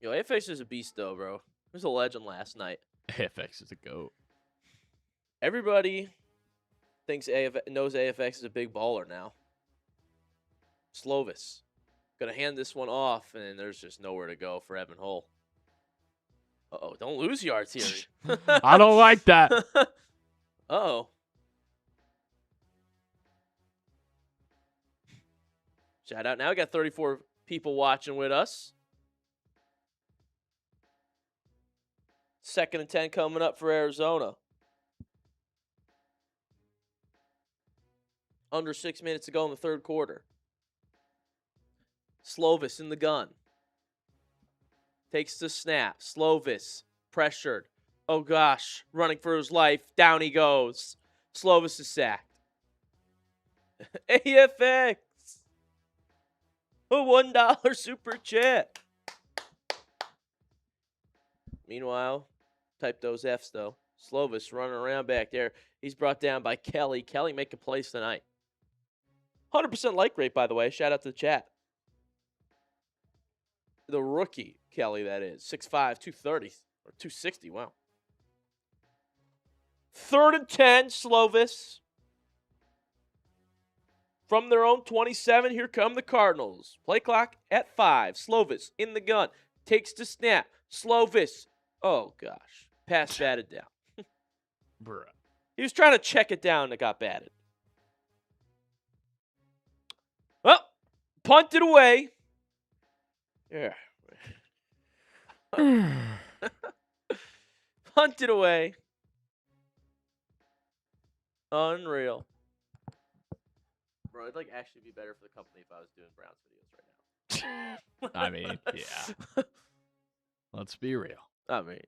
Yo, AFX is a beast, though, bro. He was a legend last night. AFX is a goat. Everybody knows AFX is a big baller now. Slovis. Gonna hand this one off, and there's just nowhere to go for Evan Hull. Uh-oh, don't lose yards here. I don't like that. Uh-oh. Shout out now. We got 34 people watching with us. 2nd and 10 coming up for Arizona. Under 6 minutes to go in the third quarter. Slovis in the gun. Takes the snap. Slovis pressured. Oh, gosh. Running for his life. Down he goes. Slovis is sacked. AFX. A $1 super chat. Meanwhile, type those Fs, though. Slovis running around back there. He's brought down by Kelly. Kelly making plays tonight. 100% like rate, by the way. Shout out to the chat. The rookie, Kelly, that is. 6'5", 230, or 260, wow. 3rd and 10, Slovis. From their own 27, here come the Cardinals. Play clock at 5. Slovis in the gun. takes the snap. Slovis. Oh, gosh. Pass batted down. Bruh. He was trying to check it down and it got batted. Well, punted away. Yeah. Punted away. Unreal. Bro, it'd actually be better for the company if I was doing Browns videos right now. I mean, yeah. Let's be real. I mean,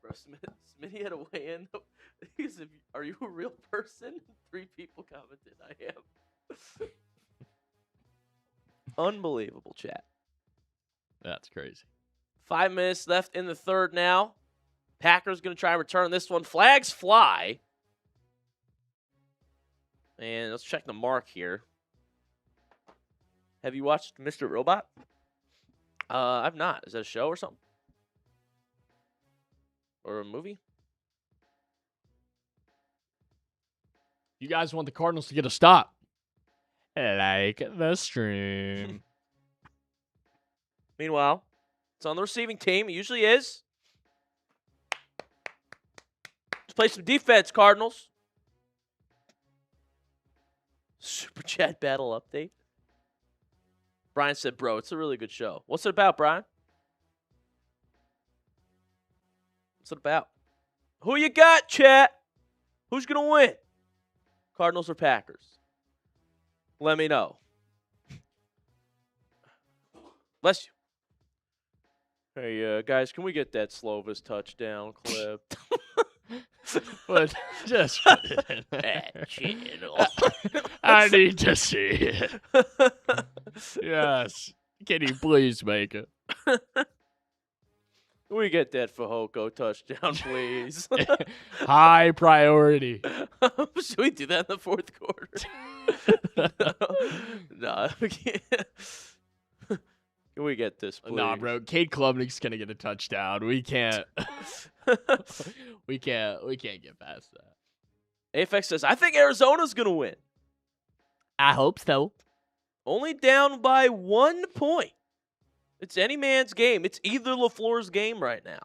bro, Smitty had a weigh-in. He said, "Are you a real person?" 3 people commented, "I am." Unbelievable, chat. That's crazy. 5 minutes left in the third now. Packers going to try and return this one. Flags fly. And let's check the mark here. Have you watched Mr. Robot? I've not. Is that a show or something? Or a movie? You guys want the Cardinals to get a stop? Like the stream. Meanwhile, it's on the receiving team. It usually is. Let's play some defense, Cardinals. Super Chat battle update. Brian said, "Bro, it's a really good show." What's it about, Brian? What's it about? Who you got, chat? Who's going to win? Cardinals or Packers? Let me know. Bless you. Hey, guys, can we get that Slovis touchdown clip? But just put it in That channel. I need to see it. Yes. Can you please make it? Can we get that Fehoko touchdown, please? High priority. Should we do that in the fourth quarter? No, we can't. Can we get this, please? Nah, bro. Cade Klubnik's gonna get a touchdown. We can't. We can't get past that. AFX says, "I think Arizona's gonna win." I hope so. Only down by 1 point. It's any man's game. It's either LaFleur's game right now.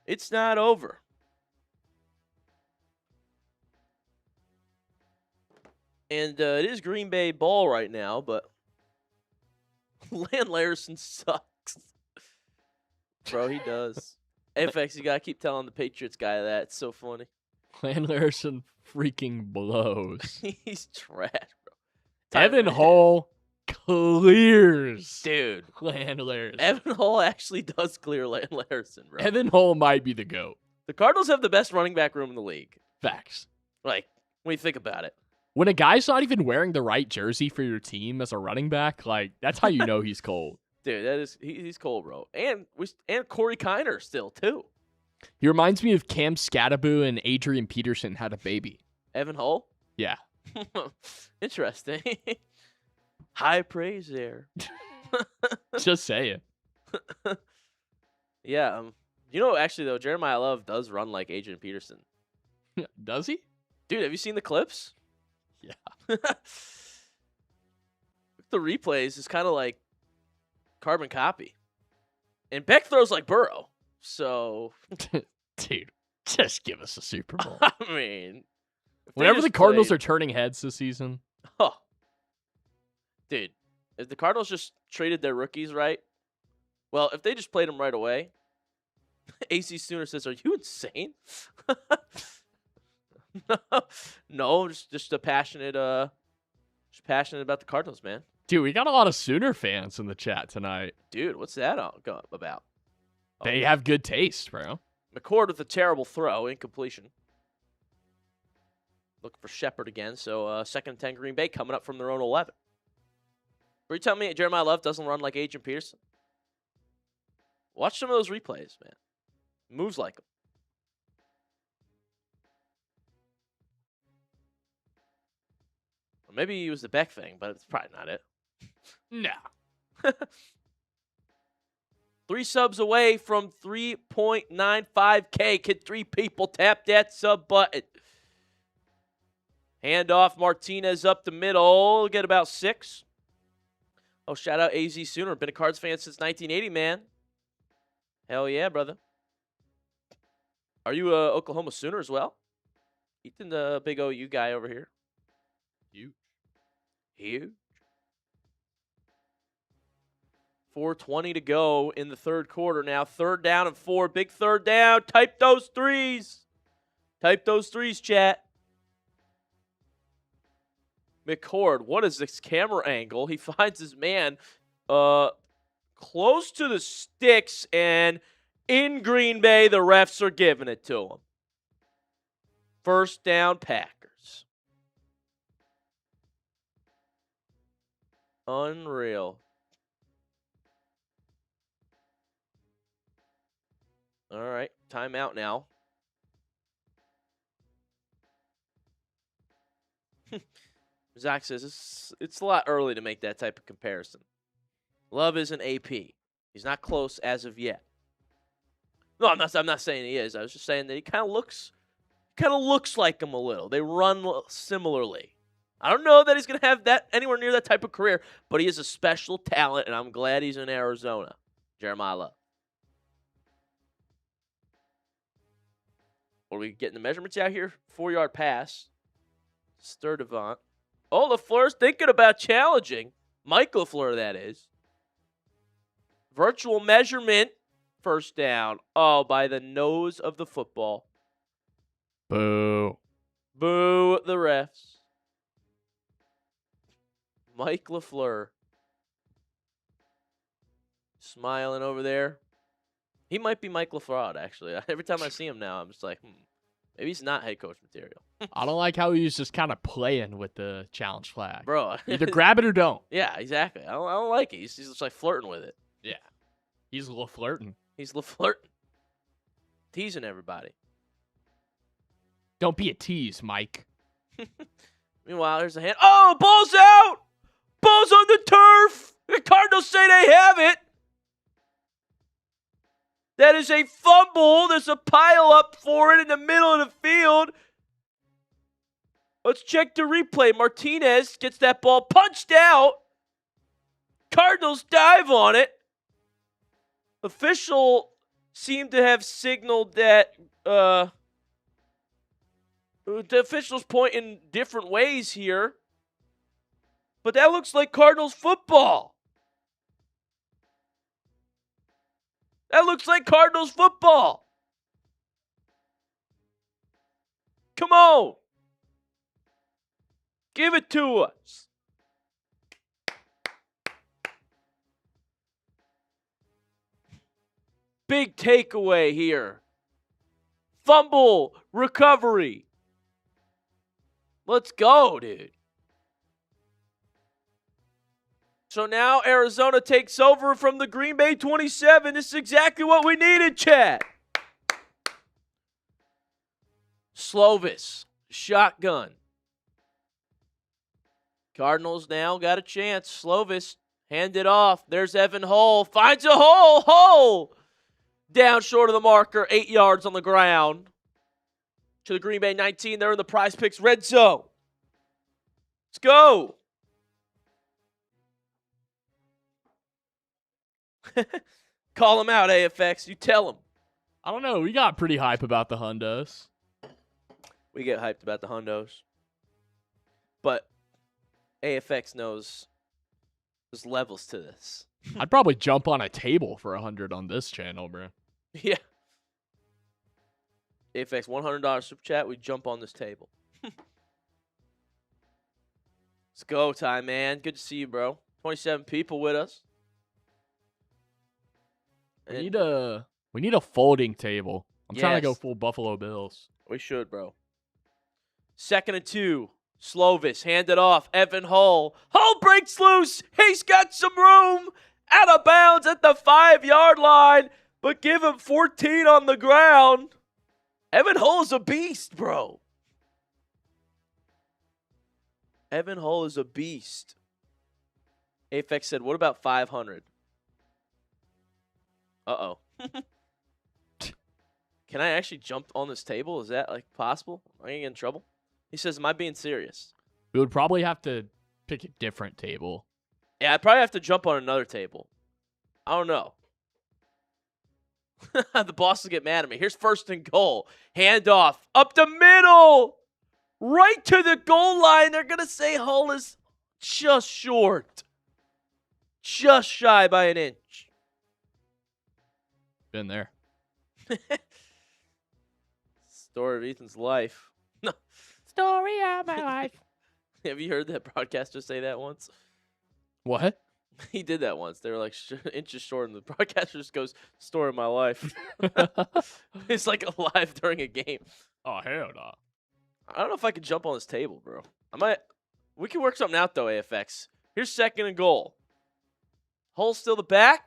It's not over. And it is Green Bay ball right now, but Land Larson sucks. Bro, he does. FX, you gotta keep telling the Patriots guy that. It's so funny. Land Larson freaking blows. He's trash, bro. Evan Hull clears. Dude. Land Larson. Evan Hull actually does clear Land Larson, bro. Evan Hull might be the GOAT. The Cardinals have the best running back room in the league. Facts. Like, when you think about it. When a guy's not even wearing the right jersey for your team as a running back, like, that's how you know he's cold. Dude, he's cold, bro. And Corey Kiner still, too. He reminds me of Cam Scattaboo and Adrian Peterson had a baby. Evan Hull? Yeah. Interesting. High praise there. Just saying. Yeah. You know, actually, though, Jeremiyah Love does run like Adrian Peterson. Does he? Dude, have you seen the clips? Yeah. The replays is kind of like carbon copy. And Beck throws like Burrow. So, dude, just give us a Super Bowl. I mean, whenever the Cardinals are turning heads this season. Oh. Dude, if the Cardinals just traded their rookies right, well, if they just played them right away, AC Sooner says, "Are you insane?" No, just a passionate about the Cardinals, man. Dude, we got a lot of Sooner fans in the chat tonight. Dude, what's that about? They have good taste, bro. McCord with a terrible throw, incompletion. Looking for Shepard again, so 2nd and 10 Green Bay coming up from their own 11. Were you telling me Jeremiyah Love doesn't run like Adrian Peterson? Watch some of those replays, man. Moves like him. Or maybe it was the Beck thing, but it's probably not it. No. 3 subs away from 3.95K. Can 3 people tap that sub button? Handoff, Martinez up the middle. Get about 6. Oh, shout out AZ Sooner. Been a Cards fan since 1980, man. Hell yeah, brother. Are you a Oklahoma Sooner as well? Ethan, the big OU guy over here. Huge. 4:20 to go in the third quarter now. 3rd down and 4. Big 3rd down. Type those threes. Type those threes, chat. McCord, what is this camera angle? He finds his man close to the sticks, and in Green Bay, the refs are giving it to him. 1st down, Packers. Unreal. All right, timeout now. Zach says it's a lot early to make that type of comparison. Love isn't AP. He's not close as of yet. No, I'm not saying he is. I was just saying that he kind of looks like him a little. They run similarly. I don't know that he's going to have that anywhere near that type of career, but he is a special talent, and I'm glad he's in Arizona. Jeremiyah Love. Are we getting the measurements out here? 4-yard pass. Sturdivant. Oh, LaFleur's thinking about challenging. Mike LaFleur, that is. Virtual measurement. 1st down. Oh, by the nose of the football. Boo. Boo the refs. Mike LaFleur. Smiling over there. He might be Mike LaFleur, actually. Every time I see him now, I'm just like, maybe he's not head coach material. I don't like how he's just kind of playing with the challenge flag. Bro. Either grab it or don't. Yeah, exactly. I don't like it. He's just like flirting with it. Yeah. He's LaFlirting. He's LaFlirting. Teasing everybody. Don't be a tease, Mike. Meanwhile, there's a hand. Oh, ball's out! Ball's on the turf! The Cardinals say they have it. That is a fumble. There's a pile up for it in the middle of the field. Let's check the replay. Martinez gets that ball punched out. Cardinals dive on it. Official seemed to have signaled that the officials point in different ways here. But that looks like Cardinals football. That looks like Cardinals football. Come on. Give it to us. Big takeaway here. Fumble recovery. Let's go, dude. So now Arizona takes over from the Green Bay 27. This is exactly what we needed, Chad. Slovis, shotgun. Cardinals now got a chance. Slovis, hand it off. There's Evan Hull. Finds a hole. Hull! Down short of the marker. 8 yards on the ground. To the Green Bay 19. They're in the Prize Picks red zone. Let's go. Call him out, AFX. You tell him. I don't know. We got pretty hype about the Hundos. We get hyped about the Hundos. But AFX knows there's levels to this. I'd probably jump on a table for 100 on this channel, bro. Yeah. AFX $100 super chat. We jump on this table. Let's go, Ty, man. Good to see you, bro. 27 people with us. We need a folding table. I'm trying to go Yes. full Buffalo Bills. We should, bro. 2nd and 2. Slovis, hand it off. Evan Hull. Hull breaks loose. He's got some room. Out of bounds at the 5-yard line. But give him 14 on the ground. Evan Hull is a beast, bro. Evan Hull is a beast. AFX said, what about 500? Uh-oh. Can I actually jump on this table? Is that, like, possible? Am I going to get in trouble? He says, am I being serious? We would probably have to pick a different table. Yeah, I'd probably have to jump on another table. I don't know. The boss will get mad at me. Here's 1st and goal. Handoff up the middle. Right to the goal line. They're going to say Hull is just short. Just shy by an inch. Been there. Story of Ethan's life. Story of my life. Have you heard that broadcaster say that once? What? He did that once. They were like inches short, and the broadcaster just goes, "Story of my life." It's like alive during a game. Oh, hell no. I don't know if I can jump on this table, bro. We can work something out, though, AFX. Here's 2nd and goal. Hull's still the back.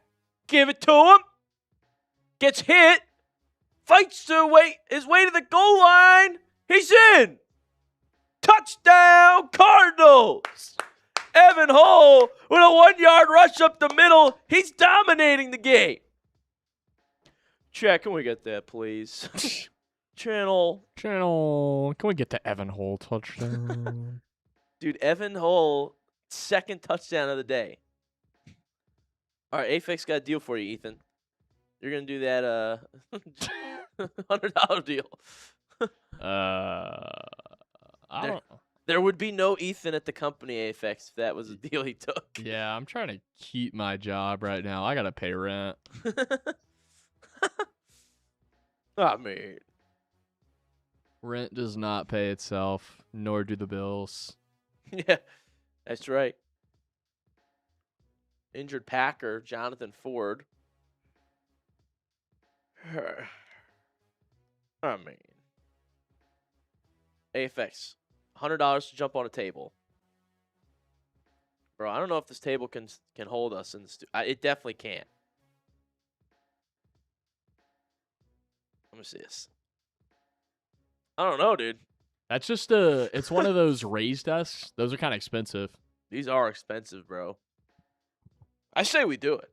Give it to him. Gets hit. Fights his way to the goal line. He's in. Touchdown, Cardinals. Evan Hull with a 1-yard rush up the middle. He's dominating the game. Chat, can we get that, please? Channel. Can we get the Evan Hull touchdown? Dude, Evan Hull, 2nd touchdown of the day. All right, AFX got a deal for you, Ethan. You're going to do that $100 deal. I don't. There would be no Ethan at the company, AFX, if that was the deal he took. Yeah, I'm trying to keep my job right now. I got to pay rent. I mean, Rent does not pay itself, nor do the bills. yeah, that's right. Injured Packer, Jonathan Ford. I mean, AFX, $100 to jump on a table. Bro, I don't know if this table can hold us in the it definitely can't. Let me see this. I don't know, dude. That's just it's one of those raised desks. Those are kind of expensive. These are expensive, bro. I say we do it.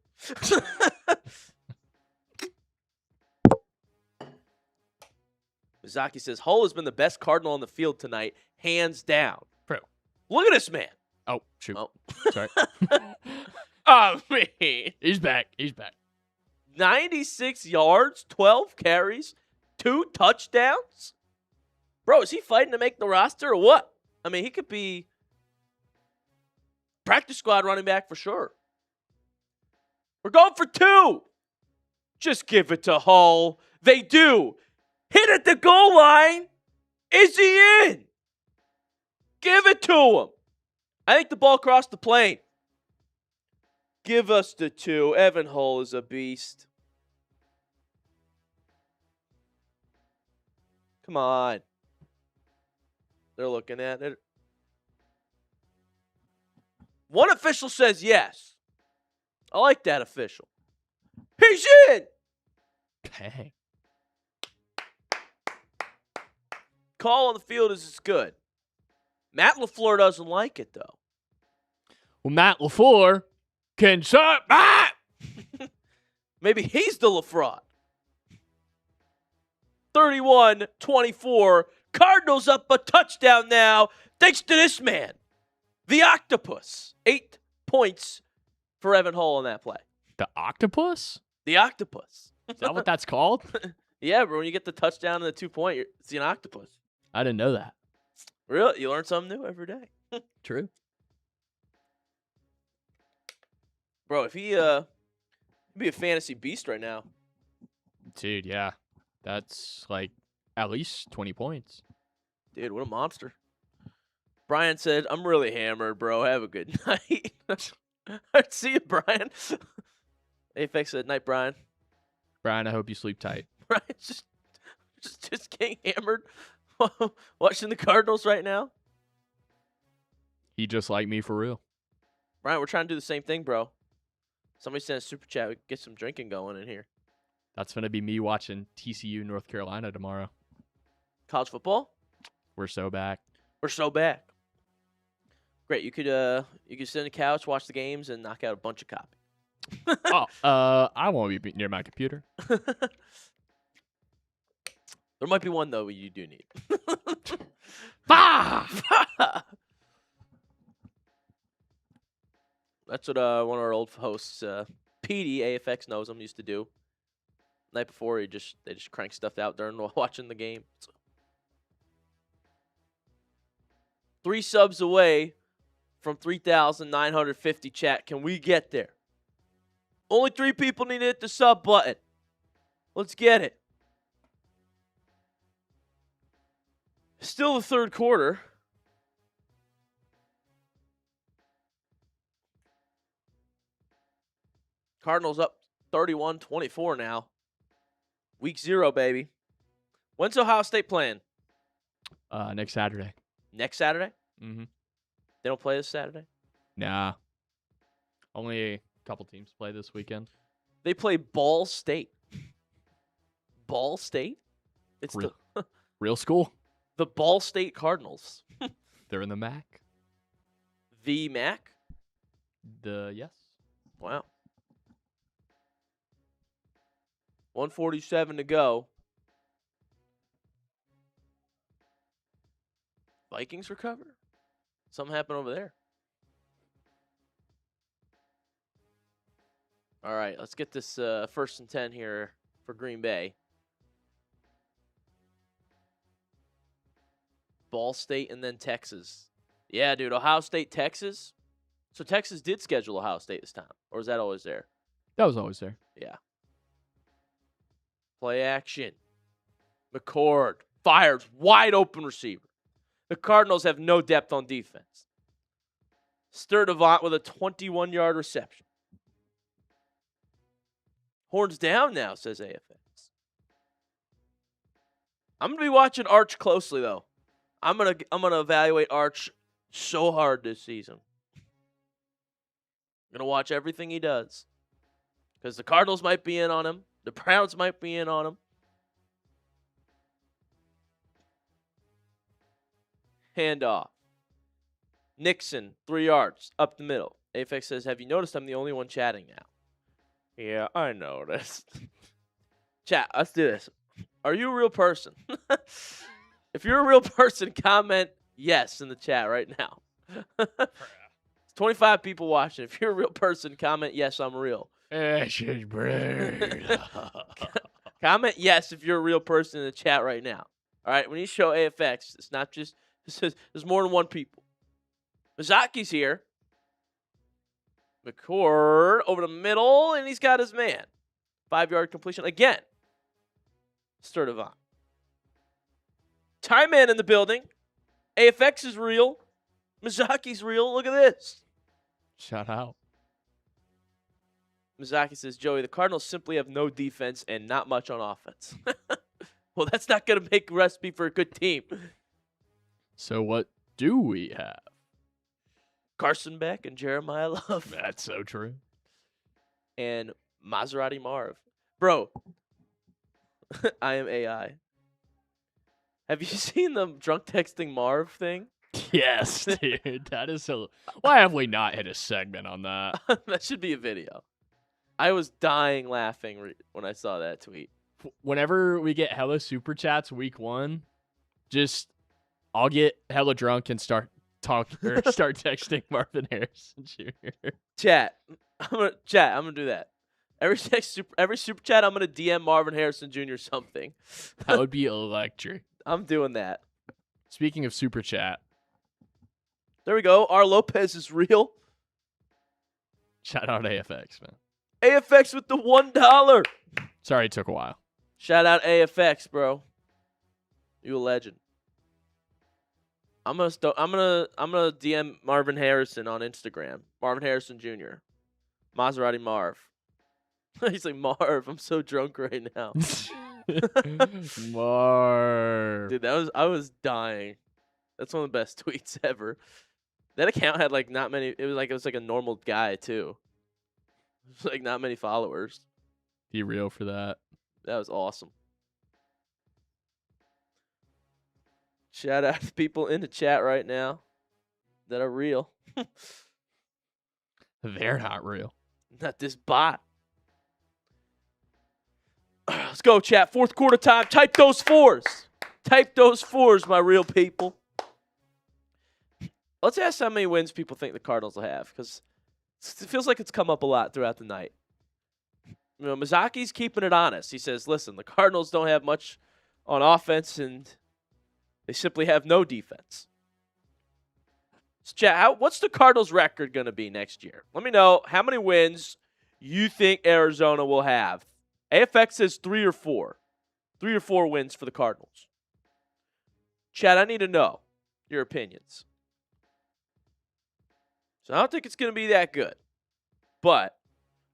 Mizaki says, Hull has been the best Cardinal on the field tonight, hands down. Bro. Look at this man. Oh, shoot. Oh. Sorry. Oh, man. He's back. 96 yards, 12 carries, 2 touchdowns. Bro, is he fighting to make the roster or what? I mean, he could be practice squad running back for sure. We're going for 2. Just give it to Hull. They do. Hit at the goal line. Is he in? Give it to him. I think the ball crossed the plane. Give us the 2. Evan Hull is a beast. Come on. They're looking at it. One official says yes. I like that official. He's in. Dang. Call on the field is good. Matt LaFleur doesn't like it, though. Well, Matt LaFleur can shut back. Maybe he's the LaFraud. 31-24. Cardinals up a touchdown now, thanks to this man, the Octopus. 8 points for Evan Hull on that play. The octopus? The Octopus. Is that what that's called? Yeah, but when you get the touchdown and the 2-point, it's an octopus. I didn't know that. Really? You learn something new every day. True. Bro, if he'd be a fantasy beast right now. Dude, yeah. That's like at least 20 points. Dude, what a monster. Brian said, I'm really hammered, bro. Have a good night. See you, Brian. Apex said, night, Brian. Brian, I hope you sleep tight. Brian's just getting hammered watching the Cardinals right now. He just like me for real. Brian, we're trying to do the same thing, bro. Somebody sent a super chat. We can get some drinking going in here. That's going to be me watching TCU North Carolina tomorrow. College football? We're so back. We're so back. Great. You could sit on the couch, watch the games, and knock out a bunch of copies. I won't be near my computer. There might be one, though, you do need. That's what one of our old hosts, PD, AFX knows him, used to do. Night before, they just crank stuff out during watching the game. So. 3 subs away from 3,950 chat. Can we get there? Only 3 people need to hit the sub button. Let's get it. Still the third quarter. Cardinals up 31-24 now. Week 0, baby. When's Ohio State playing? Next Saturday. Next Saturday? Mm-hmm. They don't play this Saturday? Nah. Only a couple teams play this weekend. They play Ball State. Ball State? It's real, real school. The Ball State Cardinals. They're in the MAC. The MAC? Yes. Wow. 1:47 to go. Vikings recover? Something happened over there. All right, let's get this 1st and 10 here for Green Bay. Ball State and then Texas. Yeah, dude, Ohio State, Texas. So Texas did schedule Ohio State this time, or is that always there? That was always there. Yeah. Play action. McCord fires wide open receiver. The Cardinals have no depth on defense. Sturdivant with a 21-yard reception. Horns down now, says AFX. I'm gonna be watching Arch closely though. I'm gonna evaluate Arch so hard this season. I'm gonna watch everything he does. Because the Cardinals might be in on him. The Browns might be in on him. Handoff. Nixon, 3 yards, up the middle. AFX says, have you noticed I'm the only one chatting now? Yeah, I noticed. Chat, let's do this. Are you a real person? If you're a real person, comment yes in the chat right now. It's 25 people watching. If you're a real person, comment yes, I'm real. Comment yes if you're a real person in the chat right now. All right, when you show AFX, it's not just, there's more than one people. Mizaki's here. McCord over the middle, and he's got his man. 5-yard completion again. Sturdivant. Time man in the building. AFX is real. Mizaki's real. Look at this. Shout out. Mizaki says, Joey, the Cardinals simply have no defense and not much on offense. Well, that's not going to make a recipe for a good team. So what do we have? Carson Beck and Jeremiyah Love. That's so true. And Maserati Marv. Bro, I am AI. Have you seen the drunk texting Marv thing? Yes, dude. That is so... Why have we not hit a segment on that? That should be a video. I was dying laughing when I saw that tweet. Whenever we get hella super chats week 1, I'll get hella drunk and start texting Marvin Harrison Jr. Chat. I'm gonna do that. Every super chat, I'm gonna DM Marvin Harrison Jr. something. That would be electric. I'm doing that. Speaking of super chat. There we go. R. Lopez is real. Shout out AFX, man. AFX with the $1. Sorry it took a while. Shout out AFX, bro. You a legend. I'm gonna DM Marvin Harrison on Instagram. Marvin Harrison Jr. Maserati Marv. He's like, Marv, I'm so drunk right now. Marv. Dude, I was dying. That's one of the best tweets ever. That account had like not many. It was like a normal guy too. It was like not many followers. Be real for that. That was awesome. Shout out to people in the chat right now that are real. They're not real. Not this bot. Let's go, chat. 4th quarter time. Type those 4s. Type those 4s, my real people. Let's ask how many wins people think the Cardinals will have, because It feels like it's come up a lot throughout the night. Mizaki's keeping it honest. He says, listen, the Cardinals don't have much on offense, and they simply have no defense. So, chat, what's the Cardinals' record going to be next year? Let me know how many wins you think Arizona will have. AFX says 3 or 4. 3 or 4 wins for the Cardinals. Chat, I need to know your opinions. So I don't think it's going to be that good. But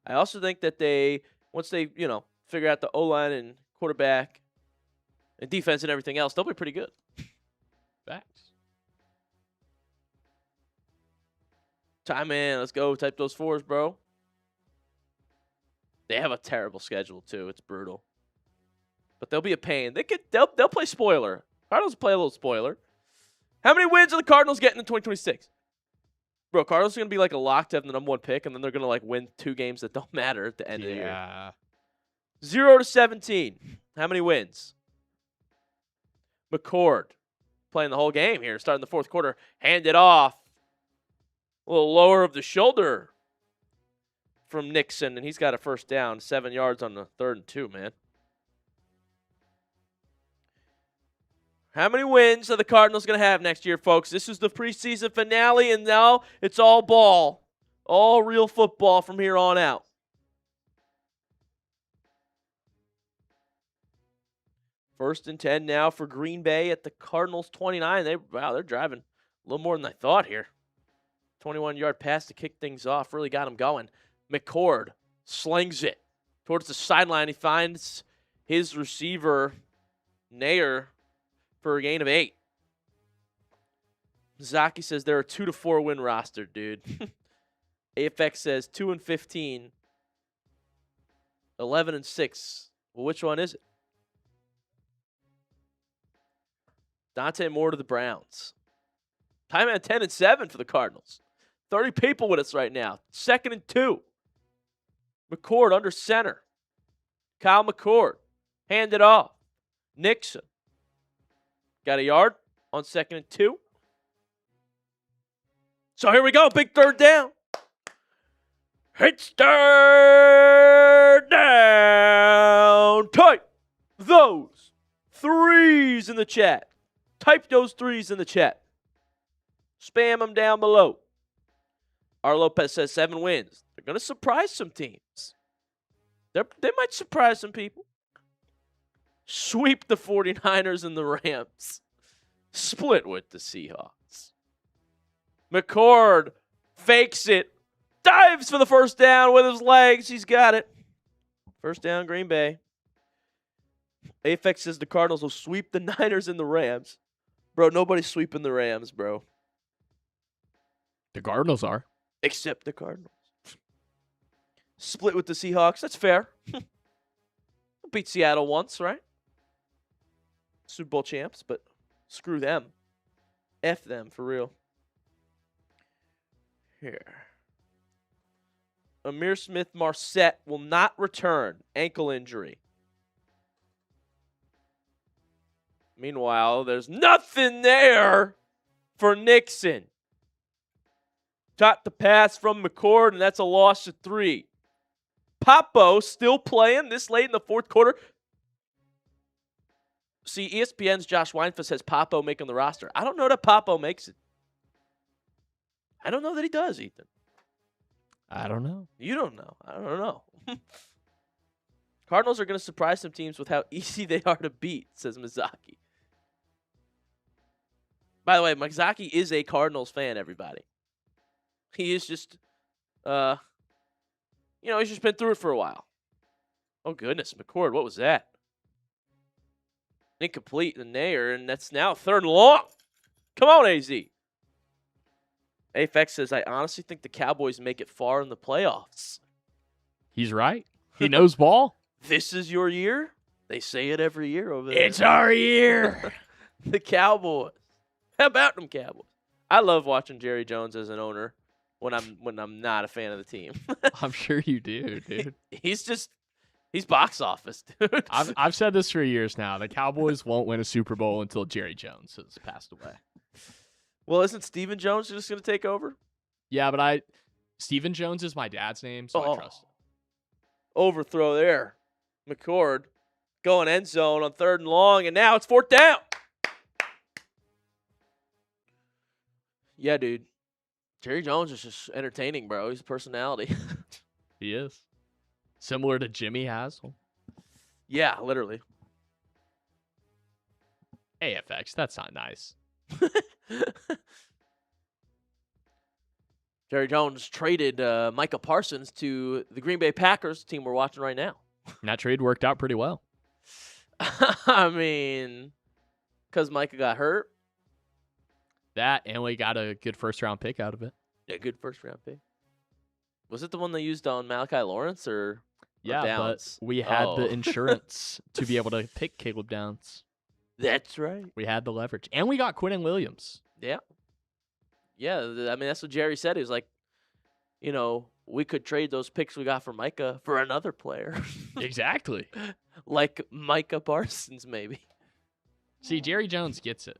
I also think that once they, figure out the O-line and quarterback and defense and everything else, they'll be pretty good. Facts. Time in. Let's go. Type those 4s, bro. They have a terrible schedule, too. It's brutal. But they'll be a pain. They'll play spoiler. Cardinals play a little spoiler. How many wins are the Cardinals getting in 2026? Bro, Cardinals are going to be like a lock to have the number 1 pick, and then they're going to win 2 games that don't matter at the end of the year. 0-17. How many wins? McCord playing the whole game here, starting the 4th quarter. Hand it off. A little lower of the shoulder from Nixon, and he's got a first down. 7 yards on the 3rd and 2, man. How many wins are the Cardinals going to have next year, folks? This is the preseason finale, and now it's all ball. All real football from here on out. First and 10 now for Green Bay at the Cardinals 29. They're driving a little more than I thought here. 21-yard pass to kick things off. Really got him going. McCord slings it towards the sideline. He finds his receiver, Nair, for a gain of 8. Zaki says they're a 2-4 win roster, dude. AFX says 2-15, 11-6. Well, which one is it? Dante Moore to the Browns. Time at 10-7 for the Cardinals. 30 people with us right now. 2nd and 2. McCord under center. Kyle McCord. Hand it off. Nixon. Got a yard on 2nd and 2. So here we go. Big 3rd down. It's 3rd down. Type those 3s in the chat. Type those 3s in the chat. Spam them down below. R. Lopez says 7 wins. They're going to surprise some teams. They might surprise some people. Sweep the 49ers and the Rams. Split with the Seahawks. McCord fakes it. Dives for the first down with his legs. He's got it. First down, Green Bay. Afex says the Cardinals will sweep the Niners and the Rams. Bro, nobody's sweeping the Rams, bro. The Cardinals are. Except the Cardinals. Split with the Seahawks. That's fair. Beat Seattle once, right? Super Bowl champs, but screw them. F them, for real. Here. Amir Smith-Marset will not return. Ankle injury. Meanwhile, there's nothing there for Nixon. Got the pass from McCord, and that's a loss of 3. Papo still playing this late in the 4th quarter. See, ESPN's Josh Weinfuss says Papo making the roster. I don't know that Papo makes it. I don't know that he does, Ethan. I don't know. You don't know. I don't know. Cardinals are going to surprise some teams with how easy they are to beat, says Mizaki. By the way, Mizaki is a Cardinals fan, everybody. He is just, he's just been through it for a while. Oh, goodness. McCord, what was that? Incomplete in Nair, and that's now 3rd and long. Come on, AZ. AFX says, I honestly think the Cowboys make it far in the playoffs. He's right. He knows ball. This is your year? They say it every year over there. It's our year. The Cowboys. How about them Cowboys? I love watching Jerry Jones as an owner when I'm not a fan of the team. I'm sure you do, dude. He's box office, dude. I've said this for years now. The Cowboys won't win a Super Bowl until Jerry Jones has passed away. Well, isn't Stephen Jones just going to take over? Yeah, but Steven Jones is my dad's name, so I trust him. Overthrow there. McCord going end zone on 3rd and long, and now it's 4th down. Yeah, dude. Jerry Jones is just entertaining, bro. He's a personality. He is. Similar to Jimmy Hassel. Yeah, literally. AFX, that's not nice. Jerry Jones traded Micah Parsons to the Green Bay Packers, team we're watching right now. And that trade worked out pretty well. I mean, because Micah got hurt. That, and we got a good first-round pick out of it. Yeah, good first-round pick. Was it the one they used on Malachi Lawrence or Downs? But we had the insurance to be able to pick Caleb Downs. That's right. We had the leverage. And we got Quinnen Williams. Yeah. Yeah, I mean, that's what Jerry said. He was like, you know, we could trade those picks we got for Micah for another player. Exactly. Like Micah Parsons, maybe. See, Jerry Jones gets it.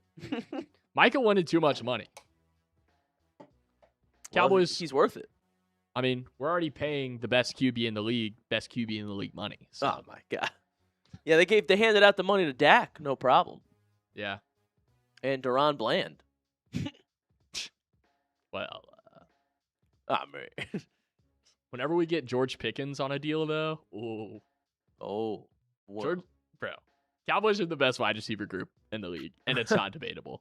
Micah wanted too much money. Cowboys. Well, he's worth it. I mean, we're already paying the best QB in the league money. So. Oh, my God. Yeah, they handed out the money to Dak, no problem. Yeah. And Deron Bland. Well, man. Whenever we get George Pickens on a deal, though, George, bro, Cowboys are the best wide receiver group in the league, and it's not debatable.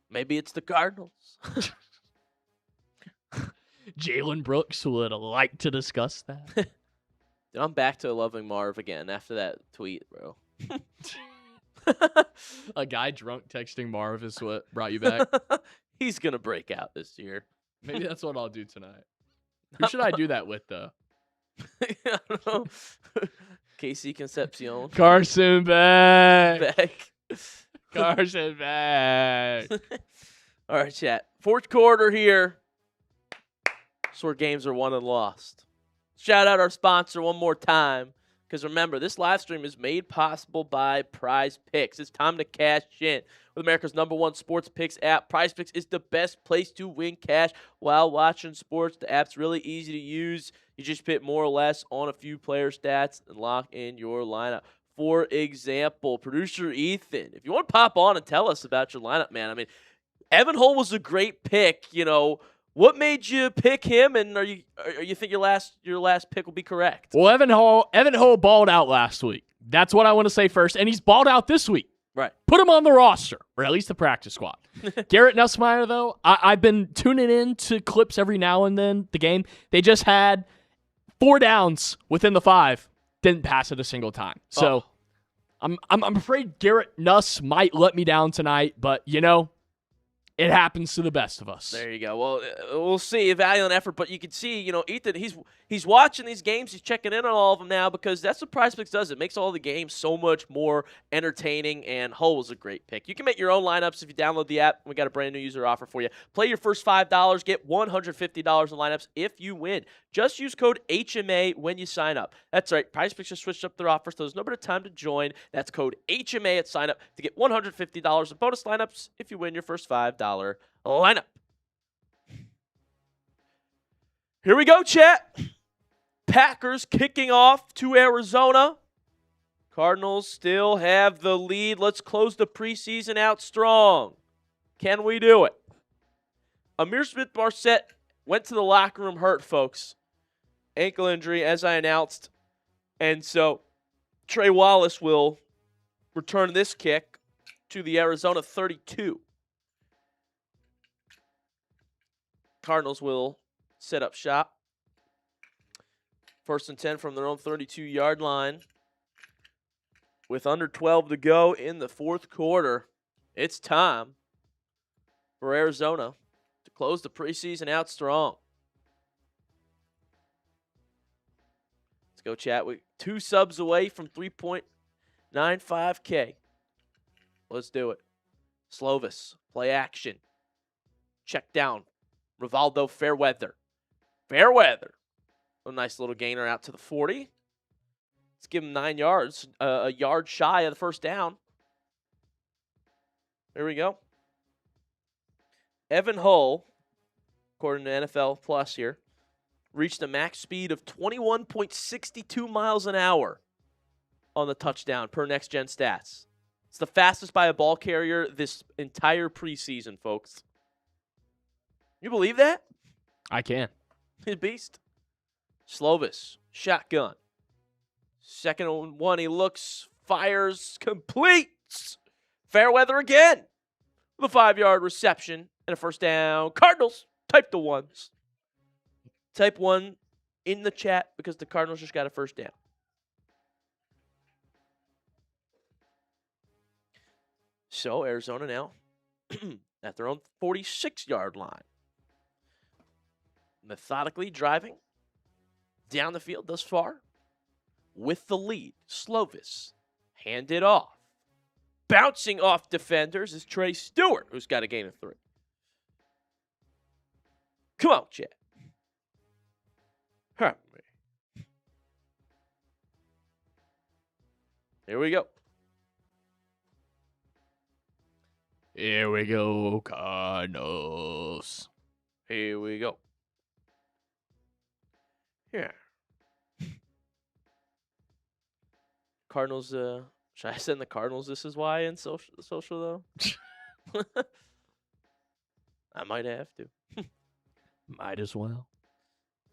Maybe it's the Cardinals. Jalen Brooks would like to discuss that. Dude, I'm back to loving Marv again after that tweet, bro. A guy drunk texting Marv is what brought you back. He's going to break out this year. Maybe that's what I'll do tonight. Who should I do that with, though? I don't know. Casey Concepcion. Carson Beck. Beck. Carson Beck. All right, chat. 4th quarter here. That's where games are won and lost. Shout out our sponsor one more time. Because remember, this live stream is made possible by Prize Picks. It's time to cash in. With America's #1 sports picks app, Prize Picks is the best place to win cash while watching sports. The app's really easy to use. You just put more or less on a few player stats and lock in your lineup. For example, producer Ethan, if you want to pop on and tell us about your lineup, man. I mean, Evan Hull was a great pick. You know, what made you pick him, and are you think your last pick will be correct? Well, Evan Hull balled out last week. That's what I want to say first, and he's balled out this week. Right. Put him on the roster, or at least the practice squad. Garrett Nussmeier, though, I've been tuning in to clips every now and then. The game, they just had 4 downs within the 5, didn't pass it a single time. So I'm afraid Garrett Nuss might let me down tonight, but you know, it happens to the best of us. There you go. Well, we'll see. A valiant effort, but you can see, you know, Ethan, he's watching these games. He's checking in on all of them now because that's what Prize Picks does. It makes all the games so much more entertaining, and Hull was a great pick. You can make your own lineups if you download the app. We got a brand new user offer for you. Play your first $5, get $150 in lineups if you win. Just use code HMA when you sign up. That's right. Prize Picks just switched up their offer, so there's no better time to join. That's code HMA at sign up to get $150 in bonus lineups if you win your first $5 lineup. Here we go, chat. Packers kicking off to Arizona. Cardinals still have the lead. Let's close the preseason out strong. Can we do it? Amir Smith-Marset went to the locker room hurt, folks. Ankle injury, as I announced. And so Trey Wallace will return this kick to the Arizona 32. Cardinals will set up shop. 1st and 10 from their own 32-yard line. With under 12 to go in the 4th quarter, it's time for Arizona to close the preseason out strong. Let's go, chat. We're 2 subs away from 3.95K. Let's do it. Slovis, play action. Check down. Rivaldo Fairweather. Fairweather. A nice little gainer out to the 40. Let's give him 9 yards. A yard shy of the first down. There we go. Evan Hull, according to NFL Plus here, reached a max speed of 21.62 miles an hour on the touchdown per Next Gen Stats. It's the fastest by a ball carrier this entire preseason, folks. You believe that? I can. He's a beast. Slovis, shotgun. Second one, he looks, fires, completes. Fairweather again with a 5-yard reception and a first down. Cardinals, type the ones. Type 1 in the chat because the Cardinals just got a first down. So Arizona now at their own 46-yard line. Methodically driving down the field thus far with the lead. Slovis handed off. Bouncing off defenders is Trey Stewart, who's got a gain of 3. Come on, Chad. Help me. Here we go. Here we go, Cardinals. Here we go. Yeah. Cardinals, should I send the Cardinals this is why in social though? I might have to. Might as well.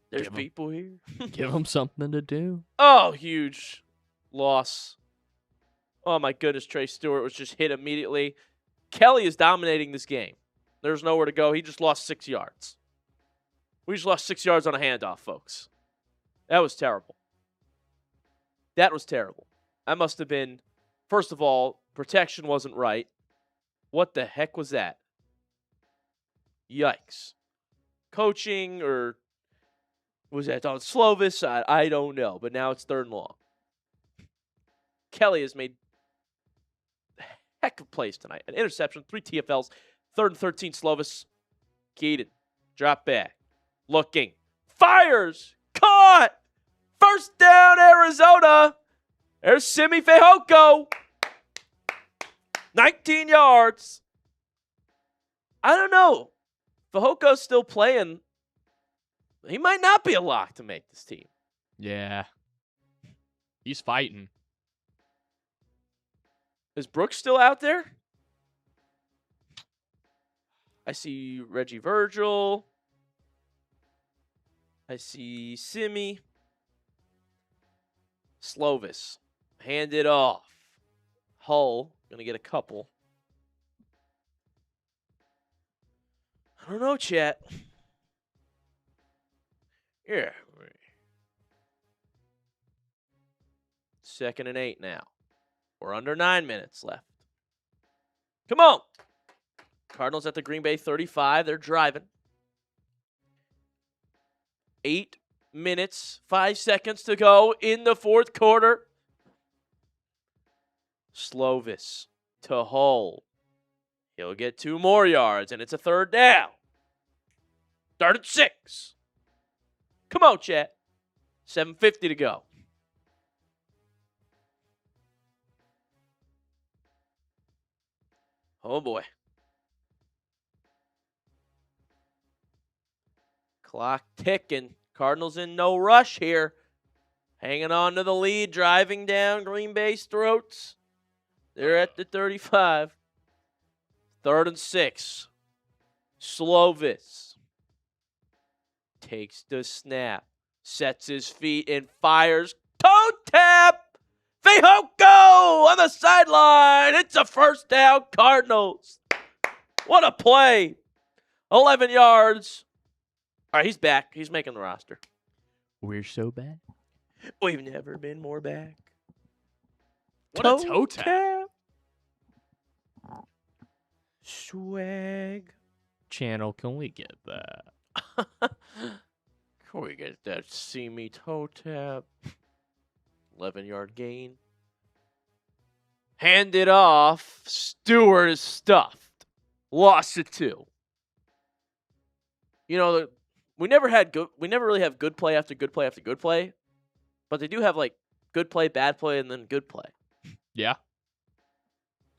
There's people here. Give them something to do. Oh, huge loss. Oh, my goodness. Trey Stewart was just hit immediately. Kelly is dominating this game. There's nowhere to go. He just lost 6 yards. We just lost 6 yards on a handoff, folks. That was terrible. That was terrible. That must have been, first of all, protection wasn't right. What the heck was that? Yikes. Coaching or was that on Slovis? I don't know, but now it's 3rd and long. Kelly has made heck of plays tonight. An interception, 3 TFLs, 3rd and 13, Slovis. Kedon, drop back, looking, fires, caught, first down, Arizona. There's Simi Fehoko, 19 yards. I don't know. Fehoko's still playing. He might not be a lock to make this team. Yeah. He's fighting. Is Brooks still out there? I see Reggie Virgil. I see Simi. Slovis. Hand it off. Hull. Going to get a couple. I don't know, chat. Yeah. 2nd and 8 now. We're under 9 minutes left. Come on. Cardinals at the Green Bay 35. They're driving. 8 minutes, 5 seconds to go in the 4th quarter. Slovis to Hull. He'll get 2 more yards, and it's a 3rd down. 3rd and 6. Come on, chat. 7:50 to go. Oh, boy. Clock ticking. Cardinals in no rush here. Hanging on to the lead, driving down Green Bay's throats. They're at the 35. 3rd and 6. Slovis takes the snap, sets his feet and fires. Toe tap! Fehoko on the sideline. It's a first down, Cardinals. What a play. 11 yards. All right, he's back. He's making the roster. We're so bad. We've never been more back. What a toe tap. Swag. Channel, can we get that? Can we get that Simi toe tap? 11-yard gain. Hand it off. Stewart is stuffed. Lost it 2. You know, we never really have good play after good play after good play, but they do have like good play, bad play, and then good play. Yeah.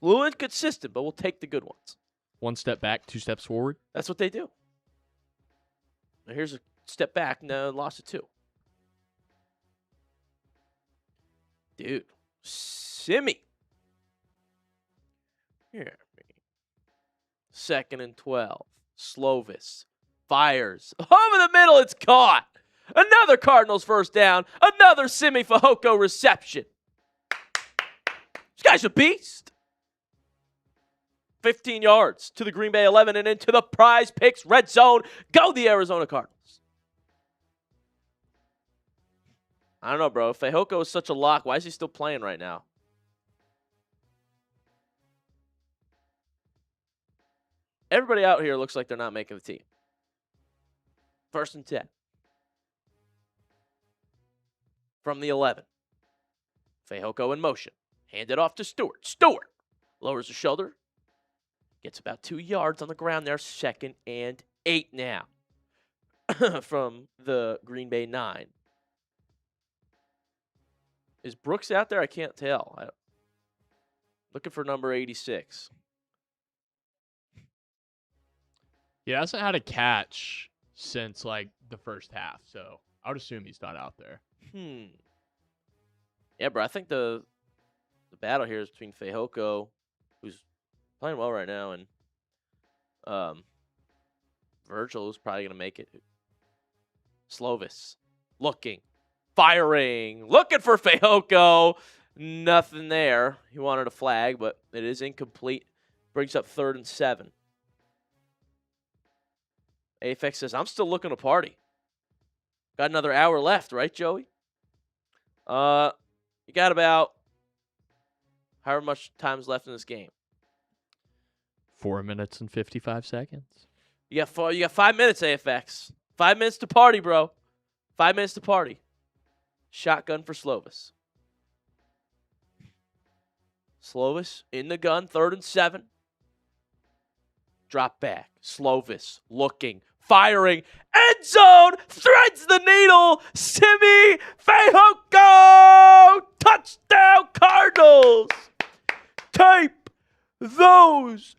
A little inconsistent, but we'll take the good ones. 1 step back, 2 steps forward. That's what they do. Here's a step back. No, lost it 2. Dude. Simi. Here. 2nd and 12. Slovis. Fires. Over the middle, it's caught. Another Cardinals first down. Another Simi Fehoko reception. This guy's a beast. 15 yards to the Green Bay 11 and into the Prize Picks red zone. Go the Arizona Cardinals. I don't know, bro. Fehoko is such a lock. Why is he still playing right now? Everybody out here looks like they're not making the team. 1st and 10. From the 11. Fehoko in motion. Hand it off to Stewart. Stewart lowers the shoulder. Gets about 2 yards on the ground there. 2nd and 8 now. From the Green Bay 9. Is Brooks out there? I can't tell. Looking for number 86. He hasn't had a catch since, like, the first half, so I would assume he's not out there. Yeah, bro, I think the battle here is between Fehoko, who's playing well right now, and Virgil, who's probably going to make it. Slovis, looking, firing, looking for Fehoko. Nothing there. He wanted a flag, but it is incomplete. Brings up 3rd and 7. AFX says, I'm still looking to party. Got another hour left, right, Joey? You got about however much time's left in this game. 4 minutes and 55 seconds. You got 5 minutes, AFX. 5 minutes to party, bro. 5 minutes to party. Shotgun for Slovis. Slovis in the gun, 3rd and 7. Drop back. Slovis looking, firing. End zone! Threads the needle! Simi Fehoko! Touchdown Cardinals! Tape those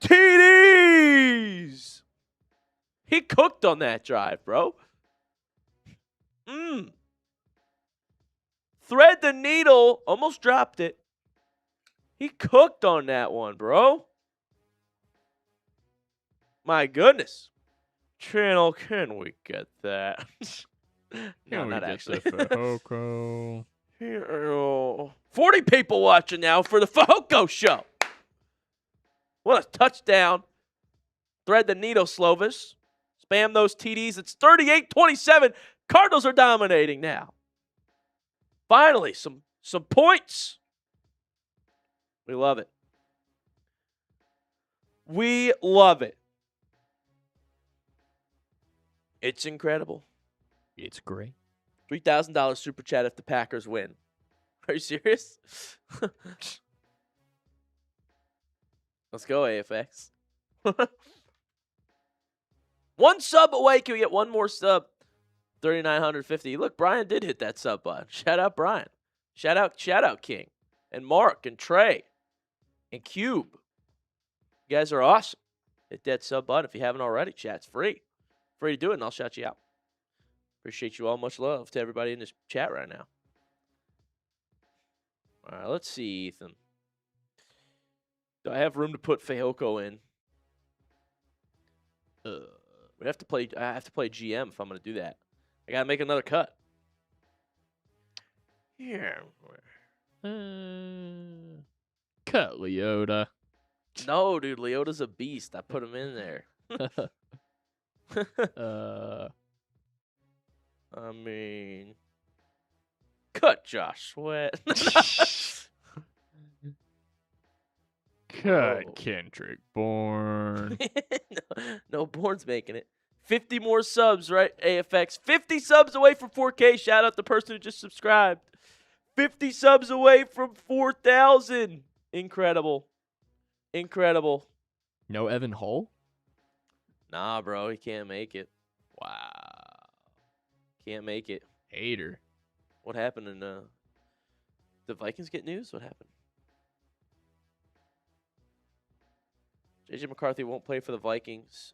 TDs! He cooked on that drive, bro. Thread the needle. Almost dropped it. He cooked on that one, bro. My goodness. Channel, can we get that? No, not actually. 40 people watching now for the Fehoko show. What a touchdown. Thread the needle, Slovis. Spam those TDs. It's 38-27. Cardinals are dominating now. Finally, some points. We love it. We love it. It's incredible. It's great. $3,000 super chat if the Packers win. Are you serious? Let's go, AFX. 1 sub away. Can we get one more sub? 3,950. Look, Brian did hit that sub button. Shout out, Brian. Shout out, King. And Mark and Trey. And Cube. You guys are awesome. Hit that sub button if you haven't already. Chat's free. Free to do it, and I'll shout you out. Appreciate you all. Much love to everybody in this chat right now. All right, let's see, Ethan. Do I have room to put Fehoko in? I have to play GM if I'm going to do that. I got to make another cut. Here. Cut Leota. No, dude, Leota's a beast. I put him in there. I mean, cut Josh Sweat. Cut Kendrick Bourne. No, Bourne's making it. 50 more subs, right, AFX? 50 subs away from 4K. Shout out the person who just subscribed. 50 subs away from 4,000. Incredible. Incredible. No Evan Hull? Nah, bro, he can't make it. Wow. Can't make it. Hater. What happened in the Vikings get news? What happened? JJ McCarthy won't play for the Vikings.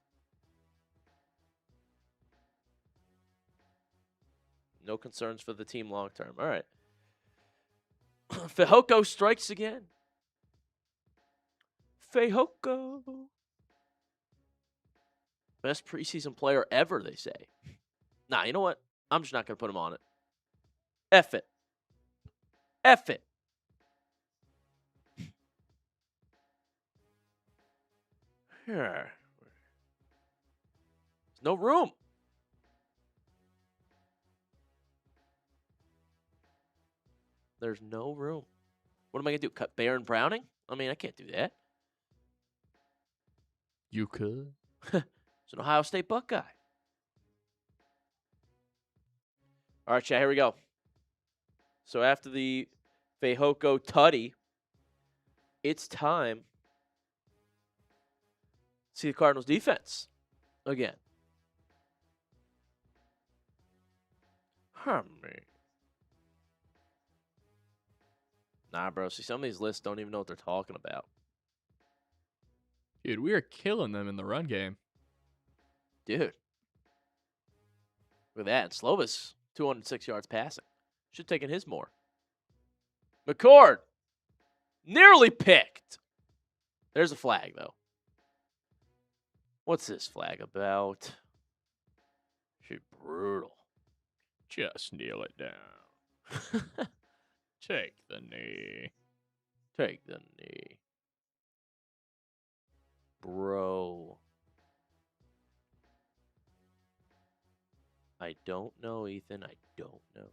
No concerns for the team long term. All right. Fehoko strikes again. Fehoko. Best preseason player ever, they say. Nah, you know what? I'm just not going to put him on it. F it. F it. Here. There's no room. There's no room. What am I going to do? Cut Baron Browning? I mean, I can't do that. You could. It's an Ohio State Buckeye. All right, chat, here we go. So after the Fehoko tutty, it's time to see the Cardinals defense again. Nah, bro. See, some of these lists don't even know what they're talking about. Dude, we are killing them in the run game. Dude. Look at that. Slovis, 206 yards passing. Should have taken his more. McCord. Nearly picked. There's a flag, though. What's this flag about? She's brutal. Just kneel it down. Take the knee. Take the knee. Bro. I don't know, Ethan. I don't know.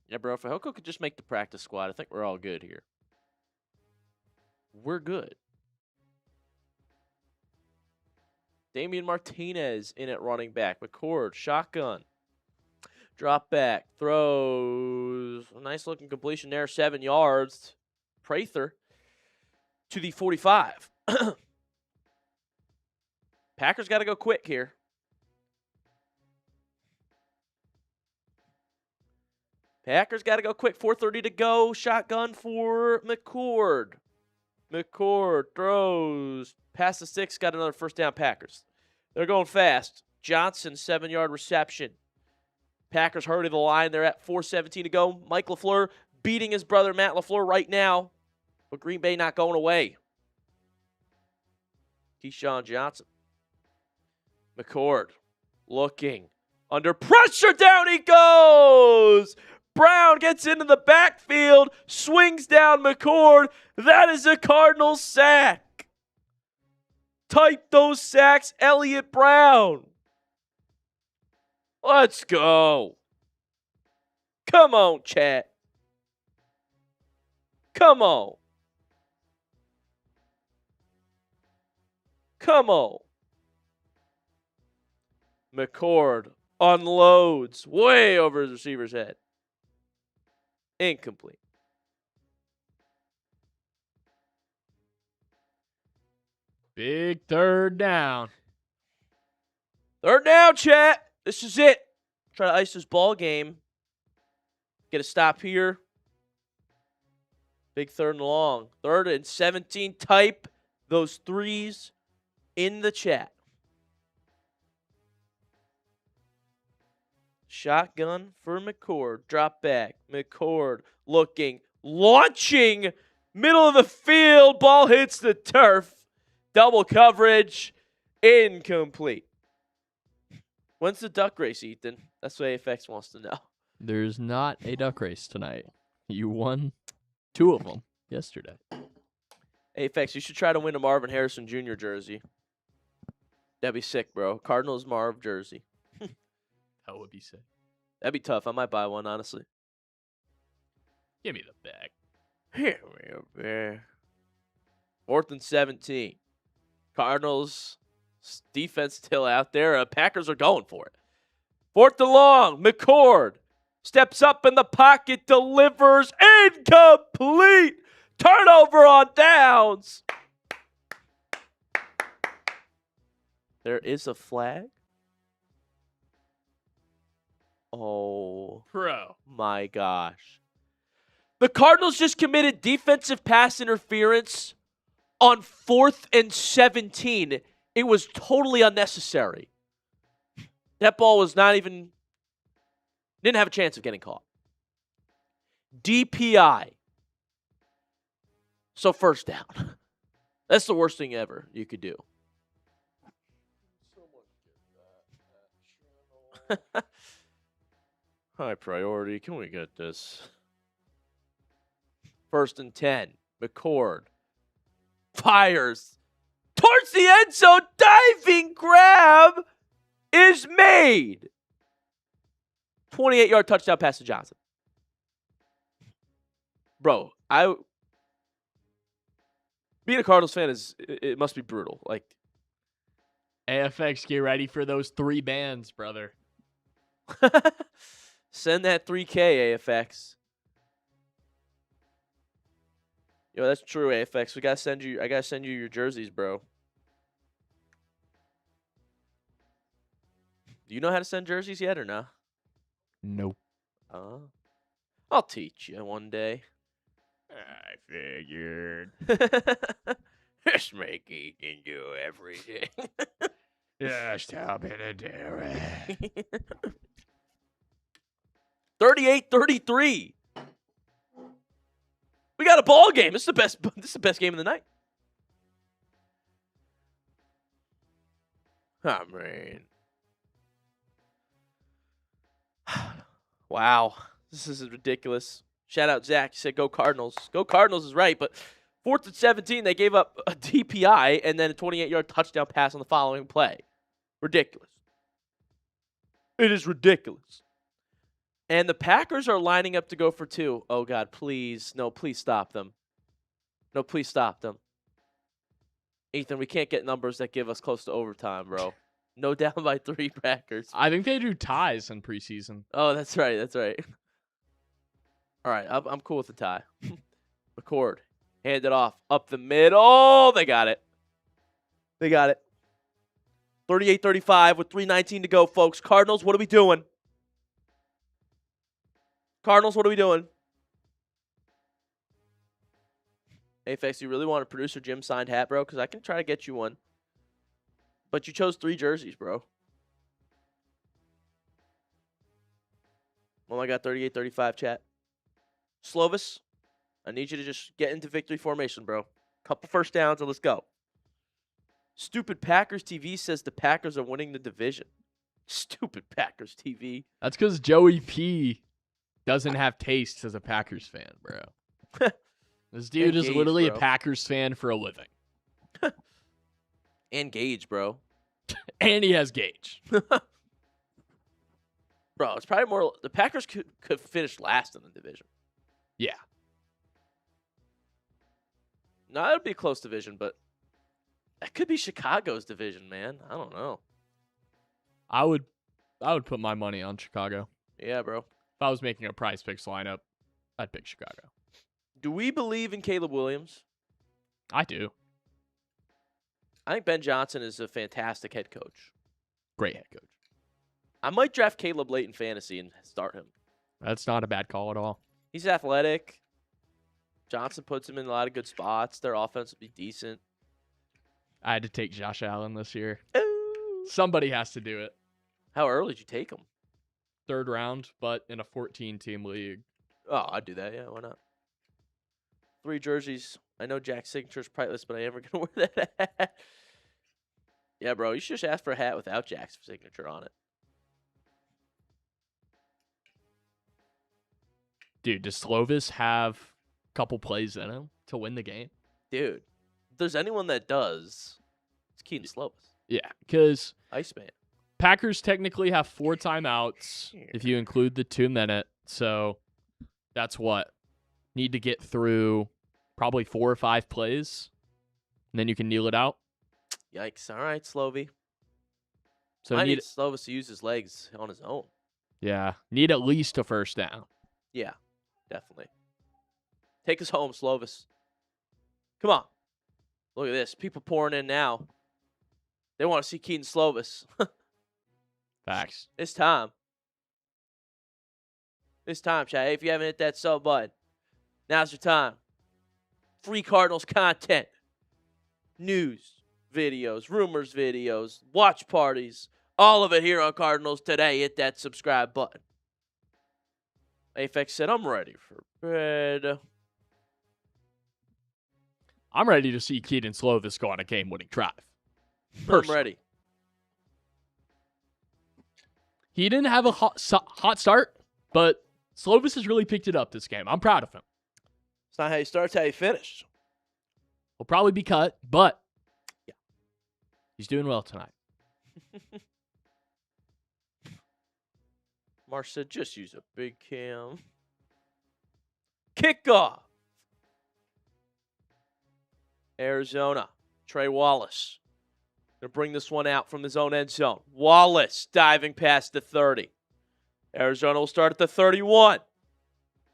Yeah, bro. If Fehoko could just make the practice squad, I think we're all good here. We're good. Damian Martinez in at running back. McCord, shotgun. Drop back. Throws. A nice looking completion there. 7 yards. Prather to the 45. Packers got to go quick here. Packers got to go quick. 4:30 to go. Shotgun for McCord. McCord throws. Past the 6. Got another first down, Packers. They're going fast. Johnson, 7-yard reception. Packers hurry the line. They're at 4:17 to go. Mike LaFleur beating his brother Matt LaFleur right now. But Green Bay not going away. Keyshawn Johnson. McCord looking. Under pressure. Down he goes. Brown gets into the backfield. Swings down McCord. That is a Cardinals sack. Type those sacks, Elliott Brown. Let's go. Come on, chat. Come on. Come on. McCord unloads way over his receiver's head. Incomplete. Big third down. Third down, chat. This is it. Try to ice this ball game. Get a stop here. Big third and long. 3rd and 17. Type those threes in the chat. Shotgun for McCord. Drop back. McCord looking. Launching. Middle of the field. Ball hits the turf. Double coverage. Incomplete. When's the duck race, Ethan? That's what AFX wants to know. There's not a duck race tonight. You won 2 of them yesterday. AFX, you should try to win a Marvin Harrison Jr. jersey. That'd be sick, bro. Cardinals Marv jersey. That would be sick. That'd be tough. I might buy one, honestly. Give me the bag. Here we go. 4th and 17. Cardinals defense still out there. Packers are going for it. 4th and long. McCord steps up in the pocket, delivers. Incomplete. Turnover on downs. There is a flag. Oh, my gosh. The Cardinals just committed defensive pass interference on 4th and 17 It was totally unnecessary. That ball was not even, didn't have a chance of getting caught. DPI. So first down. That's the worst thing ever you could do. High priority. Can we get this? 1st and 10. McCord fires towards the end zone. Diving grab is made. 28-yard touchdown pass to Johnson. Bro, being a Cardinals fan it must be brutal. Like, AFX, get ready for those 3 bands, brother. send that 3K, AFX. Yo, that's true, AFX. I gotta send you your jerseys, bro. Do you know how to send jerseys yet or no? Nope. I'll teach you one day. I figured. Just make eating do everything. Just help me to do it. 38-33. We got a ball game. This is the best game of the night. Oh, man. Wow. This is ridiculous. Shout out Zach. He said, go Cardinals. Go Cardinals is right, but 4th and 17, they gave up a DPI and then a 28-yard touchdown pass on the following play. Ridiculous. It is ridiculous. And the Packers are lining up to go for 2. Oh, God, please. No, please stop them. No, please stop them. Ethan, we can't get numbers that give us close to overtime, bro. No down by 3 Packers. I think they do ties in preseason. Oh, that's right. That's right. All right, I'm cool with the tie. McCord, hand it off. Up the middle. Oh, they got it. They got it. 38-35 with 3:19 to go, folks. Cardinals, what are we doing? Cardinals, what are we doing? Hey, Fex, you really want a producer Jim signed hat, bro? Because I can try to get you one. But you chose 3 jerseys, bro. Oh my God, 38-35, chat. Slovis, I need you to just get into victory formation, bro. Couple first downs and let's go. Stupid Packers TV says the Packers are winning the division. Stupid Packers TV. That's because Joey P doesn't have taste as a Packers fan, bro. This dude is literally a Packers fan for a living. And Gage, bro. And he has Gage. Bro, it's probably more. The Packers could finish last in the division. Yeah. No, that would be a close division, but that could be Chicago's division, man. I don't know. I would put my money on Chicago. Yeah, bro. If I was making a prize picks lineup, I'd pick Chicago. Do we believe in Caleb Williams? I do. I think Ben Johnson is a fantastic head coach. Great head coach. I might draft Caleb late in fantasy and start him. That's not a bad call at all. He's athletic. Johnson puts him in a lot of good spots. Their offense will be decent. I had to take Josh Allen this year. Ooh. Somebody has to do it. How early did you take him? 3rd round, but in a 14-team league. Oh, I'd do that. Yeah, why not? 3 jerseys. I know Jack's signature's priceless, but I ain't ever going to wear that hat. Yeah, bro. You should just ask for a hat without Jack's signature on it. Dude, does Slovis have a couple plays in him to win the game? Dude, if there's anyone that does, it's Kedon Slovis. Yeah, because Iceman. Packers technically have 4 timeouts if you include the 2-minute. So that's what? Need to get through probably 4 or 5 plays, and then you can kneel it out. Yikes. All right, Slovy. So I need Slovis to use his legs on his own. Yeah, need at least a first down. Yeah, definitely. Take us home, Slovis. Come on. Look at this. People pouring in now. They want to see Kedon Slovis. Facts. It's time. It's time, chat. Hey, if you haven't hit that sub button, now's your time. Free Cardinals content. News, videos, rumors videos, watch parties, all of it here on Cardinals Today. Hit that subscribe button. Afex said, I'm ready for bed. I'm ready to see Kedon Slovis go on a game-winning drive. I'm ready. He didn't have a hot start, but Slovis has really picked it up this game. I'm proud of him. It's not how you start, it's how you finish. He'll probably be cut, but yeah, he's doing well tonight. Marsh said, just use a big cam. Kickoff. Arizona. Trey Wallace. Going to bring this one out from his own end zone. Wallace diving past the 30. Arizona will start at the 31.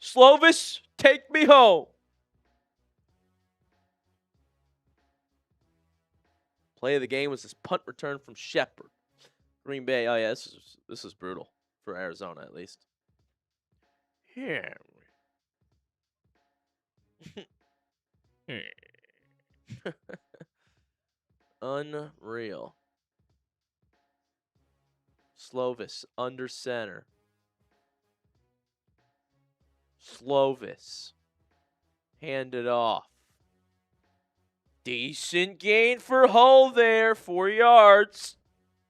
Slovis, take me home. Play of the game was this punt return from Shepard. Green Bay. Oh, yeah, this is brutal for Arizona, at least. Here. Unreal. Slovis under center. Slovis. Hand it off. Decent gain for Hull there. 4 yards.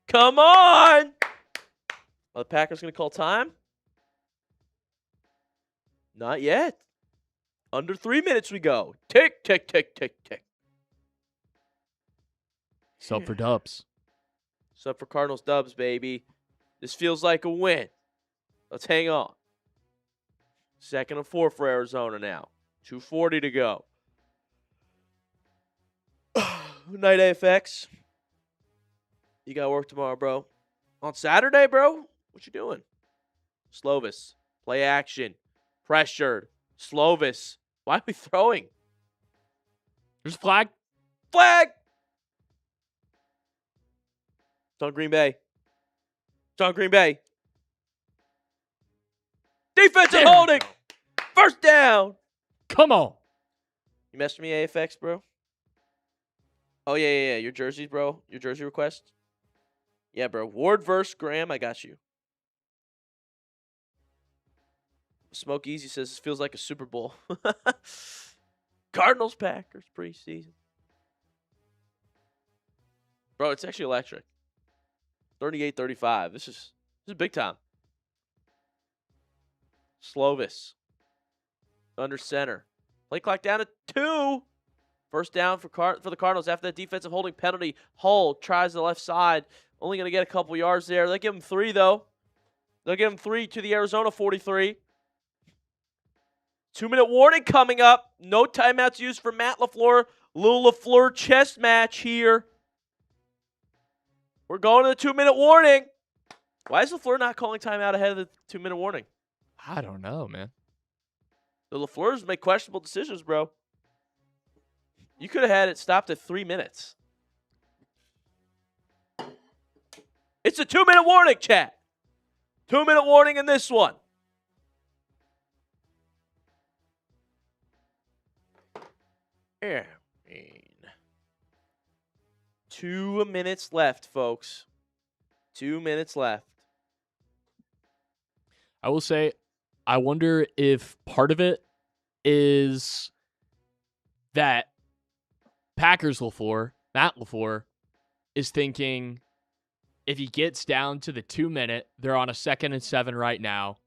Come on. Are the Packers going to call time? Not yet. Under 3 minutes we go. Tick, tick, tick, tick, tick. Sub for Dubs. Sub for Cardinals Dubs, baby. This feels like a win. Let's hang on. 2nd and 4 for Arizona now. 2:40 to go. Night AFX. You got work tomorrow, bro. On Saturday, bro? What you doing? Slovis. Play action. Pressured. Slovis. Why are we throwing? There's a flag. Flag! It's on Green Bay. It's on Green Bay. Defensive holding. First down. Come on. You messed with me, AFX, bro? Oh, yeah. Your jerseys, bro. Your jersey request. Yeah, bro. Ward versus Graham. I got you. Smoke Easy says this feels like a Super Bowl. Cardinals Packers preseason. Bro, it's actually electric. 38-35. This is big time. Slovis. Under center. Play clock down to 2. First down for the Cardinals after that defensive holding penalty. Hull tries the left side. Only going to get a couple yards there. They give him 3, though. They'll give him 3 to the Arizona 43. 2-minute warning coming up. No timeouts used for Matt LaFleur. Little LaFleur chess match here. We're going to the 2-minute warning. Why is LaFleur not calling timeout ahead of the 2-minute warning? I don't know, man. The LaFleurs make questionable decisions, bro. You could have had it stopped at 3 minutes. It's a 2-minute warning, chat. 2-minute warning in this one. Yeah. 2 minutes left, folks. 2 minutes left. I will say, I wonder if part of it is that Packers LaFleur, Matt LaFleur, is thinking if he gets down to the 2-minute, they're on a 2nd and 7 right now.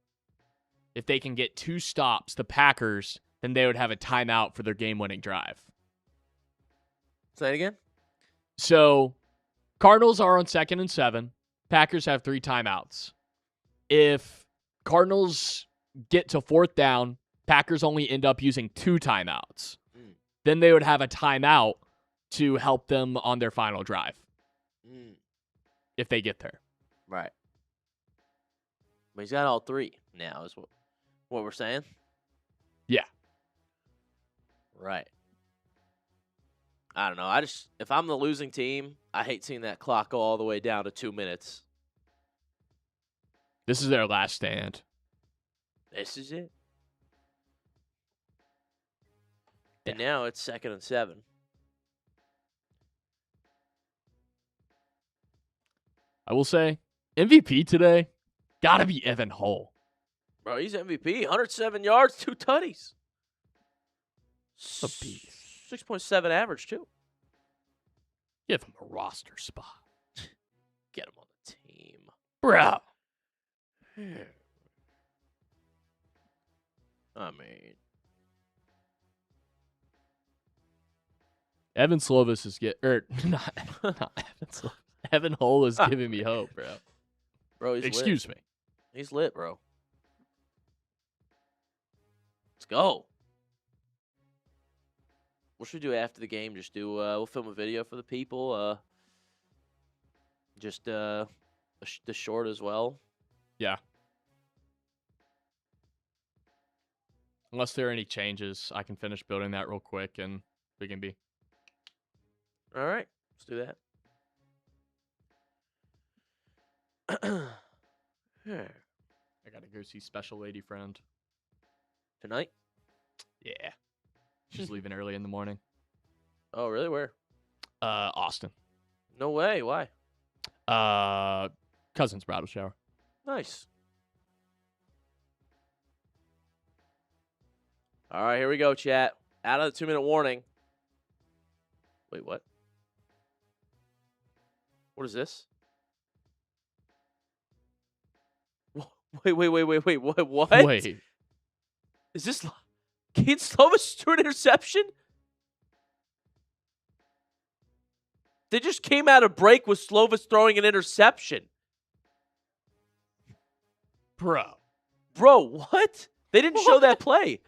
If they can get 2 stops, the Packers, then they would have a timeout for their game-winning drive. Say it again. So, Cardinals are on 2nd and 7. Packers have 3 timeouts. If Cardinals get to 4th down, Packers only end up using 2 timeouts. Then they would have a timeout to help them on their final drive. If they get there. Right. But he's got all 3 now, is what we're saying? Yeah. Right. I don't know. If I'm the losing team, I hate seeing that clock go all the way down to 2 minutes. This is their last stand. This is it. And now it's 2nd and 7. I will say, MVP today, gotta be Evan Hull. Bro, he's MVP. 107 yards, 2 tutties. A beast. 6.7 average, too. Give him a roster spot. Get him on the team. Bro. I mean, Evan Slovis is not Evan Slovis. Evan Hull is giving me hope, bro. Bro, he's Excuse lit. me. He's lit, bro. Let's go. What should we do after the game? Just do, we'll film a video for the people. Just the short as well. Yeah. Unless there are any changes, I can finish building that real quick and we can be. All right. Let's do that. I gotta go see Special Lady Friend. Tonight? Yeah. She's leaving early in the morning. Oh, really? Where? Austin. No way. Why? Cousin's bridal shower. Nice. All right, here we go, chat. Out of the 2-minute warning. Wait, what? What is this? Wait. What? Wait. Is this Keith Slovis threw an interception? They just came out of break with Slovis throwing an interception. Bro, what? They didn't show that play.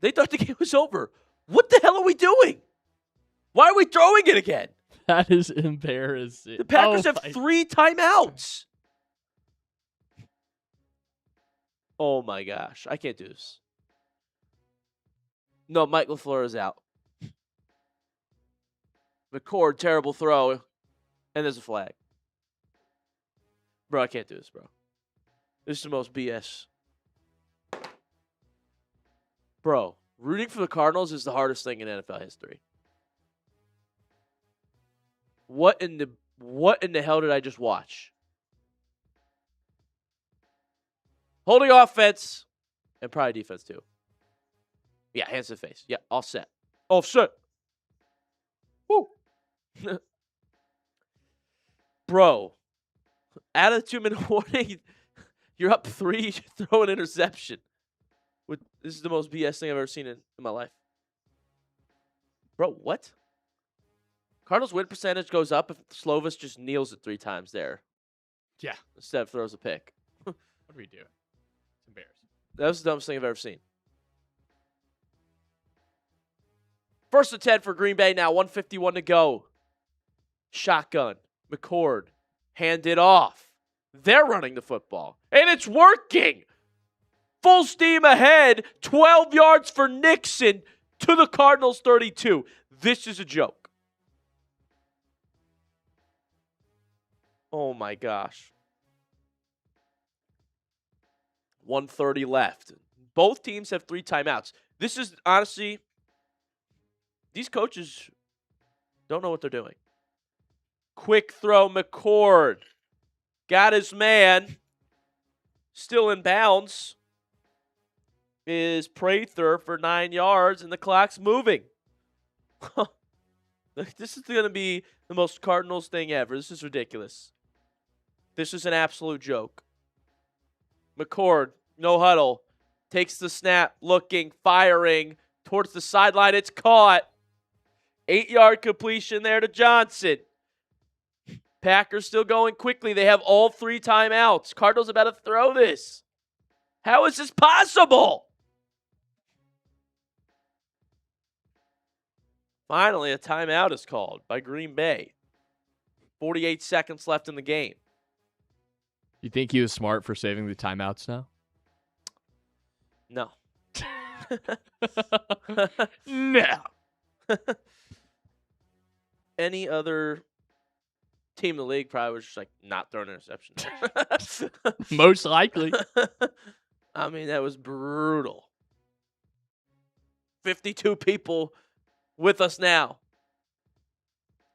They thought the game was over. What the hell are we doing? Why are we throwing it again? that is embarrassing. The Packers have 3 timeouts. Oh my gosh. I can't do this. No, Mike LaFleur is out. McCord, terrible throw. And there's a flag. Bro, I can't do this, bro. This is the most BS. Bro, rooting for the Cardinals is the hardest thing in NFL history. What in the hell did I just watch? Holding offense and probably defense too. Yeah, hands to the face. Yeah, all set. Offset. Woo. Bro, out of the 2-minute warning, you're up 3, you throw an interception. This is the most BS thing I've ever seen in my life. Bro, what? Cardinals win percentage goes up if Slovis just kneels it 3 times there. Yeah. Instead of throws a pick. What do we do? It's embarrassing. That was the dumbest thing I've ever seen. 1st and 10 for Green Bay now. 1:51 to go. Shotgun. McCord. Hand it off. They're running the football. And it's working. Full steam ahead. 12 yards for Nixon to the Cardinals 32. This is a joke. Oh my gosh. 1:30 left. Both teams have 3 timeouts. This is honestly, these coaches don't know what they're doing. Quick throw, McCord. Got his man. Still in bounds. Is Prather for 9 yards, and the clock's moving. This is going to be the most Cardinals thing ever. This is ridiculous. This is an absolute joke. McCord, no huddle. Takes the snap, looking, firing towards the sideline. It's caught. 8-yard completion there to Johnson. Packers still going quickly. They have all 3 timeouts. Cardinals about to throw this. How is this possible? Finally, a timeout is called by Green Bay. 48 seconds left in the game. You think he was smart for saving the timeouts now? No. No. Any other team in the league probably was just like not throwing an interception. Most likely. I mean, that was brutal. 52 people with us now.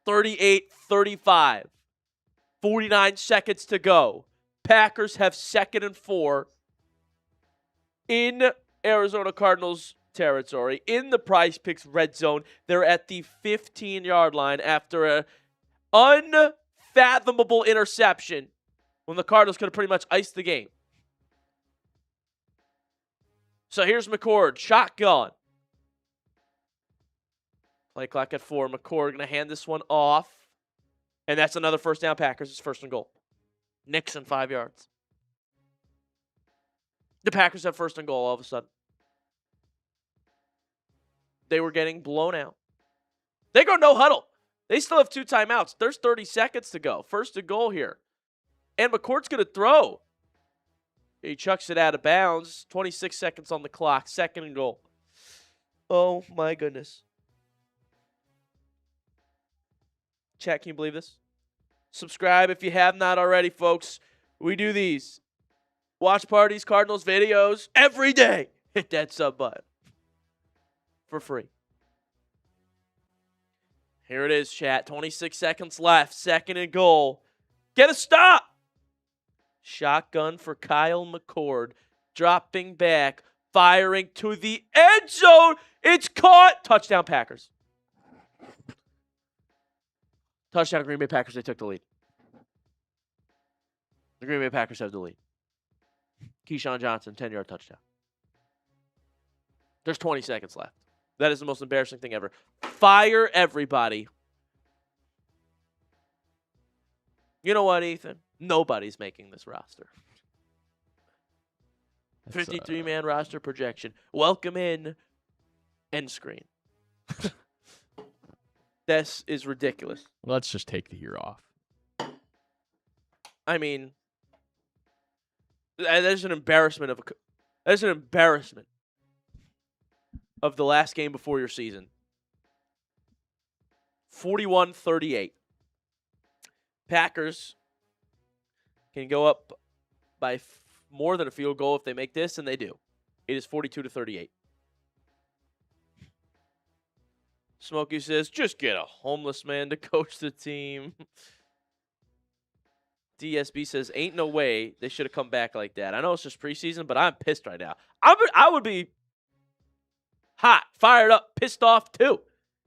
38-35. 49 seconds to go. Packers have 2nd and 4 in Arizona Cardinals territory in the Prize Picks red zone. They're at the 15-yard line after an unfathomable interception when the Cardinals could have pretty much iced the game. So here's McCord, shotgun. Play clock at 4. McCord going to hand this one off. And that's another first down Packers. It's 1st and goal. Nixon, 5 yards. The Packers have 1st and goal all of a sudden. They were getting blown out. They go no huddle. They still have 2 timeouts. There's 30 seconds to go. 1st and goal here. And McCord's going to throw. He chucks it out of bounds. 26 seconds on the clock. 2nd and goal. Oh, my goodness. Chat, can you believe this? Subscribe if you have not already, folks. We do these watch parties, Cardinals videos every day. Hit that sub button for free. Here it is, chat. 26 seconds left. 2nd and goal. Get a stop. Shotgun for Kyle McCord. Dropping back. Firing to the end zone. It's caught. Touchdown, Packers. Touchdown, Green Bay Packers. They took the lead. The Green Bay Packers have the lead. Keyshawn Johnson, 10-yard touchdown. There's 20 seconds left. That is the most embarrassing thing ever. Fire everybody. You know what, Ethan? Nobody's making this roster. 53-man roster projection. Welcome in. End screen. This is ridiculous. Let's just take the year off. I mean, there's an embarrassment of the last game before your season. 41-38. Packers can go up by more than a field goal if they make this, and they do. It is 42-38. Smokey says, just get a homeless man to coach the team. DSB says, ain't no way they should have come back like that. I know it's just preseason, but I'm pissed right now. I would be hot, fired up, pissed off too.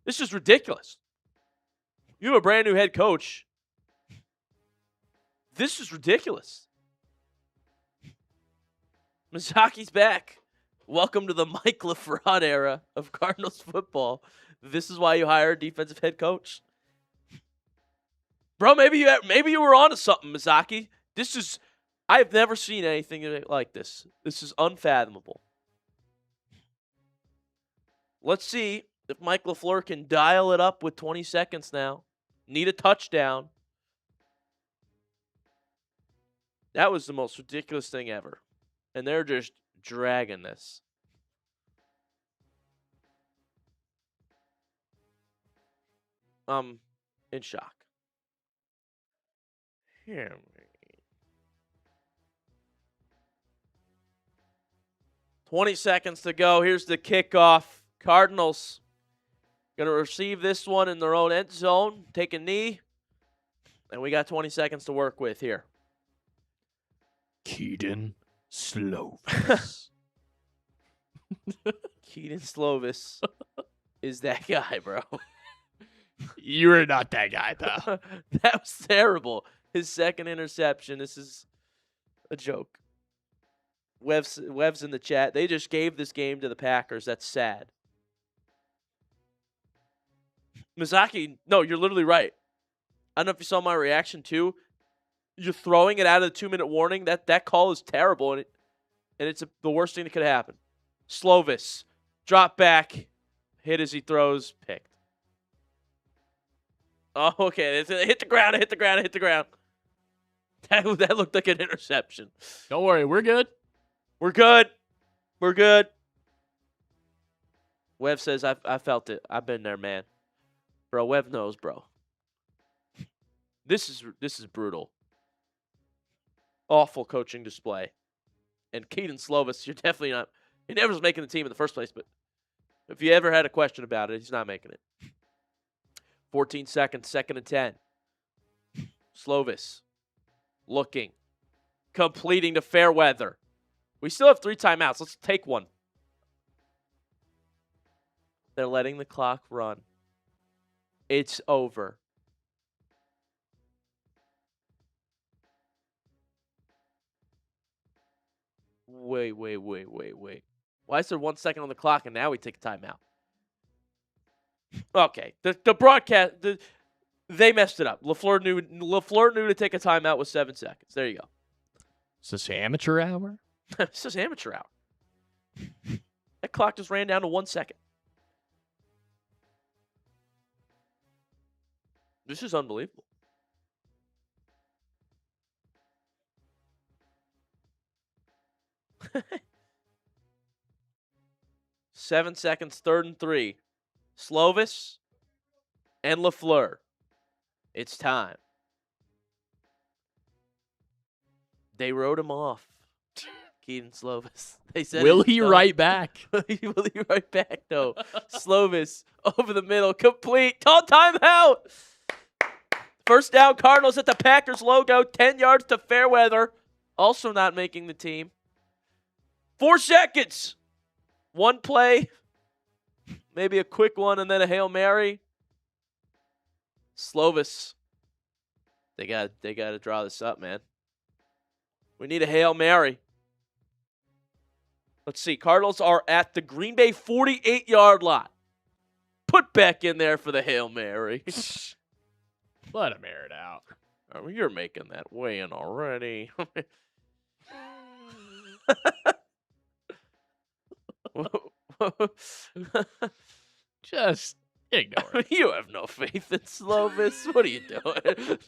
This is ridiculous. You have a brand new head coach. This is ridiculous. Mizaki's back. Welcome to the Mike LaFraud era of Cardinals football. This is why you hire a defensive head coach. Bro, maybe you were onto something, Mizaki. I have never seen anything like this. This is unfathomable. Let's see if Mike LaFleur can dial it up with 20 seconds now. Need a touchdown. That was the most ridiculous thing ever. And they're just dragging this. I'm in shock. Here. 20 seconds to go. Here's the kickoff. Cardinals going to receive this one in their own end zone. Take a knee. And we got 20 seconds to work with here. Kedon Slovis. Kedon Slovis is that guy, bro. You are not that guy, though. That was terrible. His 2nd interception. This is a joke. Web's in the chat. They just gave this game to the Packers. That's sad. Mizaki, no, you're literally right. I don't know if you saw my reaction, too. You're throwing it out of the 2-minute warning. That call is terrible, and it's the worst thing that could happen. Slovis, drop back, hit as he throws, picked. Oh, okay. Hit the ground. That looked like an interception. Don't worry, we're good. We're good. Webb says, I felt it. I've been there, man. Bro, Webb knows, bro. This is brutal. Awful coaching display. And Kedon Slovis, you're definitely not. He never was making the team in the first place, but if you ever had a question about it, he's not making it. 14 seconds, 2nd and 10. Slovis looking, completing to Fairweather. We still have 3 timeouts. Let's take one. They're letting the clock run. It's over. Wait. Why is there 1 second on the clock and now we take a timeout? Okay, the broadcast, they messed it up. LaFleur knew to take a timeout with 7 seconds. There you go. Is this amateur hour? This is amateur hour. That clock just ran down to 1 second. This is unbelievable. Seven seconds, 3rd and 3. Slovis and LaFleur. It's time. They wrote him off. Kedon Slovis. They said, will he write back? Will he write back? No. Slovis over the middle, complete. Call timeout. First down, Cardinals at the Packers logo. 10 yards to Fairweather. Also not making the team. 4 seconds. One play. Maybe a quick one and then a Hail Mary. Slovis. They got to draw this up, man. We need a Hail Mary. Let's see. Cardinals are at the Green Bay 48-yard line. Put Beck in there for the Hail Mary. Let him air it out. I mean, you're making that weigh-in already. Just ignore it. You have no faith in Slovis. What are you doing?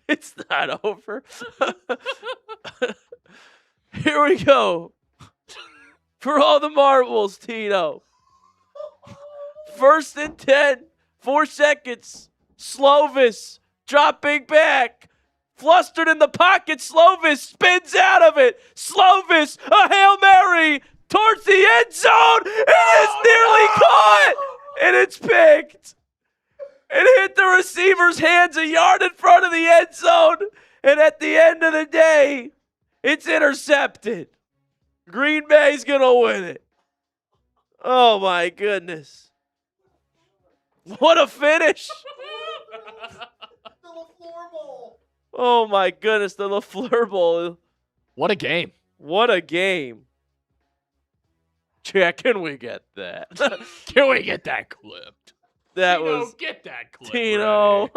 It's not over. Here we go. For all the marbles, Tito. 1st and 10. 4 seconds. Slovis dropping back. Flustered in the pocket. Slovis spins out of it. Slovis, a Hail Mary towards the end zone. It is nearly caught. And it's picked. It hit the receiver's hands a yard in front of the end zone. And at the end of the day, it's intercepted. Green Bay's going to win it. Oh, my goodness. What a finish. The LaFleur Bowl. Oh, my goodness, the LaFleur Bowl. What a game. What a game. Yeah, can we get that? Can we get that clipped? That Tino, was get that clip. Tino.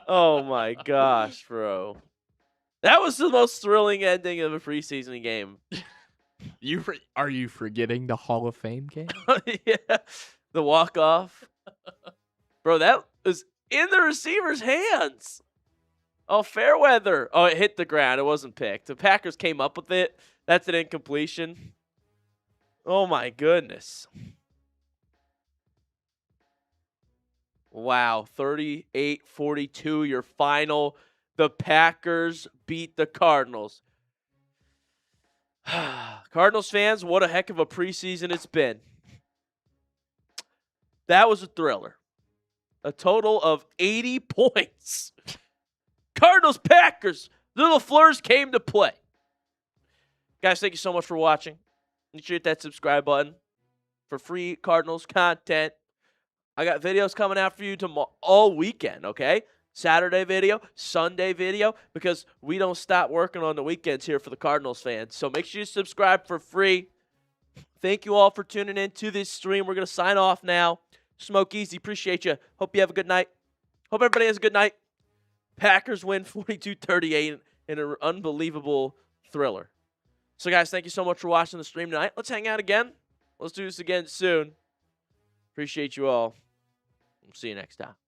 Oh, my gosh, bro. That was the most thrilling ending of a preseason game. Are you forgetting the Hall of Fame game? Yeah, the walk-off. Bro, that was in the receiver's hands. Oh, Fairweather. Oh, it hit the ground. It wasn't picked. The Packers came up with it. That's an incompletion. Oh, my goodness. Wow, 38-42, your final. The Packers beat the Cardinals. Cardinals fans, what a heck of a preseason it's been. That was a thriller. A total of 80 points. Cardinals, Packers, the LaFleurs came to play. Guys, thank you so much for watching. Make sure you hit that subscribe button for free Cardinals content. I got videos coming out for you tomorrow, all weekend, okay? Saturday video, Sunday video, because we don't stop working on the weekends here for the Cardinals fans. So make sure you subscribe for free. Thank you all for tuning in to this stream. We're going to sign off now. Smoke easy. Appreciate you. Hope you have a good night. Hope everybody has a good night. Packers win 42-38 in an unbelievable thriller. So, guys, thank you so much for watching the stream tonight. Let's hang out again. Let's do this again soon. Appreciate you all. We'll see you next time.